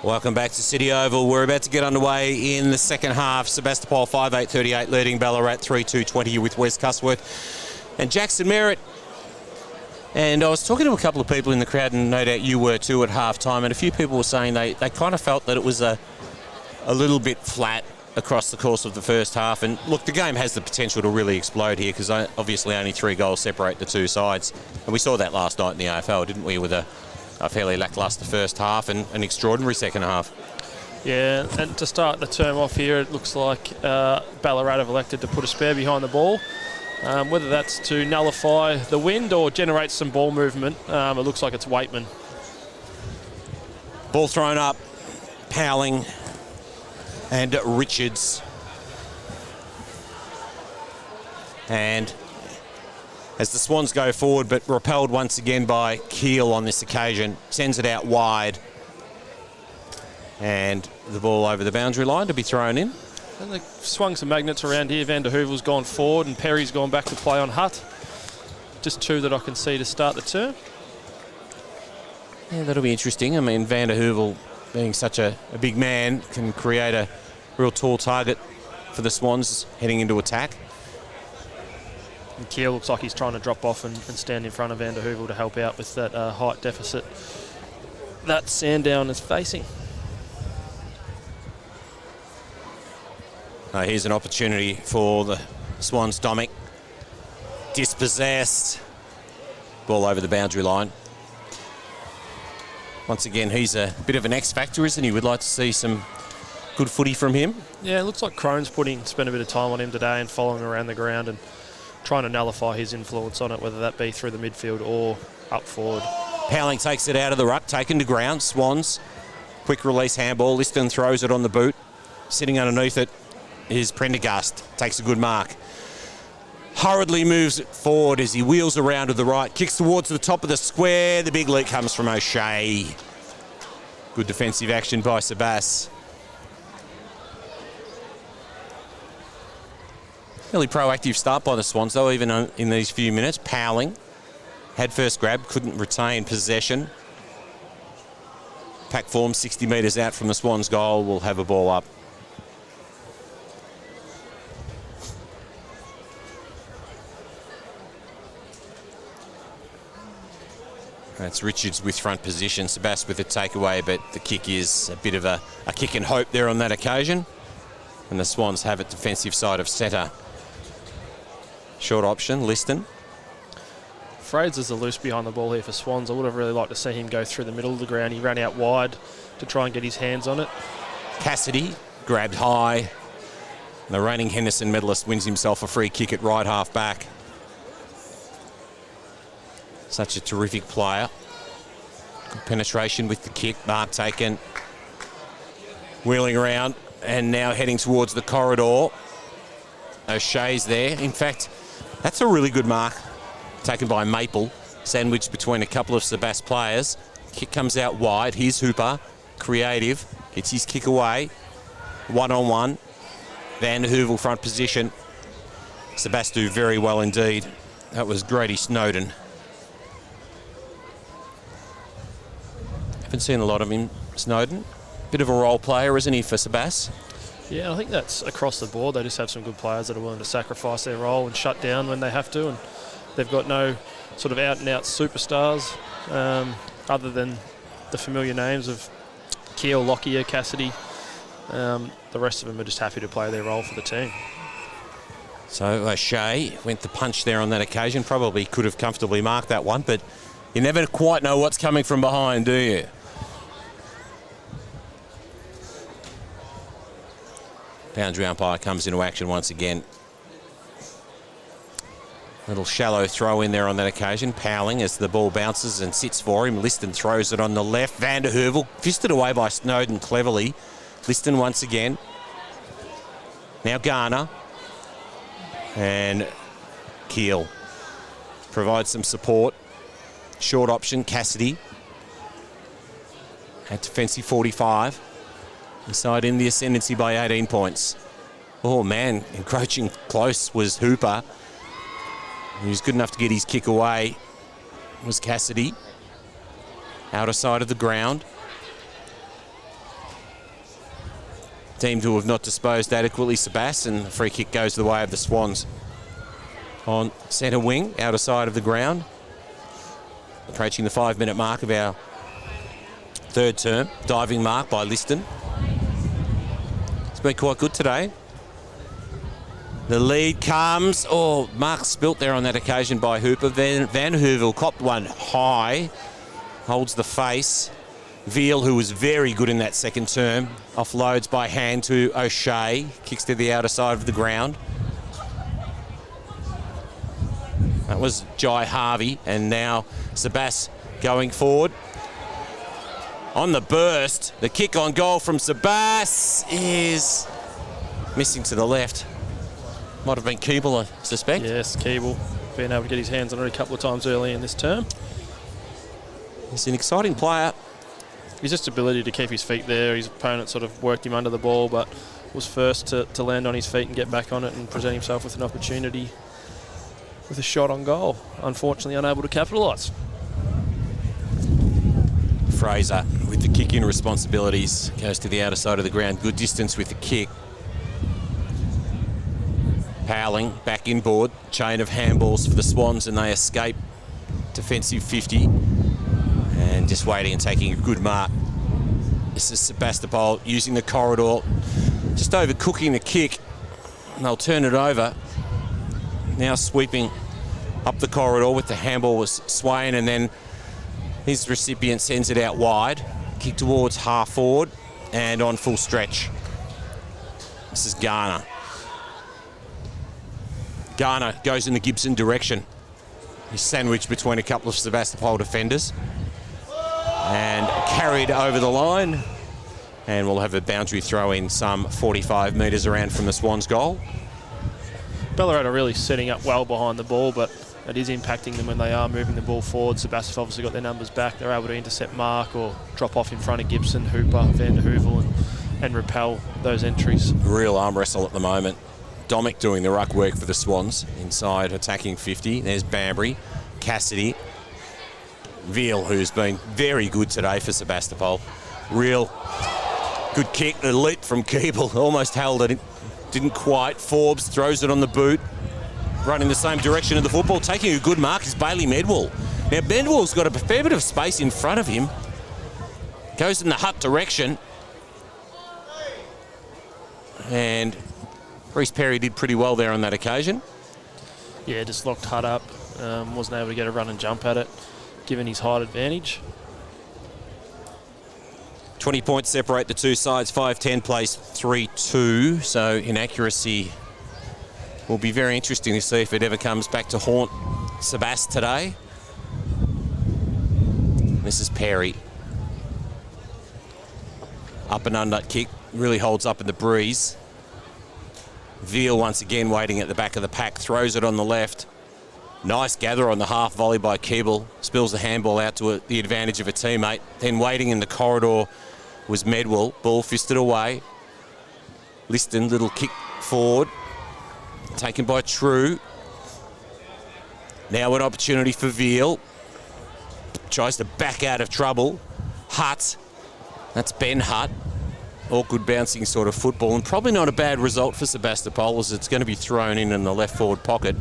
Welcome back to City Oval. We're about to get underway in the second half. Sebastopol 5-8-38 leading Ballarat 3-2-20 with Wes Cusworth and Jackson Merritt. And I was talking to a couple of people in the crowd, and no doubt you were too at half-time, and a few people were saying they kind of felt that it was a little bit flat across the course of the first half. And look, the game has the potential to really explode here because obviously only 3 goals separate the two sides. And we saw that last night in the AFL, didn't we, with a fairly lacklustre first half and an extraordinary second half. Yeah, and to start the term off here, it looks like Ballarat have elected to put a spare behind the ball. Whether that's to nullify the wind or generate some ball movement, it looks like it's Waitman. Ball thrown up, Powling and Richards. And as the Swans go forward, but repelled once again by Keel on this occasion, sends it out wide. And the ball over the boundary line to be thrown in. And they've swung some magnets around here. Van der Heuvel's gone forward and Perry's gone back to play on Hutt. Just 2 that I can see to start the term. Yeah, that'll be interesting. I mean, Van der Heuvel, being such a big man, can create a real tall target for the Swans heading into attack. And Keel looks like he's trying to drop off and stand in front of Van der Heuvel to help out with that height deficit that Sandown is facing. Here's an opportunity for the Swans. Domic dispossessed. Ball over the boundary line. Once again, he's a bit of an X factor, isn't he? We'd like to see some good footy from him. Yeah, it looks like Crone's spent a bit of time on him today and following around the ground and trying to nullify his influence on it, whether that be through the midfield or up forward. Powling takes it out of the ruck, taken to ground. Swans, quick release handball. Liston throws it on the boot. Sitting underneath it is Prendergast, takes a good mark. Hurriedly moves it forward as he wheels around to the right, kicks towards the top of the square. The big leak comes from O'Shea. Good defensive action by Sebas. Really proactive start by the Swans, though, even in these few minutes. Powling had first grab, couldn't retain possession. Pack form 60 metres out from the Swans' goal, will have a ball up. That's Richards with front position. Sebas with a takeaway, but the kick is a bit of a kick and hope there on that occasion. And the Swans have it defensive side of centre. Short option, Liston. Frades is the loose behind the ball here for Swans. I would have really liked to see him go through the middle of the ground. He ran out wide to try and get his hands on it. Cassidy grabbed high. The reigning Henderson medalist wins himself a free kick at right half back. Such a terrific player. Good penetration with the kick. Mark taken. Wheeling around and now heading towards the corridor. O'Shea's there. In fact, that's a really good mark taken by Maple. Sandwiched between a couple of Sebas players. Kick comes out wide. Here's Hooper. Creative. Gets his kick away. 1-on-1. Van der Heuvel front position. Sebas do very well indeed. That was Grady Snowden. Haven't seen a lot of him, Snowden. Bit of a role player, isn't he, for Sebas? Yeah, I think that's across the board. They just have some good players that are willing to sacrifice their role and shut down when they have to, and they've got no sort of out-and-out superstars other than the familiar names of Keel, Lockyer, Cassidy. The rest of them are just happy to play their role for the team. So O'Shea went to punch there on that occasion. Probably could have comfortably marked that one, but you never quite know what's coming from behind, do you? Boundary umpire comes into action once again. Little shallow throw in there on that occasion. Powling as the ball bounces and sits for him. Liston throws it on the left. Van der Heuvel fisted away by Snowden cleverly. Liston once again. Now Garner. And Keel provides some support. Short option, Cassidy. At defensive 45. Inside in the ascendancy by 18 points. Oh man, encroaching close was Hooper. He was good enough to get his kick away. Was Cassidy. Outer side of the ground. deemed to have not disposed adequately, Sebas, and the free kick goes the way of the Swans. On centre wing, outer side of the ground. Approaching the 5-minute mark of our third term. Diving mark by Liston. It's been quite good today. The lead comes. Oh, mark spilt there on that occasion by Hooper. Van Hoovel copped one high. Holds the face. Veal, who was very good in that second term, offloads by hand to O'Shea. Kicks to the outer side of the ground. That was Jai Harvey, and now Sebas going forward. On the burst, the kick on goal from Sebas is missing to the left. Might have been Keeble, I suspect. Yes, Keeble, being able to get his hands on it a couple of times early in this term. He's an exciting player. His just ability to keep his feet there. His opponent sort of worked him under the ball, but was first to land on his feet and get back on it and present himself with an opportunity with a shot on goal. Unfortunately unable to capitalise. Fraser with the kick-in responsibilities goes to the outer side of the ground. Good distance with the kick. Powling back inboard. Chain of handballs for the Swans, and they escape defensive 50. And just waiting and taking a good mark. This is Sebastopol using the corridor, just overcooking the kick. And they'll turn it over. Now sweeping up the corridor with the handball was swaying, and then his recipient sends it out wide. Kick towards half forward and on full stretch. This is Garner. Garner goes in the Gibson direction. He's sandwiched between a couple of Sebastopol defenders and carried over the line, and we'll have a boundary throw in some 45 metres around from the Swans' goal. Ballarat are really setting up well behind the ball, but it is impacting them when they are moving the ball forward. Sebastopol obviously got their numbers back. They're able to intercept mark or drop off in front of Gibson, Hooper, Van der Heuvel, and repel those entries. Real arm wrestle at the moment. Domick doing the ruck work for the Swans inside attacking 50. There's Banbury, Cassidy, Veal, who's been very good today for Sebastopol. Real good kick, the leap from Keeble, almost held it. Didn't quite. Forbes throws it on the boot. Running the same direction of the football. Taking a good mark is Bailey Medwall. Now, Medwall's got a fair bit of space in front of him. Goes in the Hutt direction. And Reece Perry did pretty well there on that occasion. Yeah, just locked Hutt up. Wasn't able to get a run and jump at it, given his height advantage. 20 points separate the two sides. 5-10 plays 3-2. So inaccuracy will be very interesting to see if it ever comes back to haunt Sebas today. This is Perry. Up and under kick. Really holds up in the breeze. Veal once again waiting at the back of the pack. Throws it on the left. Nice gather on the half volley by Keeble. Spills the handball out to the advantage of a teammate. Then waiting in the corridor was Medwall. Ball fisted away. Liston, little kick forward. Taken by True. Now an opportunity for Veal. Tries to back out of trouble. Hutt. That's Ben Hutt. Awkward bouncing sort of football, and probably not a bad result for Sebastopol, as it's going to be thrown in the left forward pocket.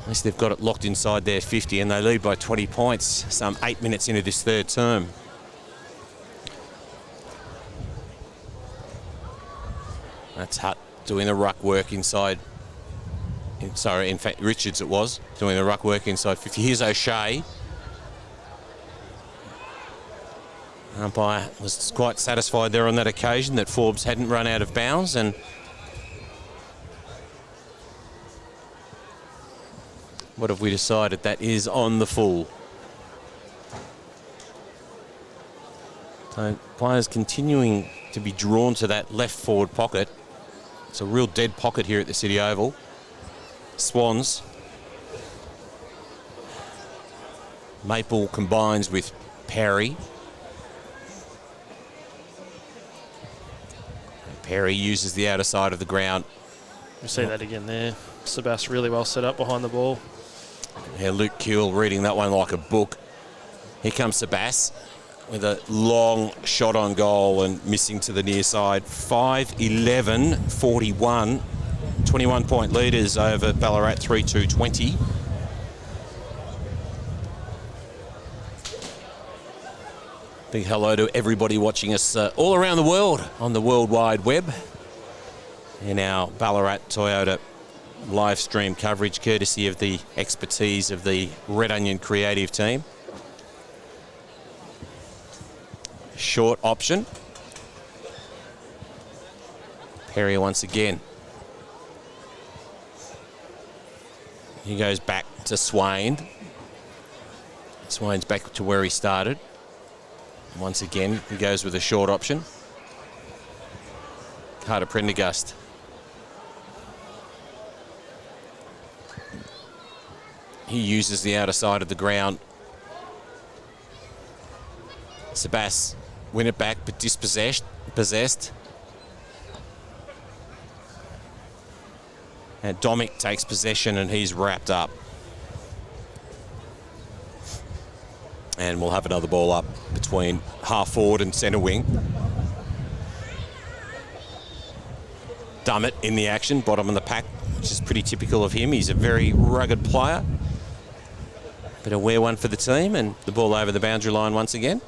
At least they've got it locked inside their 50, and they lead by 20 points some 8 minutes into this third term. That's Hutt doing the ruck work inside. Sorry, in fact, Richards it was, doing the ruck work inside 50. Here's O'Shea. Umpire was quite satisfied there on that occasion that Forbes hadn't run out of bounds, and what have we decided? That is on the full. So players continuing to be drawn to that left forward pocket. It's a real dead pocket here at the City Oval. Swans. Maple combines with Perry. Perry uses the outer side of the ground. We see that again there. Sebas really well set up behind the ball. Yeah, Luke Kewell reading that one like a book. Here comes Sebas. with a long shot on goal and missing to the near side. 5-11-41. 21-point leaders over Ballarat 3-2-20. Big hello to everybody watching us all around the world on the World Wide Web in our Ballarat Toyota live stream coverage, courtesy of the expertise of the Red Onion creative team. Short option. Perry once again. He goes back to Swain. Swain's back to where he started. Once again, he goes with a short option. Carter Prendergast. He uses the outer side of the ground. Sebas win it back, but dispossessed. And Domic takes possession and he's wrapped up. And we'll have another ball up between half forward and centre wing. Dummett in the action, bottom of the pack, which is pretty typical of him. He's a very rugged player. But a rare one for the team, and the ball over the boundary line once again.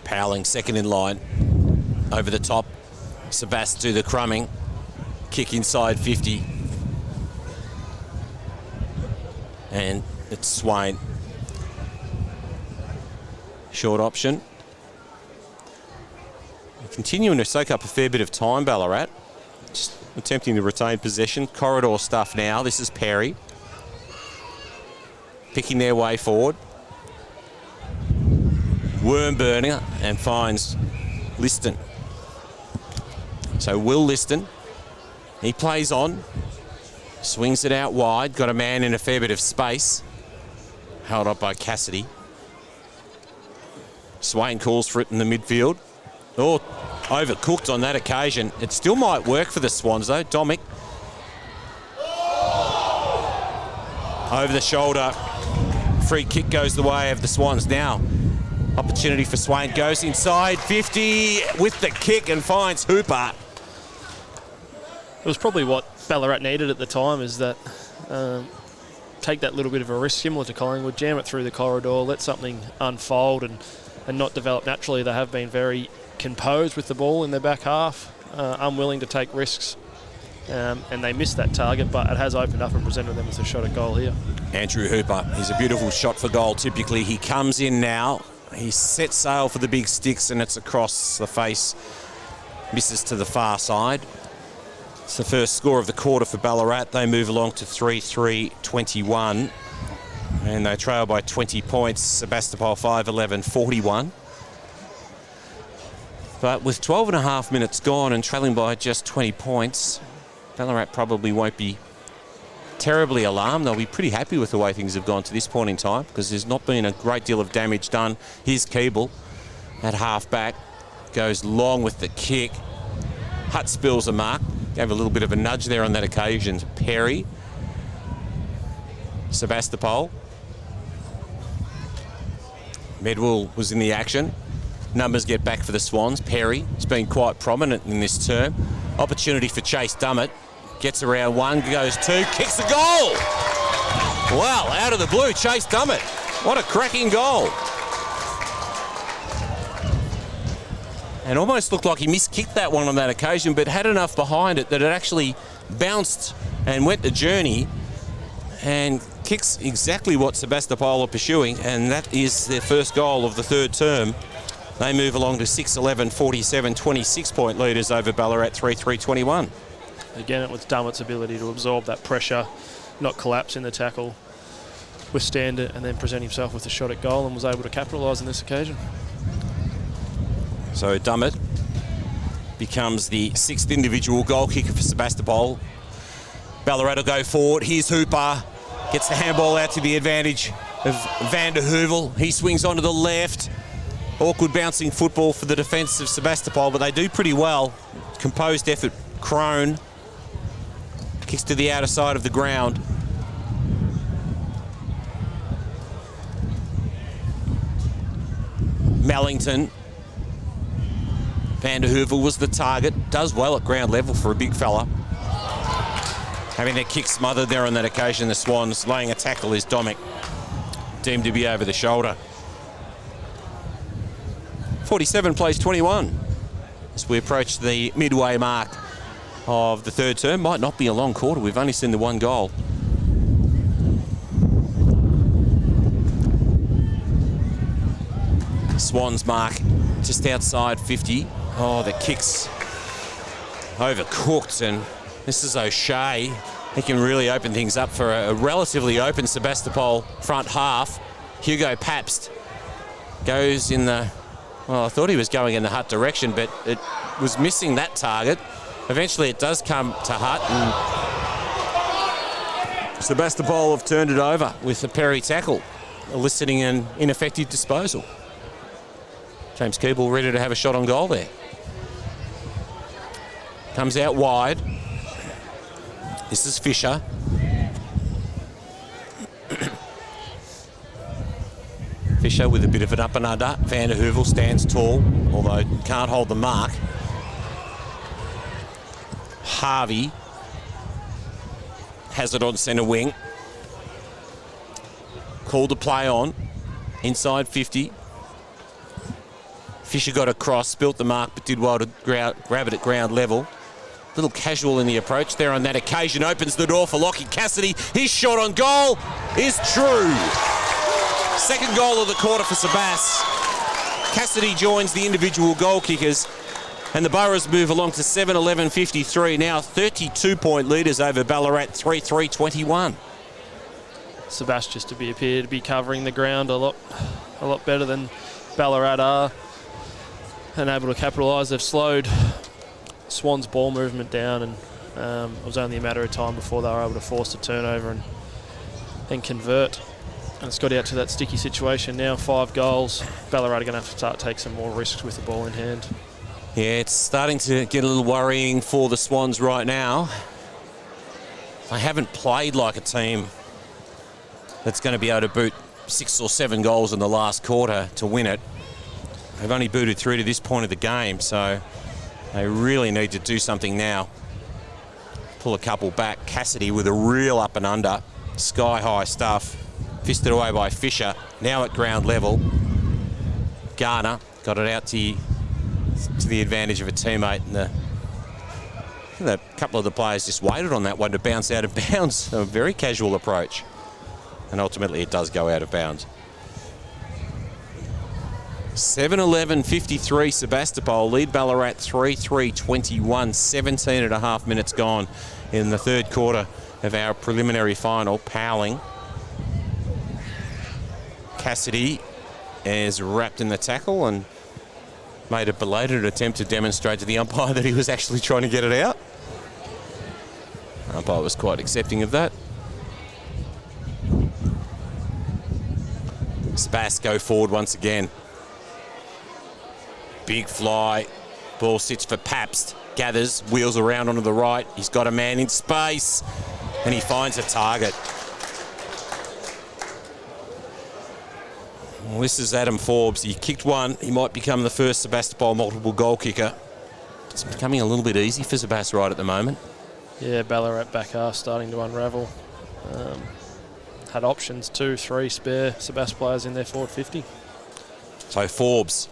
Powling second in line. Over the top. Sebas do the crumbing. Kick inside 50. And it's Swain. Short option. Continuing to soak up a fair bit of time, Ballarat. Just attempting to retain possession. Corridor stuff now. This is Perry. Picking their way forward. Worm burner and finds Liston. So Will Liston. He plays on. Swings it out wide. Got a man in a fair bit of space. Held up by Cassidy. Swain calls for it in the midfield. Oh, overcooked on that occasion. It still might work for the Swans though. Domic. Over the shoulder. Free kick goes the way of the Swans now. Opportunity for Swain. Goes inside 50 with the kick and finds Hooper. It was probably what Ballarat needed at the time, is that take that little bit of a risk, similar to Collingwood, jam it through the corridor, let something unfold and not develop naturally. They have been very composed with the ball in their back half, unwilling to take risks, and they missed that target, but it has opened up and presented them with a shot at goal here. Andrew Hooper, he's a beautiful shot for goal typically. He comes in now, he sets sail for the big sticks and it's across the face, misses to the far side. It's the first score of the quarter for Ballarat. They move along to 3-3-21 and they trail by 20 points. Sebastopol 5-11-41. But with 12 and a half minutes gone and trailing by just 20 points, Ballarat probably won't be terribly alarmed. They'll be pretty happy with the way things have gone to this point in time because there's not been a great deal of damage done. Here's Keeble at half back. Goes long with the kick. Hutt spills a mark. Gave a little bit of a nudge there on that occasion. Perry. Sebastopol. Medwell was in the action. Numbers get back for the Swans. Perry has been quite prominent in this term. Opportunity for Chase Dummett. Gets around one, goes two, kicks the goal! Wow, out of the blue, Chase Dummett. What a cracking goal. And almost looked like he miskicked that one on that occasion, but had enough behind it that it actually bounced and went the journey and kicks exactly what Sebastopol are pursuing, and that is their first goal of the third term. They move along to 6-11-47, 26-point leaders over Ballarat 3-3-21. Again, it was Dummett's ability to absorb that pressure, not collapse in the tackle, withstand it, and then present himself with a shot at goal, and was able to capitalise on this occasion. So Dummett becomes the sixth individual goal kicker for Sebastopol. Ballarat will go forward. Here's Hooper. Gets the handball out to the advantage of Van der Heuvel. He swings onto the left. Awkward bouncing football for the defence of Sebastopol, but they do pretty well. Composed effort. Crone kicks to the outer side of the ground. Mellington. Van der Heuvel was the target. Does well at ground level for a big fella. Having their kick smothered there on that occasion, the Swans laying a tackle is Domick, deemed to be over the shoulder. 47 plays 21 as we approach the midway mark of the third term. Might not be a long quarter. We've only seen the one goal. Swans mark just outside 50. Oh, the kick's overcooked, and this is O'Shea. He can really open things up for a relatively open Sebastopol front half. Hugo Pabst goes in the... Well, I thought he was going in the Hutt direction, but it was missing that target. Eventually it does come to Hutt, and Sebastopol have turned it over with a Perry tackle, eliciting an ineffective disposal. James Keeble ready to have a shot on goal there. Comes out wide. This is Fisher. Fisher with a bit of an up and under. Van der Heuvel stands tall, although can't hold the mark. Harvey has it on centre wing. Called to play on. Inside 50. Fisher got across, spilt the mark, but did well to grab it at ground level. A little casual in the approach there on that occasion. Opens the door for Lockie Cassidy. His shot on goal is true. Second goal of the quarter for Sebas. Cassidy joins the individual goal kickers, and the Boroughs move along to 7-11-53. Now 32-point leaders over Ballarat, 3-3-21. Sebas just appear to be covering the ground a lot better than Ballarat are, and able to capitalise. They've slowed Swans' ball movement down, and it was only a matter of time before they were able to force a turnover and convert. And it's got out to that sticky situation now. 5 goals. Ballarat are going to have to start take some more risks with the ball in hand. Yeah, it's starting to get a little worrying for the Swans right now. They haven't played like a team that's going to be able to boot 6 or 7 goals in the last quarter to win it. They've only booted through to this point of the game, so they really need to do something now. Pull a couple back. Cassidy with a real up and under. Sky-high stuff. Fisted away by Fisher. Now at ground level. Garner got it out to the advantage of a teammate. And a couple of the players just waited on that one to bounce out of bounds. A very casual approach. And ultimately it does go out of bounds. 7-11-53 Sebastopol lead Ballarat 3-3-21. 17 and a half minutes gone in the third quarter of our preliminary final. Powling. Cassidy is wrapped in the tackle and made a belated attempt to demonstrate to the umpire that he was actually trying to get it out. The umpire was quite accepting of that. Sebas go forward once again. Big fly. Ball sits for Pabst. Gathers, wheels around onto the right. He's got a man in space and he finds a target. Well, this is Adam Forbes. He kicked one. He might become the first Sebastopol multiple goal kicker. It's becoming a little bit easy for Sebas right at the moment. Yeah, Ballarat back half starting to unravel. Had options, 2-3 spare Sebas players in their forward 50. So Forbes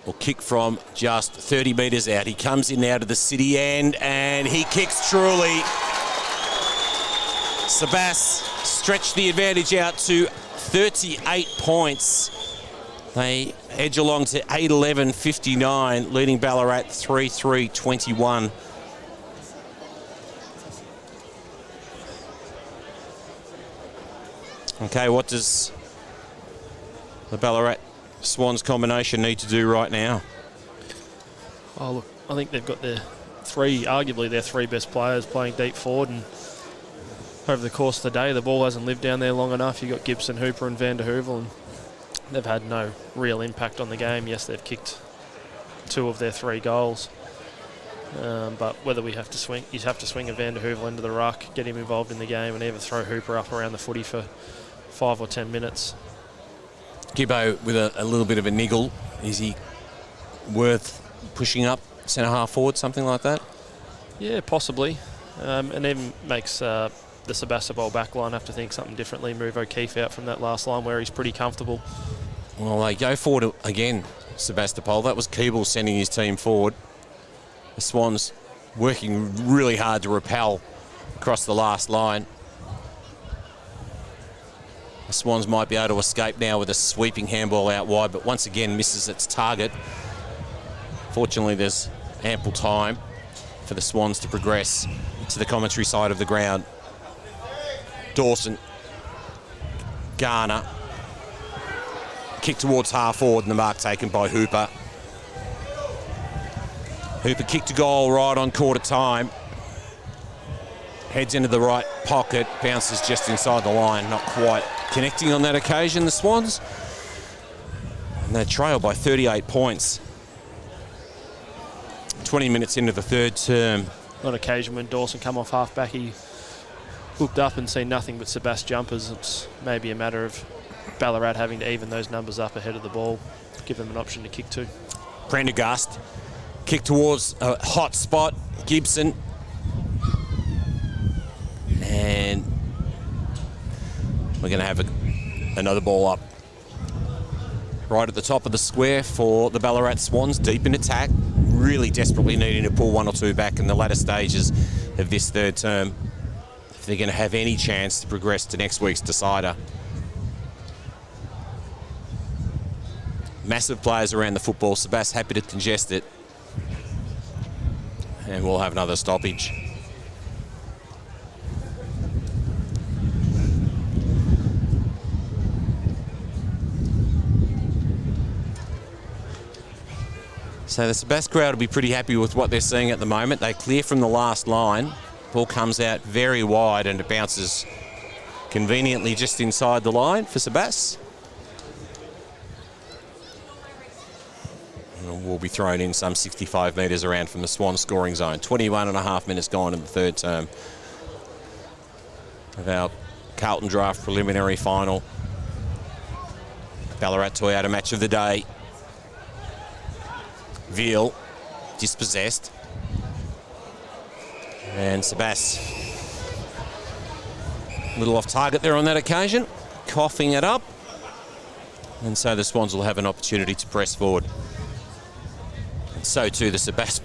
will kick from just 30 metres out. He comes in now to the city end and he kicks truly. Sebas stretched the advantage out to 38 points. They edge along to 8-11-59, leading Ballarat 3-3-21. Okay, what does the Ballarat Swans combination need to do right now? Oh, look, I think they've got arguably their three best players playing deep forward, and over the course of the day, the ball hasn't lived down there long enough. You've got Gibson, Hooper and Van der Heuvel, and they've had no real impact on the game. Yes, they've kicked 2 of their 3 goals. But whether we have to swing, you'd have to swing a Van der Heuvel into the ruck, get him involved in the game, and either throw Hooper up around the footy for 5 or 10 minutes. Gibbo with a little bit of a niggle Is he worth pushing up centre-half forward, something like that? Yeah, possibly. And even makes the Sebastopol back line have to think something differently, move O'Keefe out from that last line where he's pretty comfortable. Well, they go forward again, Sebastopol. That was Keeble sending his team forward. The Swans working really hard to repel across the last line. The Swans might be able to escape now with a sweeping handball out wide, but once again misses its target. Fortunately, there's ample time for the Swans to progress to the commentary side of the ground. Dawson, Garner, kick towards half forward and the mark taken by Hooper. Hooper kicked to goal right on quarter time. Heads into the right pocket, bounces just inside the line, not quite connecting on that occasion, the Swans. And they trail by 38 points. 20 minutes into the third term. On occasion when Dawson come off half-back, he looked up and seen nothing but Sebast jumpers. It's maybe a matter of Ballarat having to even those numbers up ahead of the ball, give them an option to kick to. Prendergast, kick towards a hot spot, Gibson. And we're going to have another ball up right at the top of the square for the Ballarat Swans, deep in attack, really desperately needing to pull one or two back in the latter stages of this third term if they're going to have any chance to progress to next week's decider. Massive players around the football. Sebast happy to congest it. And we'll have another stoppage. So the Sebast crowd will be pretty happy with what they're seeing at the moment. They clear from the last line. Ball comes out very wide and it bounces conveniently just inside the line for Sebast. And we'll be thrown in some 65 metres around from the Swan scoring zone. 21.5 minutes gone in the third term of our Carlton Draft preliminary final. Ballarat Toyota match of the day. Veal dispossessed. And Sebast a little off target there on that occasion, coughing it up. And so the Swans will have an opportunity to press forward. And so too the Sebast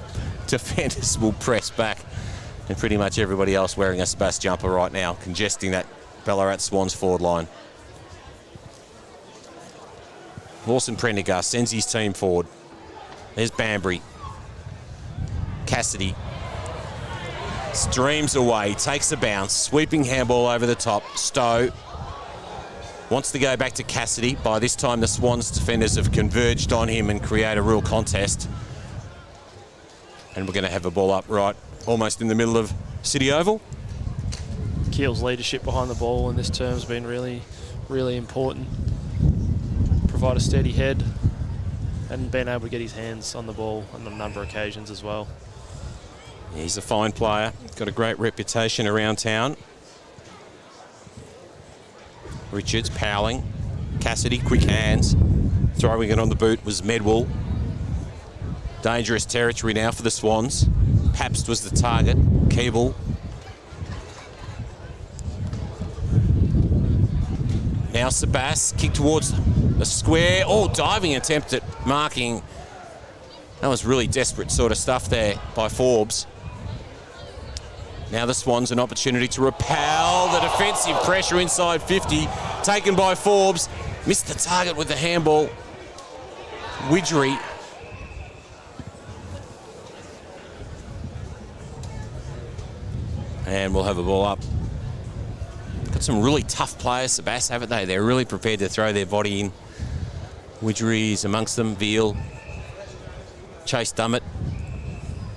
defenders will press back. And pretty much everybody else wearing a Sebast jumper right now, congesting that Ballarat Swans forward line. Lawson Prendergast sends his team forward. There's Banbury. Cassidy streams away, takes a bounce, sweeping handball over the top. Stowe wants to go back to Cassidy. By this time, the Swans defenders have converged on him and create a real contest. And we're going to have a ball up right almost in the middle of City Oval. Keel's leadership behind the ball in this term has been really, really important. Provide a steady head and being able to get his hands on the ball on a number of occasions as well. He's a fine player, got a great reputation around town. Richards, Powling, Cassidy, quick hands. Throwing it on the boot was Medwell. Dangerous territory now for the Swans. Pabst was the target. Keeble. Now Sebast, kick towards the square. Oh, diving attempt at marking. That was really desperate sort of stuff there by Forbes. Now the Swans an opportunity to repel the defensive pressure inside 50. Taken by Forbes. Missed the target with the handball. Widgery. And we'll have a ball up. Got some really tough players, Sebast, haven't they? They're really prepared to throw their body in. Widgery's amongst them. Veal. Chase Dummett.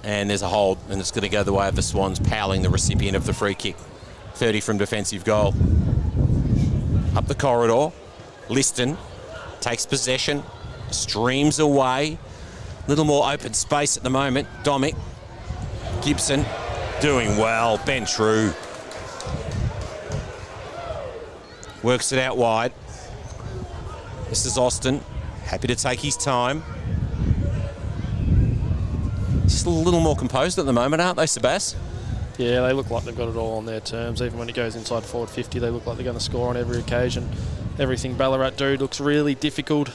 And there's a hold, and it's going to go the way of the Swans, Powling, the recipient of the free kick. 30 from defensive goal. Up the corridor. Liston takes possession. Streams away. Little more open space at the moment. Domick. Gibson. Doing well. Ben True. Works it out wide. This is Austin. Happy to take his time. Just a little more composed at the moment, aren't they, Sebas? Yeah, they look like they've got it all on their terms. Even when it goes inside forward 50, they look like they're going to score on every occasion. Everything Ballarat do looks really difficult.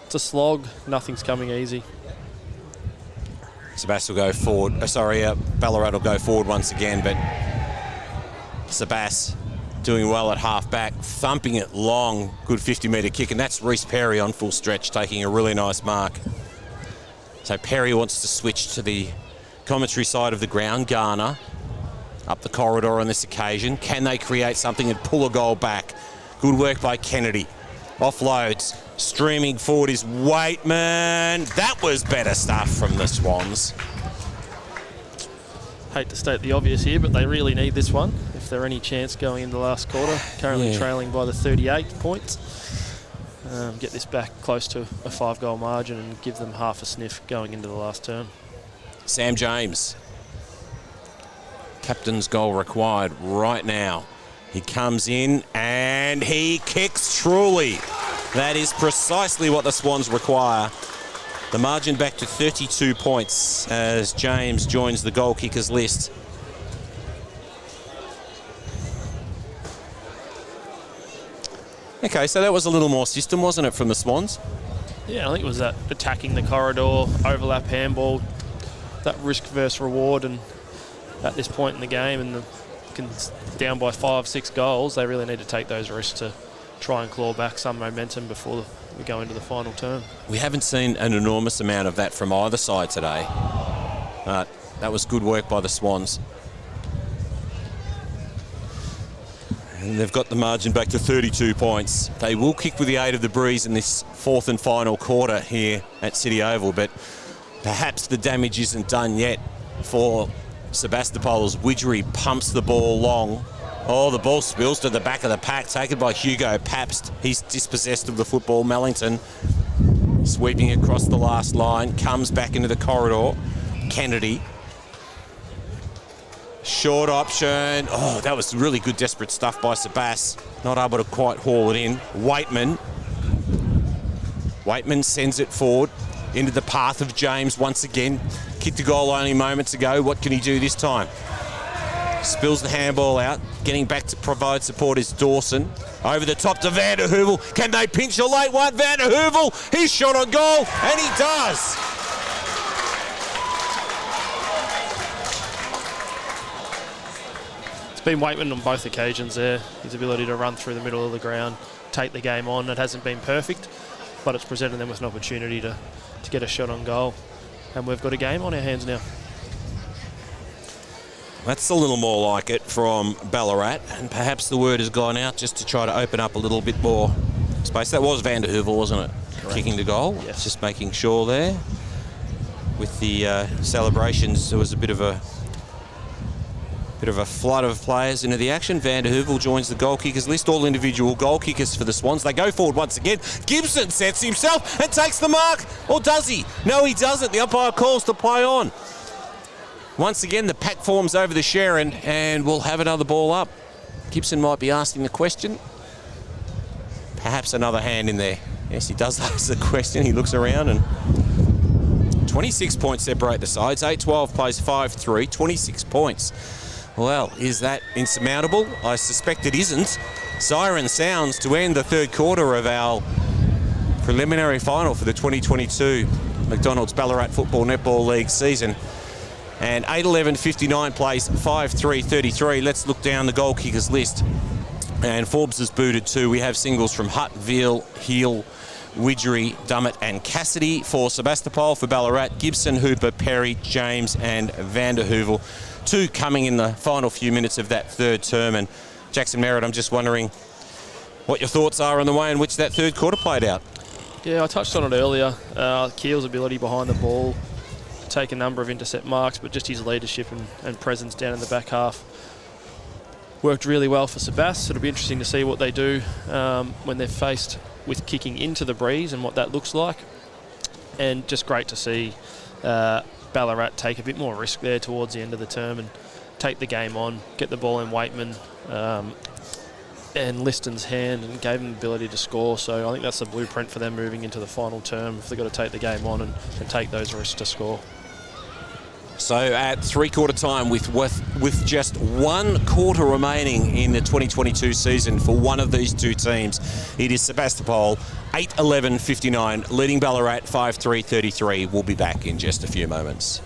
It's a slog. Nothing's coming easy. Sebas will go forward. Ballarat will go forward once again, but Sebas doing well at half-back, thumping it long, good 50-metre kick, and that's Reece Perry on full stretch, taking a really nice mark. So Perry wants to switch to the commentary side of the ground. Garner up the corridor on this occasion. Can they create something and pull a goal back? Good work by Kennedy. Offloads. Streaming forward is Waitman. That was better stuff from the Swans. Hate to state the obvious here, but they really need this one if they're any chance going into the last quarter. Currently trailing by the 38 points. Get this back close to a 5-goal margin and give them half a sniff going into the last term. Sam James. Captain's goal required right now. He comes in and he kicks truly. That is precisely what the Swans require. The margin back to 32 points as James joins the goal kickers list. Okay, so that was a little more system, wasn't it, from the Swans? Yeah, I think it was that attacking the corridor, overlap handball, that risk versus reward, and at this point in the game, and down by 5-6 goals, they really need to take those risks to try and claw back some momentum before we go into the final term. We haven't seen an enormous amount of that from either side today. That was good work by the Swans. And they've got the margin back to 32 points. They will kick with the aid of the breeze in this fourth and final quarter here at City Oval, but perhaps the damage isn't done yet for Sebastopol as Widgery pumps the ball long. Oh, the ball spills to the back of the pack, taken by Hugo Pabst. He's dispossessed of the football. Mellington sweeping across the last line, comes back into the corridor. Kennedy. Short option. Oh, that was really good desperate stuff by Sebas. Not able to quite haul it in. Waitman sends it forward into the path of James once again. Kicked a goal only moments ago. What can he do this time? Spills the handball out. Getting back to provide support is Dawson. Over the top to Van der Heuvel. Can they pinch a late one? Van der Heuvel, he's shot on goal, and he does. It's been Waitman on both occasions there. His ability to run through the middle of the ground, take the game on. It hasn't been perfect, but it's presented them with an opportunity to get a shot on goal. And we've got a game on our hands now. That's a little more like it from Ballarat, and perhaps the word has gone out just to try to open up a little bit more space. That was Van der Heuvel, wasn't it? Correct. Kicking the goal. Yes. Just making sure there. With the celebrations, there was a bit of a flood of players into the action. Van der Heuvel joins the goal kickers list. All individual goal kickers for the Swans. They go forward once again. Gibson sets himself and takes the mark. Or does he? No, he doesn't. The umpire calls to play on. Once again, the pack forms over the Sharon, and we'll have another ball up. Gibson might be asking the question. Perhaps another hand in there. Yes, he does ask the question. He looks around, and 26 points separate the sides. 8-12 plays 5-3, 26 points. Well, is that insurmountable? I suspect it isn't. Siren sounds to end the third quarter of our preliminary final for the 2022 McDonald's Ballarat Football Netball League season. And 8-11-59 plays 5-3-33. Let's look down the goal kickers list. And Forbes has booted two. We have singles from Hutt, Veal, Heel, Widgery, Dummett and Cassidy. For Sebastopol, for Ballarat, Gibson, Hooper, Perry, James and Van der Heuvel. Two coming in the final few minutes of that third term. And Jackson Merritt, I'm just wondering what your thoughts are on the way in which that third quarter played out. Yeah, I touched on it earlier. Keel's ability behind the ball, take a number of intercept marks, but just his leadership and presence down in the back half worked really well for Sebas. It'll be interesting to see what they do when they're faced with kicking into the breeze and what that looks like. And just great to see Ballarat take a bit more risk there towards the end of the term and take the game on, get the ball in Waitman. and Liston's hand and gave them the ability to score. So I think that's the blueprint for them moving into the final term if they've got to take the game on and take those risks to score. So at three-quarter time, with just 1 quarter remaining in the 2022 season for one of these two teams, it is Sebastopol 8-11-59, leading Ballarat 5-3-33. We'll be back in just a few moments.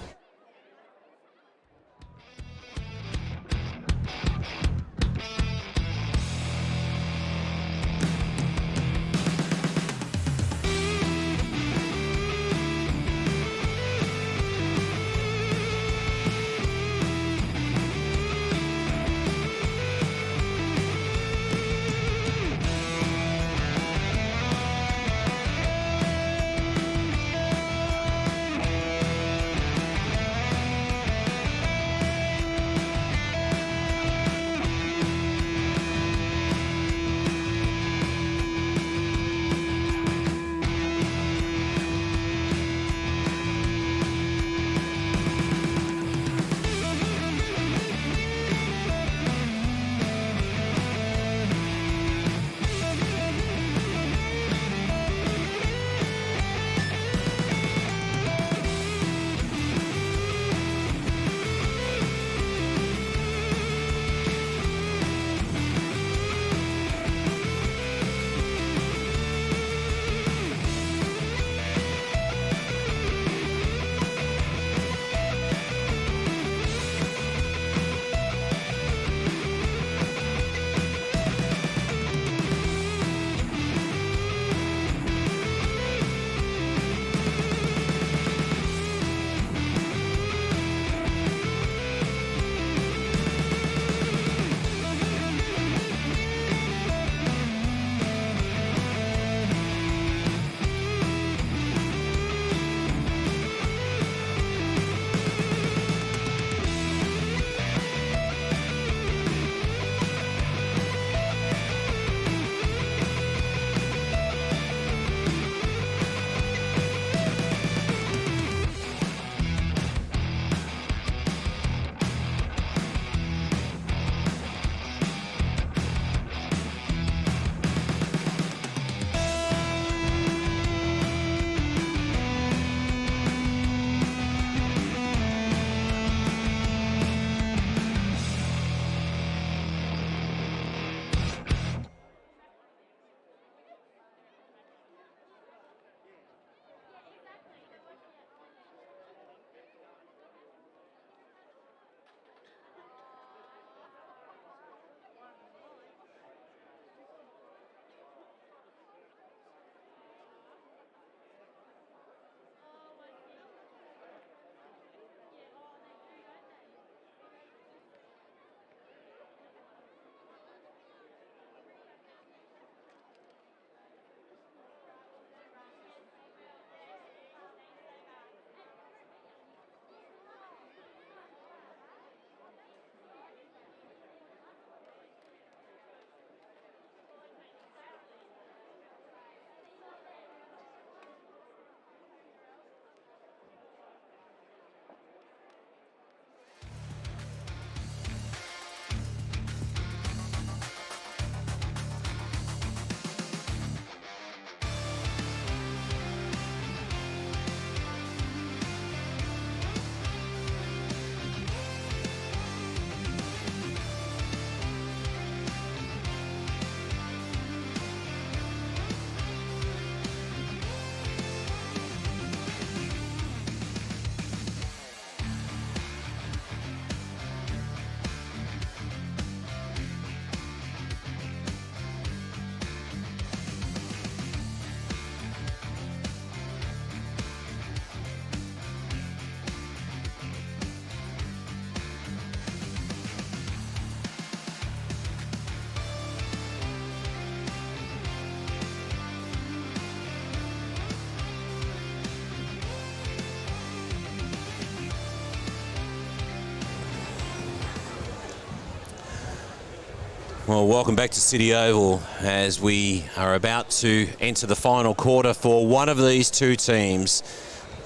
Well, welcome back to City Oval as we are about to enter the final quarter for one of these two teams.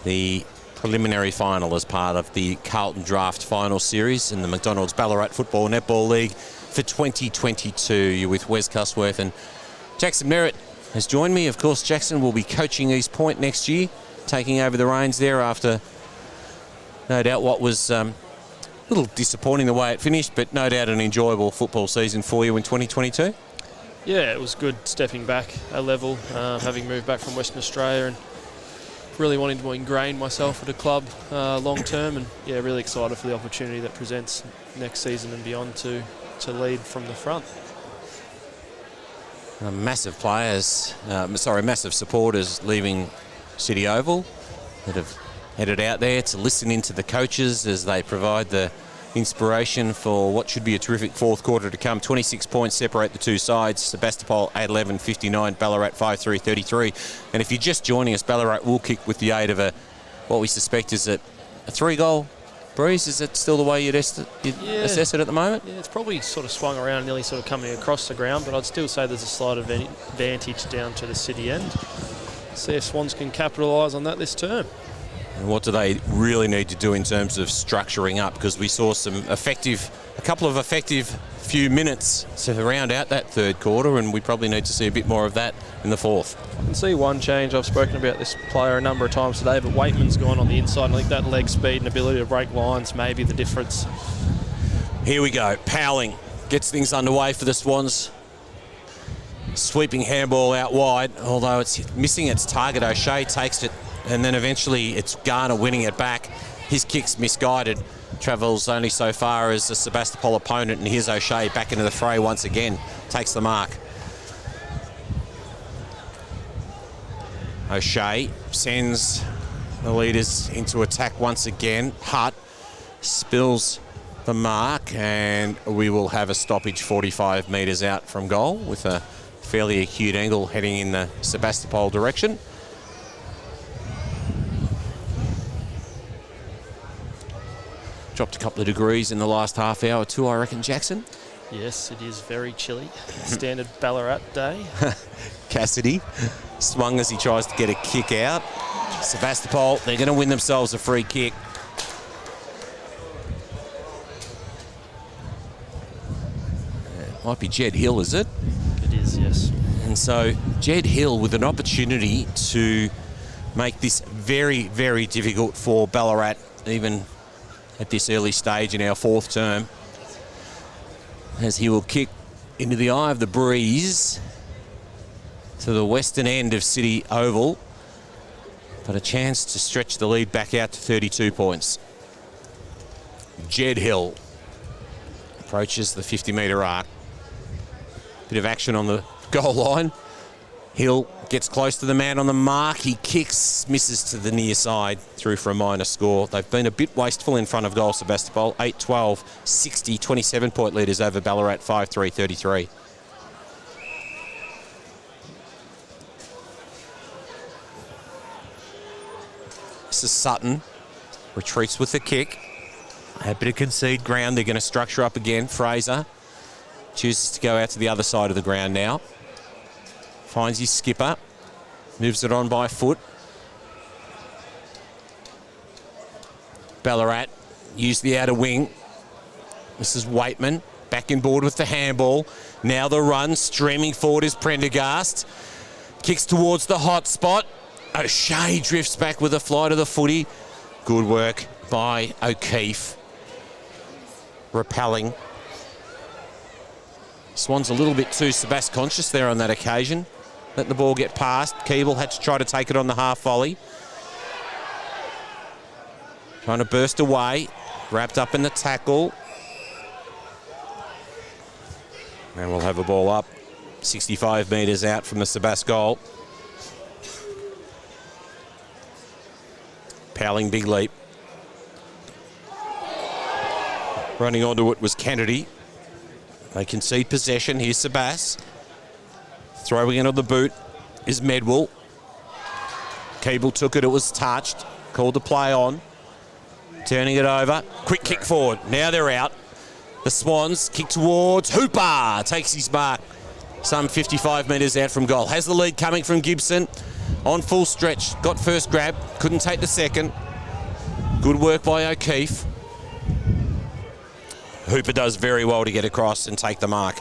The preliminary final as part of the Carlton Draft Final Series in the McDonald's Ballarat Football Netball League for 2022. You're with Wes Cusworth, and Jackson Merritt has joined me. Of course, Jackson will be coaching East Point next year, taking over the reins there after, no doubt, what was a little disappointing the way it finished, but no doubt an enjoyable football season for you in 2022. Yeah, it was good stepping back a level, having moved back from Western Australia and really wanting to ingrain myself at a club long term, and yeah, really excited for the opportunity that presents next season and beyond to lead from the front. Massive supporters leaving City Oval that have headed out there to listen into the coaches as they provide the inspiration for what should be a terrific fourth quarter to come. 26 points separate the two sides. Sebastopol 8-11-59, Ballarat 5-3-33. And if you're just joining us, Ballarat will kick with the aid of what we suspect is a 3-goal breeze. Is that still the way you'd assess it at the moment? Yeah, it's probably sort of swung around, nearly sort of coming across the ground, but I'd still say there's a slight advantage down to the city end. See if Swans can capitalise on that this term. And what do they really need to do in terms of structuring up? Because we saw a couple of effective few minutes to round out that third quarter, and we probably need to see a bit more of that in the fourth. I can see one change. I've spoken about this player a number of times today, but Waitman's gone on the inside. I think that leg speed and ability to break lines may be the difference. Here we go. Powling gets things underway for the Swans. Sweeping handball out wide, although it's missing its target. O'Shea takes it, and then eventually it's Garner winning it back. His kick's misguided, travels only so far as a Sebastopol opponent, and here's O'Shea back into the fray once again, takes the mark. O'Shea sends the leaders into attack once again. Hutt spills the mark, and we will have a stoppage 45 metres out from goal with a fairly acute angle heading in the Sebastopol direction. Dropped a couple of degrees in the last half hour too, I reckon, Jackson. Yes, it is very chilly. Standard Ballarat day. Cassidy swung as he tries to get a kick out. Sebastopol, they're going to win themselves a free kick. It might be Jed Hill, is it? It is, yes. And so Jed Hill with an opportunity to make this very, very difficult for Ballarat, even at this early stage in our fourth term, as he will kick into the eye of the breeze to the western end of City Oval, but a chance to stretch the lead back out to 32 points. Jed Hill approaches the 50-metre arc. Bit of action on the goal line. Hill gets close to the man on the mark. He kicks, misses to the near side, through for a minor score. They've been a bit wasteful in front of goal, Sebastopol. 8-12, 60, 27-point leaders over Ballarat, 5-3, 33. This is Sutton. Retreats with the kick. Happy to concede ground. They're going to structure up again. Fraser chooses to go out to the other side of the ground now. Finds his skipper, moves it on by foot. Ballarat use the outer wing. This is Waitman, back in board with the handball. Now the run, streaming forward is Prendergast. Kicks towards the hot spot. O'Shea drifts back with a fly to the footy. Good work by O'Keefe. Repelling. Swans a little bit too Sebast conscious there on that occasion. Let the ball get past. Keeble had to try to take it on the half volley. Trying to burst away. Wrapped up in the tackle. And we'll have a ball up 65 metres out from the Sebast goal. Powling, big leap. Running onto it was Kennedy. They concede possession. Here's Sebast. Throwing it on the boot is Medwell. Keeble took it. It was touched. Called the play on. Turning it over. Quick kick forward. Now they're out. The Swans kick towards Hooper. Takes his mark. Some 55 metres out from goal. Has the lead coming from Gibson. On full stretch. Got first grab. Couldn't take the second. Good work by O'Keefe. Hooper does very well to get across and take the mark.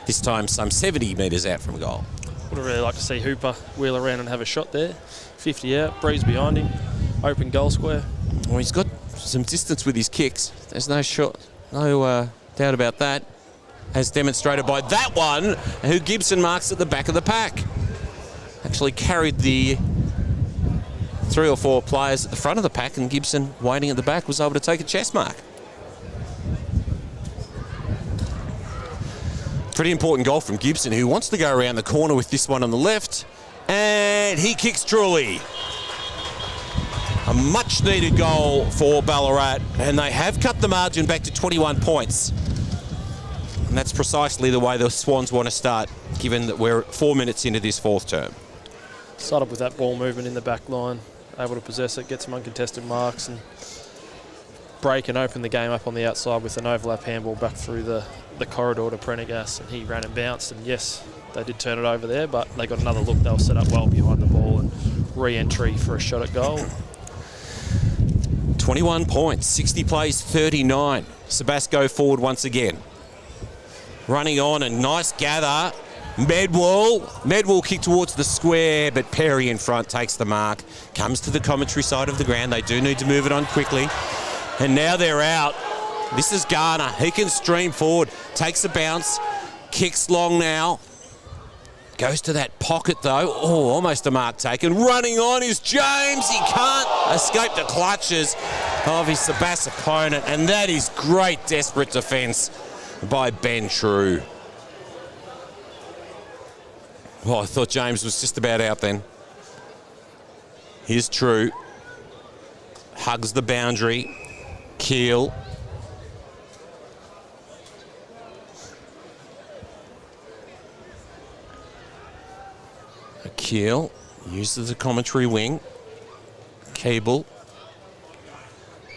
This time some 70 metres out from goal. Would have really liked to see Hooper wheel around and have a shot there. 50 out, breeze behind him, open goal square. Well, he's got some distance with his kicks. There's no doubt about that. As demonstrated by that one, who Gibson marks at the back of the pack. Actually carried the 3 or 4 players at the front of the pack, and Gibson, waiting at the back, was able to take a chest mark. Pretty important goal from Gibson, who wants to go around the corner with this one on the left. And he kicks truly. A much-needed goal for Ballarat, and they have cut the margin back to 21 points. And that's precisely the way the Swans want to start, given that we're 4 minutes into this 4th term. Started with that ball movement in the back line, able to possess it, get some uncontested marks, and break and open the game up on the outside with an overlap handball back through the corridor to Prendergast, and he ran and bounced, and yes, they did turn it over there, but they got another look. They were set up well behind the ball and re-entry for a shot at goal. 21 points, 60 plays, 39. Sebas go forward once again. Running on, a nice gather. Medwall kick towards the square, but Perry in front takes the mark. Comes to the commentary side of the ground. They do need to move it on quickly. And now they're out. This is Garner. He can stream forward. Takes a bounce. Kicks long now. Goes to that pocket though. Oh, almost a mark taken. Running on is James. He can't escape the clutches of his Sebas opponent. And that is great desperate defence by Ben True. Oh, I thought James was just about out then. Here's True. Hugs the boundary. Keel. Keel uses the commentary wing. Cable.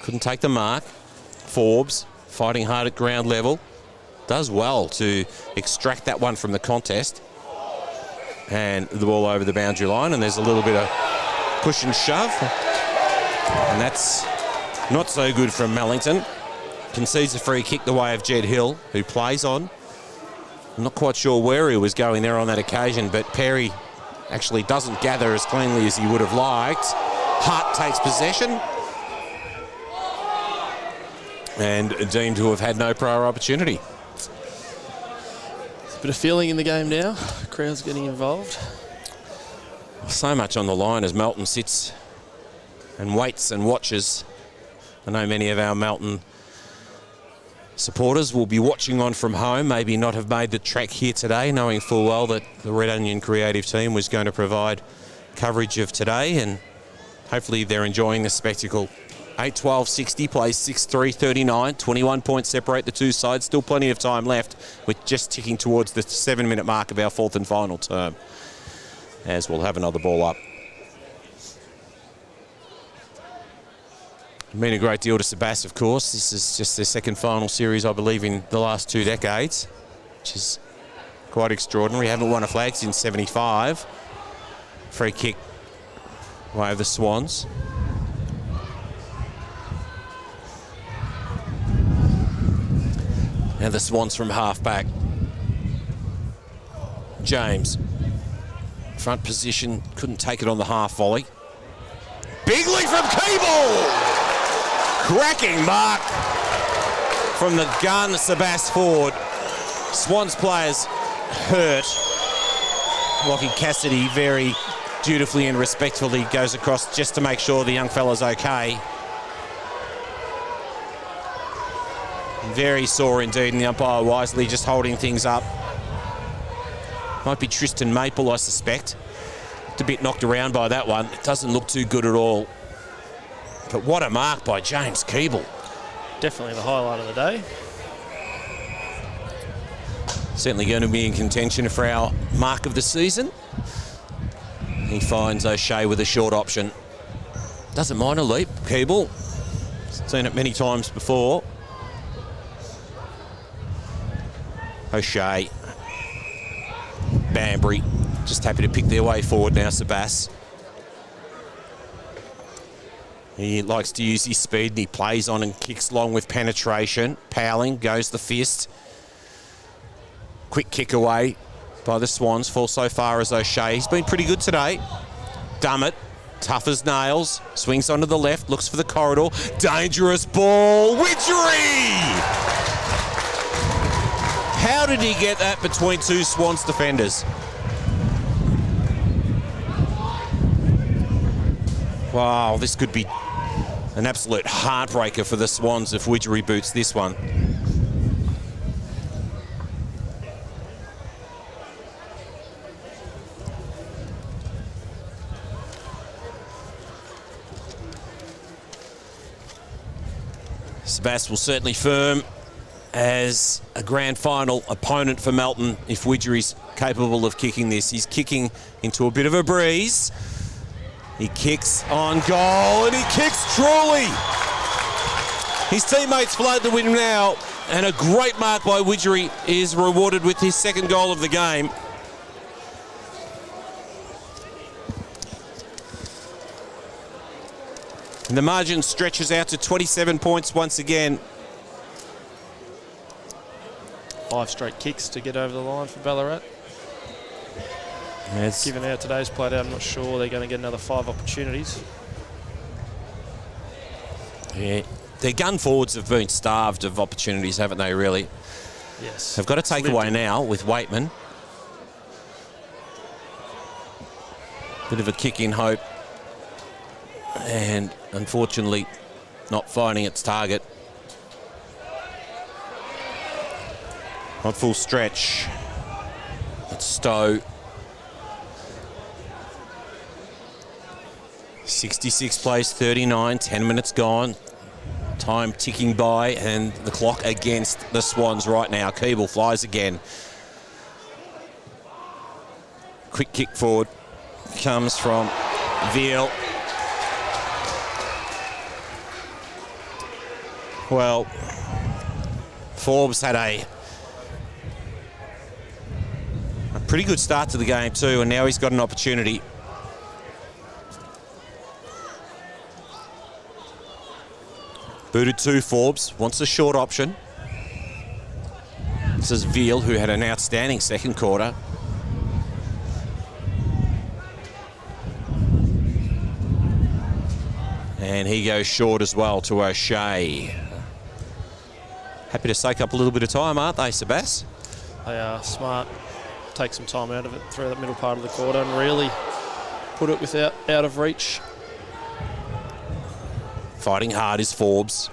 Couldn't take the mark. Forbes fighting hard at ground level. Does well to extract that one from the contest. And the ball over the boundary line, and there's a little bit of push and shove. And that's not so good from Mellington. Concedes a free kick the way of Jed Hill, who plays on. I'm not quite sure where he was going there on that occasion, but Perry actually doesn't gather as cleanly as he would have liked. Hart takes possession. And deemed to have had no prior opportunity. A bit of feeling in the game now. Crowd's getting involved. So much on the line as Melton sits and waits and watches. I know many of our Melton supporters will be watching on from home, maybe not have made the trek here today, knowing full well that the Red Onion creative team was going to provide coverage of today, and hopefully they're enjoying the spectacle. 8-12-60, plays 6-3-39, 21 points separate the two sides. Still plenty of time left. We're just ticking towards the 7-minute mark of our 4th and final term, as we'll have another ball up. Mean a great deal to Sebas, of course. This is just their 2nd final series, I believe, in the last 2 decades, which is quite extraordinary. Haven't won a flag since 75. Free kick way of the Swans. And the Swans from half-back. James. Front position, couldn't take it on the half volley. Bigly from Keeble! Cracking mark from the gun, Sebas forward. Swans players hurt. Lockie Cassidy very dutifully and respectfully goes across just to make sure the young fella's okay. Very sore indeed, and the umpire wisely just holding things up. Might be Tristan Maple, I suspect. Looked a bit knocked around by that one. It doesn't look too good at all. But what a mark by James Keeble. Definitely the highlight of the day. Certainly going to be in contention for our mark of the season. He finds O'Shea with a short option. Doesn't mind a leap, Keeble. Seen it many times before. O'Shea. Banbury. Just happy to pick their way forward now, Sebas. He likes to use his speed and he plays on and kicks long with penetration. Powling goes the fist. Quick kick away by the Swans. Fall so far as O'Shea. He's been pretty good today. Dummett, tough as nails. Swings onto the left, looks for the corridor. Dangerous ball. Widgery! How did he get that between two Swans defenders? Wow, this could be an absolute heartbreaker for the Swans if Widgery boots this one. Sebas will certainly firm as a grand final opponent for Melton if Widgery's capable of kicking this. He's kicking into a bit of a breeze. He kicks on goal and he kicks truly. His teammates float the win now, and a great mark by Widgery is rewarded with his second goal of the game. And the margin stretches out to 27 points once again. 5 straight kicks to get over the line for Ballarat. Yes. Given how today's played out, I'm not sure they're going to get another 5 opportunities. Yeah, their gun forwards have been starved of opportunities, haven't they, really? Yes. They've got a takeaway now with Waitman. Bit of a kick in hope. And unfortunately, not finding its target. On full stretch. It's Stowe. 66 plays 39, 10 minutes gone. Time ticking by and the clock against the Swans right now. Keeble flies again. Quick kick forward. Comes from Veal. Well, Forbes had a pretty good start to the game too, and now he's got an opportunity. Booted to Forbes, wants a short option. This is Veal, who had an outstanding second quarter. And he goes short as well to O'Shea. Happy to soak up a little bit of time, aren't they, Sebas? They are smart. Take some time out of it through that middle part of the quarter and really put it out of reach. Fighting hard is Forbes.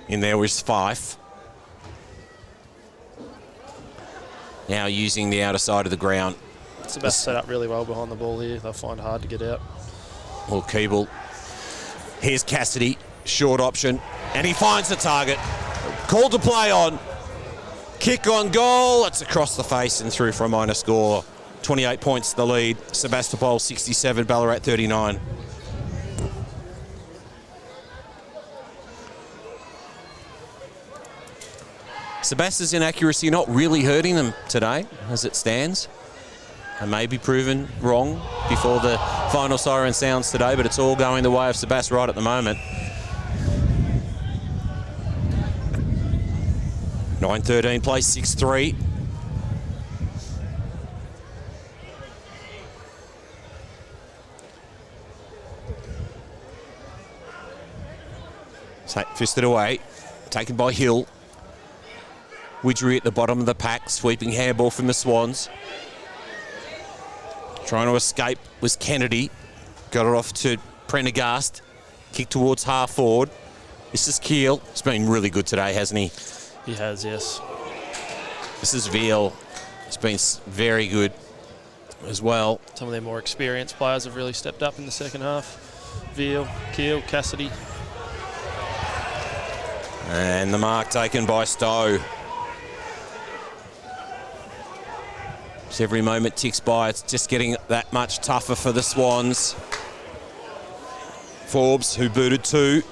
In there was Fife. Now using the outer side of the ground. Sebas set up really well behind the ball here. They'll find it hard to get out. Well, Keeble. Here's Cassidy. Short option. And he finds the target. Called to play on. Kick on goal. It's across the face and through for a minor score. 28 points the lead. Sebastopol 67, Ballarat 39. Sebastian's inaccuracy not really hurting them today as it stands. And may be proven wrong before the final siren sounds today, but it's all going the way of Sebas right at the moment. 9-13 plays 6-3. Fisted away, taken by Hill. Widgery at the bottom of the pack, sweeping handball from the Swans. Trying to escape was Kennedy. Got it off to Prendergast. Kick towards half forward. This is Keel. He's been really good today, hasn't he? He has, yes. This is Veal. He's been very good as well. Some of their more experienced players have really stepped up in the second half. Veal, Keel, Cassidy. And the mark taken by Stowe. As every moment ticks by, it's just getting that much tougher for the Swans. Forbes, who booted 2.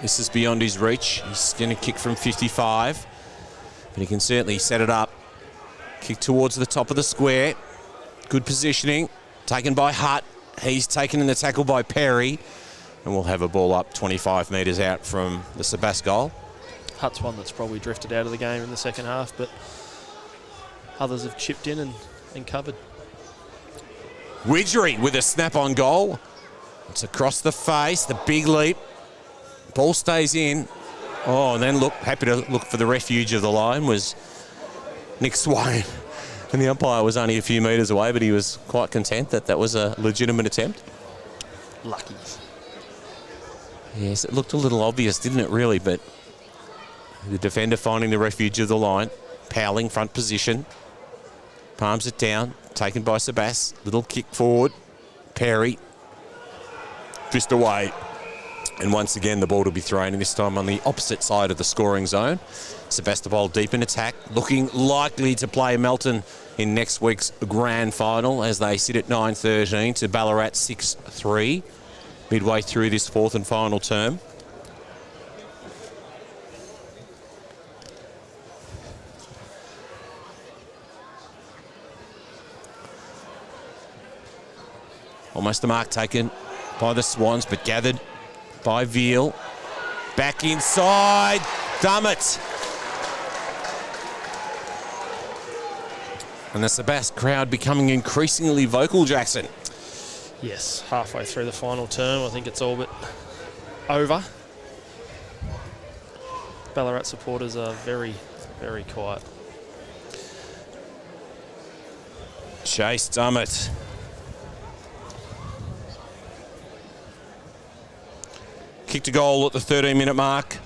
This is beyond his reach. He's going to kick from 55. But he can certainly set it up. Kick towards the top of the square. Good positioning. Taken by Hutt. He's taken in the tackle by Perry. And we'll have a ball up 25 metres out from the Sebast goal. Hutt's one that's probably drifted out of the game in the second half, but others have chipped in and covered. Widgery with a snap-on goal. It's across the face, the big leap. Ball stays in. Oh, and then happy to look for the refuge of the line was Nick Swain. And the umpire was only a few metres away, but he was quite content that that was a legitimate attempt. Lucky. Yes, it looked a little obvious, didn't it, really? But the defender finding the refuge of the line. Powling, front position. Palms it down. Taken by Sebast. Little kick forward. Perry. Twist away. And once again, the ball to be thrown, and this time on the opposite side of the scoring zone. Sebastopol deep in attack, looking likely to play Melton in next week's grand final as they sit at 9-13 to Ballarat 6-3, midway through this fourth and final term. Almost a mark taken by the Swans, but gathered by Veal. Back inside. Dummett. And the Sebast crowd becoming increasingly vocal, Jackson. Yes, halfway through the final term, I think it's all but over. Ballarat supporters are very, very quiet. Chase Dummett. Kicked a goal at the 13-minute mark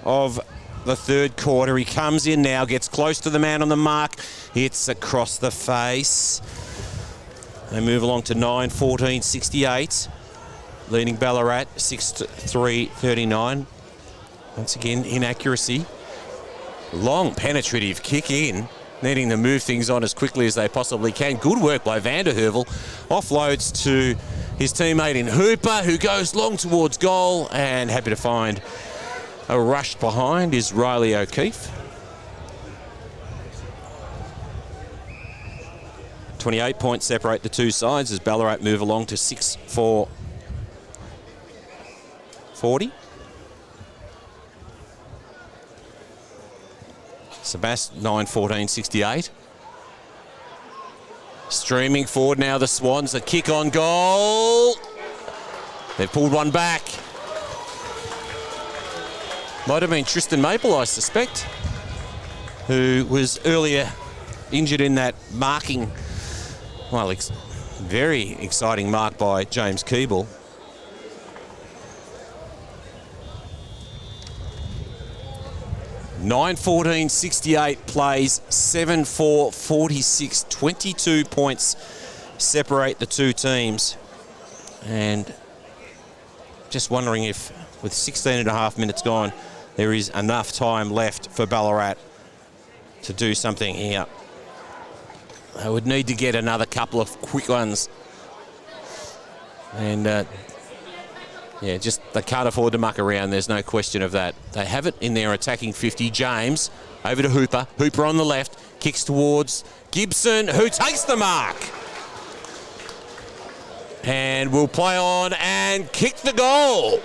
of the third quarter. He comes in now, gets close to the man on the mark. It's across the face. They move along to 9-14-68. Leading Ballarat 6-3-39. Once again, inaccuracy. Long penetrative kick in, needing to move things on as quickly as they possibly can. Good work by Vanderheuvel. Offloads to his teammate in Hooper, who goes long towards goal, and happy to find a rush behind is Riley O'Keefe. 28 points separate the two sides as Ballarat move along to 6-4-40. Sebast 9-14-68. Streaming forward now, the Swans. A kick on goal. They've pulled one back. Might have been Tristan Maple, I suspect, who was earlier injured in that marking. Well, very exciting mark by James Keeble. (9-14-68) plays 7-4-46. 22 points separate the two teams. And just wondering if, with 16.5 minutes gone, there is enough time left for Ballarat to do something here. They would need to get another couple of quick ones. And yeah, just they can't afford to muck around. There's no question of that. They have it in their attacking 50. James over to Hooper. Hooper on the left. Kicks towards Gibson, who takes the mark. And will play on and kick the goal.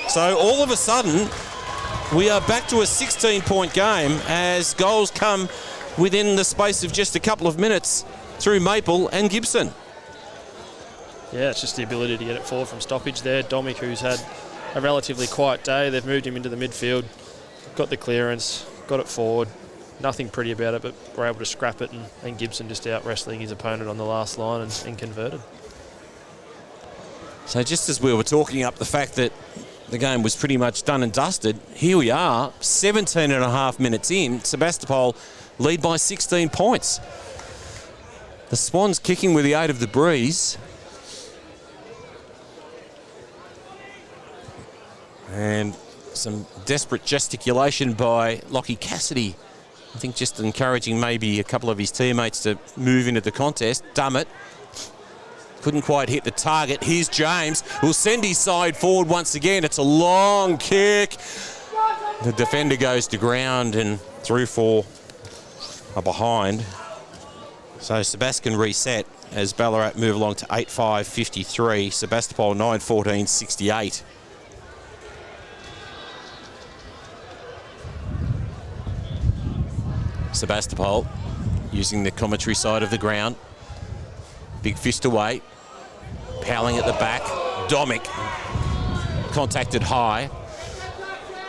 So all of a sudden, we are back to a 16-point game as goals come within the space of just a couple of minutes through Maple and Gibson. Yeah, it's just the ability to get it forward from stoppage there. Domick, who's had a relatively quiet day, they've moved him into the midfield, got the clearance, got it forward. Nothing pretty about it, but we're able to scrap it, and Gibson just out wrestling his opponent on the last line and converted. So just as we were talking up the fact that the game was pretty much done and dusted, here we are, 17.5 minutes in, Sebastopol lead by 16 points. The Swans kicking with the aid of the breeze. And some desperate gesticulation by Lockie Cassidy. I think just encouraging maybe a couple of his teammates to move into the contest. Dummett couldn't quite hit the target. Here's James, who'll send his side forward once again. It's a long kick. The defender goes to ground and 3-4 are behind. So Sebastopol reset as Ballarat move along to 8-5-53. Sebastopol 9-14-68. Sebastopol using the commentary side of the ground. Big fist away. Powling at the back. Domick contacted high.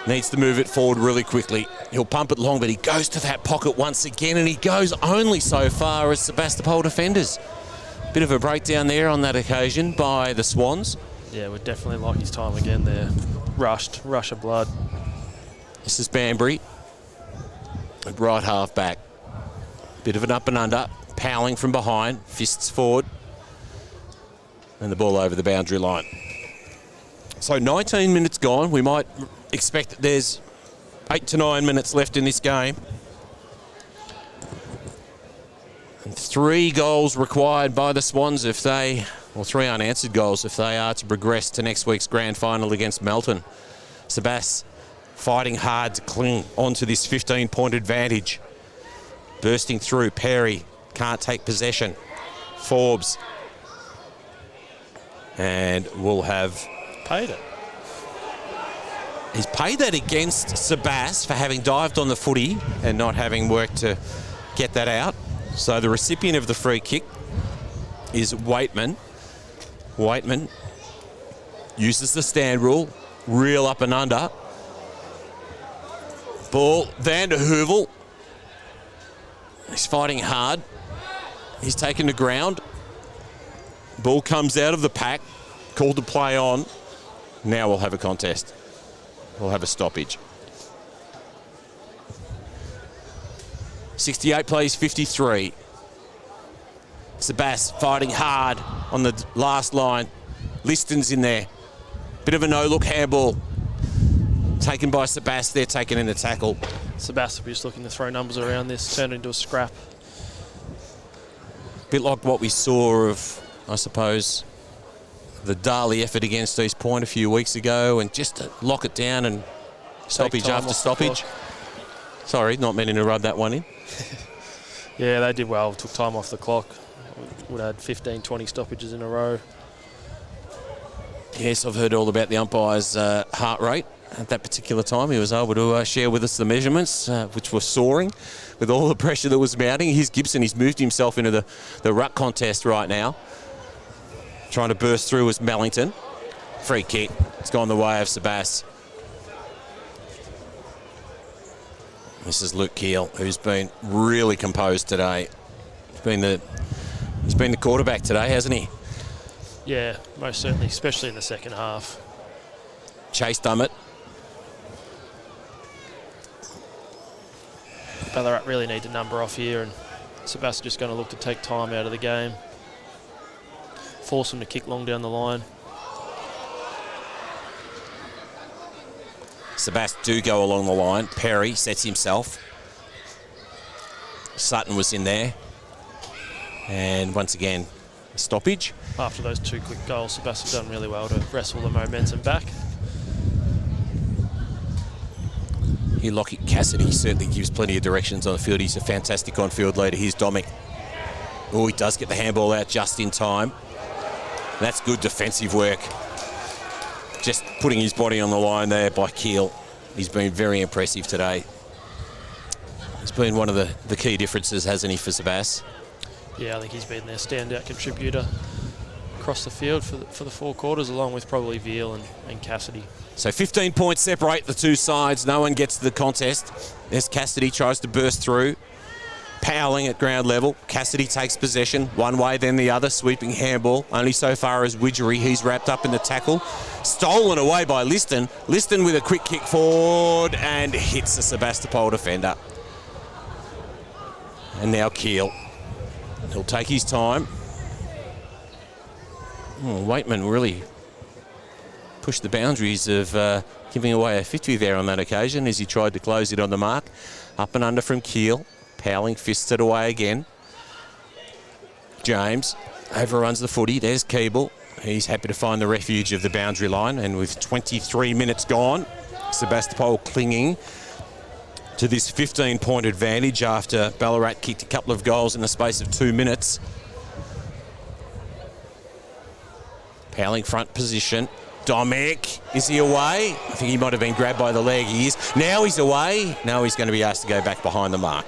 Needs to move it forward really quickly. He'll pump it long, but he goes to that pocket once again, and he goes only so far as Sebastopol defenders. Bit of a breakdown there on that occasion by the Swans. Yeah, would definitely like his time again there. Rush of blood. This is Banbury. Right half back. Bit of an up and under. Powling from behind. Fists forward. And the ball over the boundary line. So 19 minutes gone. We might expect that there's 8 to 9 minutes left in this game. And 3 goals required by the Swans if they, or 3 unanswered goals if they are to progress to next week's grand final against Melton. Sebas fighting hard to cling onto this 15-point advantage. Bursting through, Perry can't take possession. Forbes. And will have paid it. He's paid that against Sebas for having dived on the footy and not having worked to get that out. So the recipient of the free kick is Waitman. Waitman uses the stand rule, reel up and under. Ball, Van der Heuvel. He's fighting hard. He's taken the ground. Ball comes out of the pack, called to play on. Now we'll have a contest. We'll have a stoppage. 68 plays 53. Sebas fighting hard on the last line. Liston's in there. Bit of a no-look handball. Taken by Sebas. They're taken in the tackle. Sebas will be just looking to throw numbers around this, turn it into a scrap. Bit like what we saw of, I suppose, the Darley effort against East Point a few weeks ago, and just to lock it down and stoppage after stoppage. Sorry, not meaning to rub that one in. Yeah, they did well. Took time off the clock. Would have had 15, 20 stoppages in a row. Yes, I've heard all about the umpire's heart rate at that particular time. He was able to share with us the measurements, which were soaring with all the pressure that was mounting. Here's Gibson. He's moved himself into the ruck contest right now. Trying to burst through was Mellington. Free kick. It's gone the way of Sebas. This is Luke Keel, who's been really composed today. He's been the quarterback today, hasn't he? Yeah, most certainly, especially in the second half. Chase Dummett. Ballarat really need to number off here, and Sebas just going to look to take time out of the game. Force him to kick long down the line. Sebas do go along the line. Perry sets himself. Sutton was in there. And once again, a stoppage. After those 2 quick goals, Sebas have done really well to wrestle the momentum back. Here, Lockett Cassidy certainly gives plenty of directions on the field. He's a fantastic on-field leader. Here's Domick. Oh, he does get the handball out just in time. That's good defensive work. Just putting his body on the line there by Keel. He's been very impressive today. He's been one of the key differences, hasn't he, for Sebas? Yeah, I think he's been their standout contributor across the field for the 4 quarters, along with probably Veal and Cassidy. So 15 points separate the 2 sides. No one gets to the contest. As Cassidy tries to burst through. Powling at ground level. Cassidy takes possession. One way, then the other. Sweeping handball. Only so far as Widgery. He's wrapped up in the tackle. Stolen away by Liston. Liston with a quick kick forward and hits the Sebastopol defender. And now Keel. He'll take his time. Waitman really pushed the boundaries of giving away a 50 there on that occasion as he tried to close it on the mark. Up and under from Keel. Powling fists it away again. James overruns the footy. There's Keeble. He's happy to find the refuge of the boundary line. And with 23 minutes gone, Sebastopol clinging to this 15-point advantage after Ballarat kicked a couple of goals in the space of 2 minutes. Powling front position. Domek, is he away? I think he might have been grabbed by the leg. He is. Now he's away. Now he's going to be asked to go back behind the mark.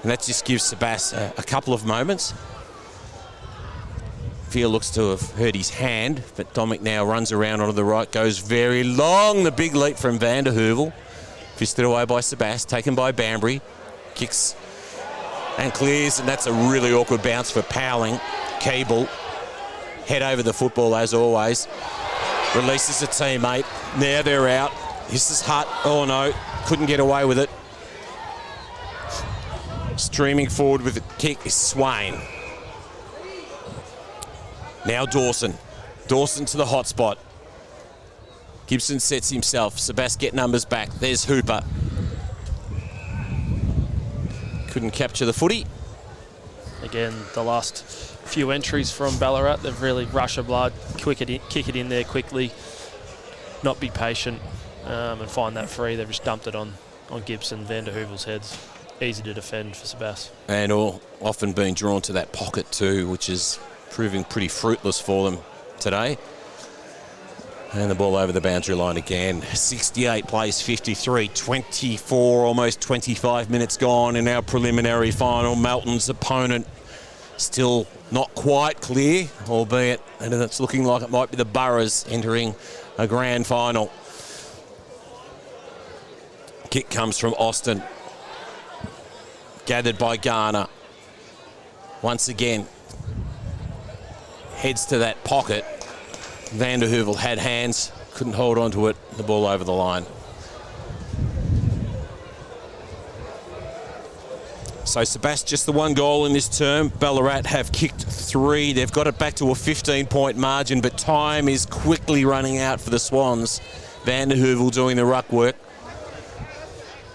And that just gives Sebas a couple of moments. Veer looks to have hurt his hand, but Domek now runs around onto the right, goes very long. The big leap from Van der Heuvel. Fisted away by Sebas, taken by Banbury. Kicks and clears, and that's a really awkward bounce for Powling. Cable, head over the football as always. Releases a teammate. Now they're out. This is Hutt. Oh no, couldn't get away with it. Streaming forward with the kick is Swain. Now Dawson. Dawson to the hot spot. Gibson sets himself. Sebas get numbers back. There's Hooper. Couldn't capture the footy. Again, the last few entries from Ballarat, they've really rushed a blood, kick it in there quickly, not be patient, and find that free. They've just dumped it on Gibson, Van der Heuvel's heads. Easy to defend for Sebas. And often being drawn to that pocket too, which is proving pretty fruitless for them today. And the ball over the boundary line again. 68 plays 53, 24, almost 25 minutes gone in our preliminary final. Melton's opponent still not quite clear, albeit and it's looking like it might be the Boroughs entering a grand final. Kick comes from Austin. Gathered by Garner. Once again, heads to that pocket. Van der Heuvel had hands, couldn't hold on to it, the ball over the line. So Sebas, just the one goal in this term. Ballarat have kicked 3. They've got it back to a 15-point margin, but time is quickly running out for the Swans. Van der Heuvel doing the ruck work.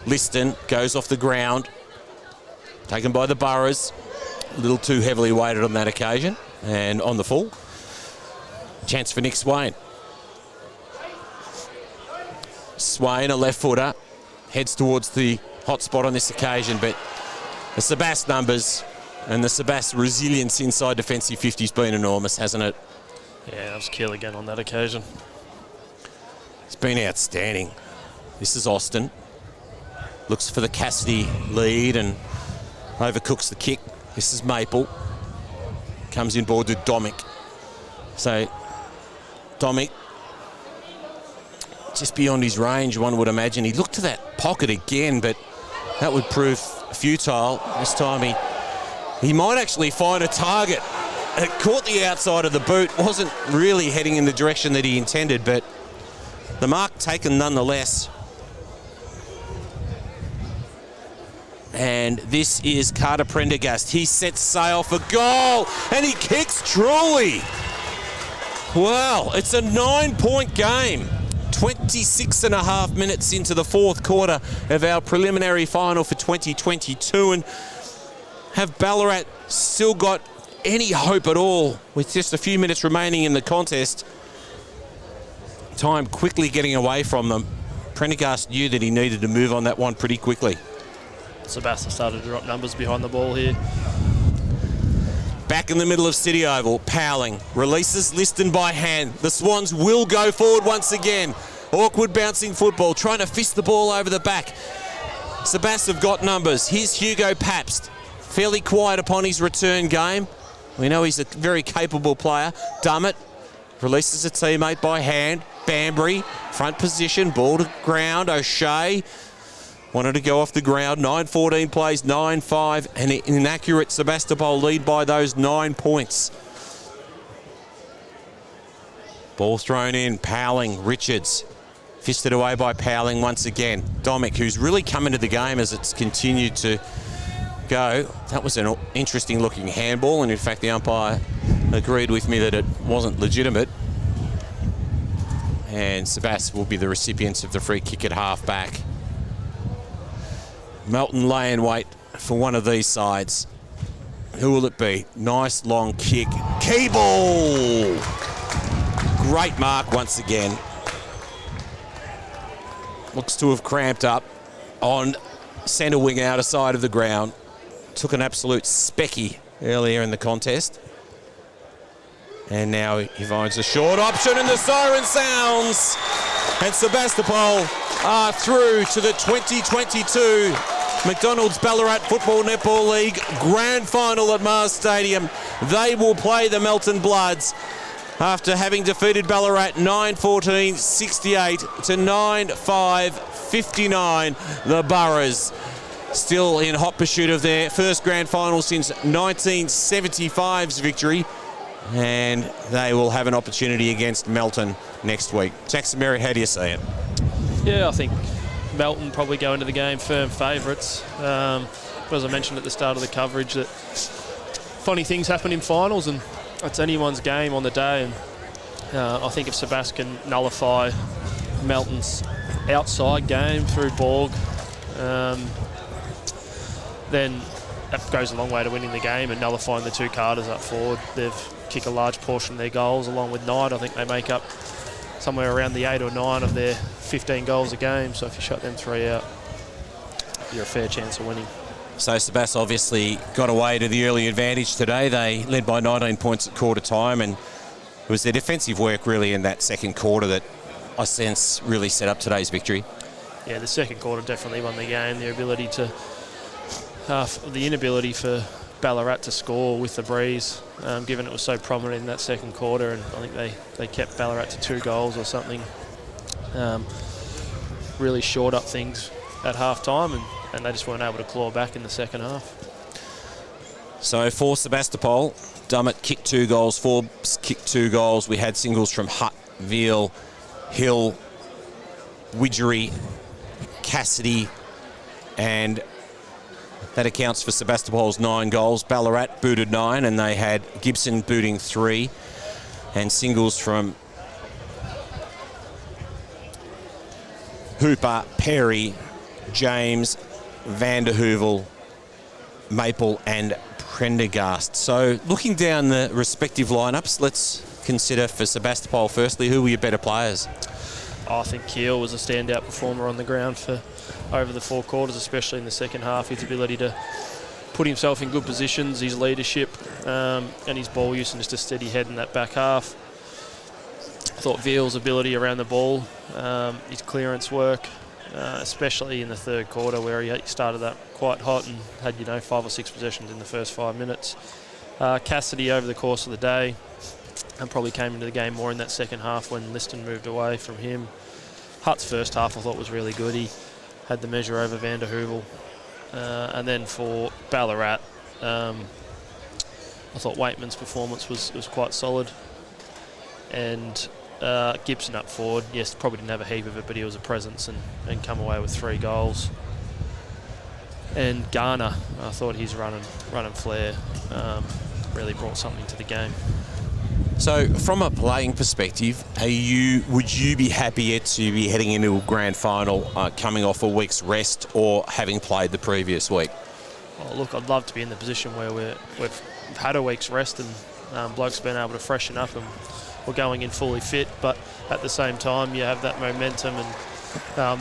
Liston goes off the ground. Taken by the Boroughs. A little too heavily weighted on that occasion. And on the full. Chance for Nick Swain. Swain, a left footer, heads towards the hot spot on this occasion, but the Sebas numbers and the Sebas resilience inside defensive 50's been enormous, hasn't it? Yeah, that was kill again on that occasion. It's been outstanding. This is Austin. Looks for the Cassidy lead and overcooks the kick. This is Maple. Comes in board to Domek. So Domek, just beyond his range, one would imagine. He looked to that pocket again, but that would prove futile. This time he might actually find a target. It caught the outside of the boot. Wasn't really heading in the direction that he intended, but the mark taken nonetheless. And this is Carter Prendergast. He sets sail for goal, and he kicks truly. Well, it's a 9-point game. 26 and a half minutes into the fourth quarter of our preliminary final for 2022. And have Ballarat still got any hope at all with just a few minutes remaining in the contest? Time quickly getting away from them. Prendergast knew that he needed to move on that one pretty quickly. Sebastopol started to drop numbers behind the ball here. Back in the middle of City Oval, Powling releases Liston by hand. The Swans will go forward once again. Awkward bouncing football, trying to fist the ball over the back. Sebastopol have got numbers. Here's Hugo Pabst, fairly quiet upon his return game. We know he's a very capable player. Dummett releases a teammate by hand. Banbury, front position, ball to ground. O'Shea wanted to go off the ground. 9-14 plays, 9-5, and an inaccurate Sebastopol lead by those 9 points. Ball thrown in, Powling, Richards. Fisted away by Powling once again. Domek, who's really come into the game as it's continued to go. That was an interesting looking handball, and in fact the umpire agreed with me that it wasn't legitimate. And Sebastopol will be the recipients of the free kick at half back. Melton lay in wait for one of these sides. Who will it be? Nice long kick. Keeble! Great mark once again. Looks to have cramped up on centre wing outer side of the ground. Took an absolute specky earlier in the contest. And now he finds a short option and the siren sounds. And Sebastopol are through to the 2022 McDonald's Ballarat Football Netball League Grand Final at Mars Stadium. They will play the Melton Bloods after having defeated Ballarat 9-14-68 to 9-5-59. The Boroughs still in hot pursuit of their first grand final since 1975's victory, and they will have an opportunity against Melton next week. Jackson Merritt, how do you see it? Yeah, I think Melton probably go into the game firm favourites. But as I mentioned at the start of the coverage, that funny things happen in finals, and it's anyone's game on the day. And I think if Sebas can nullify Melton's outside game through Borg, then that goes a long way to winning the game and nullifying the two Carters up forward. They've kicked a large portion of their goals, along with Knight. I think they make up somewhere around the 8 or 9 of their 15 goals a game. So if you shut them 3 out, you're a fair chance of winning. So Sebas obviously got away to the early advantage today. They led by 19 points at quarter time, and it was their defensive work really in that second quarter that I sense really set up today's victory. Yeah, the second quarter definitely won the game. Their ability to, the inability for Ballarat to score with the breeze, given it was so prominent in that second quarter, and I think they kept Ballarat to 2 goals or something. Really shored up things at half time, and they just weren't able to claw back in the second half. So for Sebastopol, Dummett kicked 2 goals, Forbes kicked 2 goals. We had singles from Hutt, Veal, Hill, Widgery, Cassidy, and that accounts for Sebastopol's 9 goals. Ballarat booted 9, and they had Gibson booting 3, and singles from Hooper, Perry, James, Vanderhoovel, Maple and Prendergast. So looking down the respective lineups, let's consider for Sebastopol firstly, who were your better players? I think Keel was a standout performer on the ground for over the 4 quarters, especially in the second half. His ability to put himself in good positions, his leadership, and his ball use, and just a steady head in that back half. I thought Veal's ability around the ball, his clearance work, especially in the third quarter where he started that quite hot and had 5 or 6 possessions in the first 5 minutes. Cassidy over the course of the day, and probably came into the game more in that second half when Liston moved away from him. Hutt's first half I thought was really good. He had the measure over Vanderhoovel. And then for Ballarat, I thought Waitman's performance was quite solid. And Gibson up forward, yes, probably didn't have a heap of it, but he was a presence and come away with 3 goals. And Garner, I thought his run and flare really brought something to the game. So from a playing perspective, would you be happier to be heading into a grand final coming off a week's rest or having played the previous week? Well, look, I'd love to be in the position where we've had a week's rest and blokes been able to freshen up and we're going in fully fit, but at the same time you have that momentum and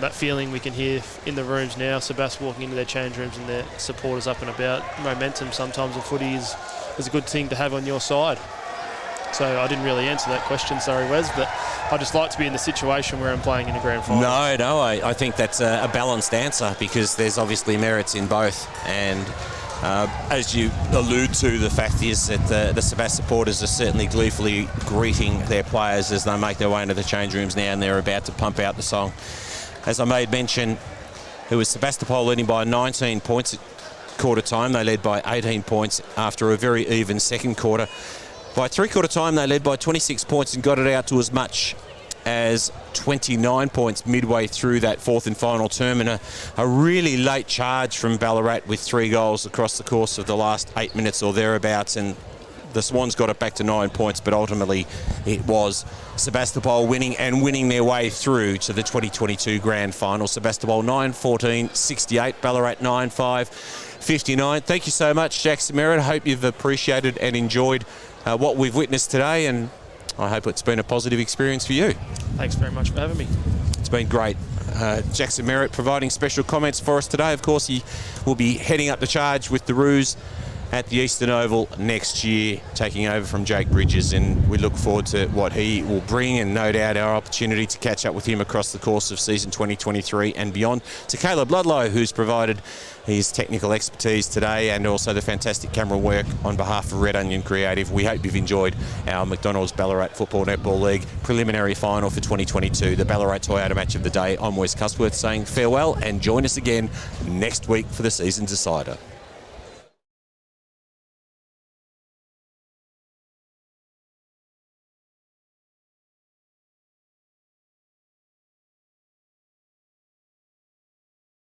that feeling we can hear in the rooms now. Sebas walking into their change rooms and their supporters up and about. Momentum sometimes in footy is a good thing to have on your side. So I didn't really answer that question, sorry Wes, but I just like to be in the situation where I'm playing in a grand final. No, I think that's a balanced answer because there's obviously merits in both. And as you allude to, the fact is that the Sebas supporters are certainly gleefully greeting their players as they make their way into the change rooms now, and they're about to pump out the song. As I made mention, it was Sebastopol leading by 19 points at quarter time. They led by 18 points after a very even second quarter. By 3/4 time, they led by 26 points and got it out to as much as 29 points midway through that 4th and final term, and a really late charge from Ballarat with 3 goals across the course of the last 8 minutes or thereabouts, and the Swans got it back to 9 points, but ultimately it was Sebastopol winning their way through to the 2022 grand final. Sebastopol 9-14-68, Ballarat 9-5-59. Thank you so much, Jackson Merritt. I hope you've appreciated and enjoyed what we've witnessed today, and I hope it's been a positive experience for you. Thanks very much for having me. It's been great. Jackson Merritt providing special comments for us today. Of course, he will be heading up the charge with the Roos at the Eastern Oval next year, taking over from Jake Bridges, and we look forward to what he will bring, and no doubt our opportunity to catch up with him across the course of season 2023 and beyond. To Caleb Ludlow, who's provided his technical expertise today and also the fantastic camera work on behalf of Red Onion Creative. We hope you've enjoyed our McDonald's Ballarat Football Netball League preliminary final for 2022, the Ballarat Toyota Match of the Day. I'm Wes Cusworth saying farewell, and join us again next week for the season decider.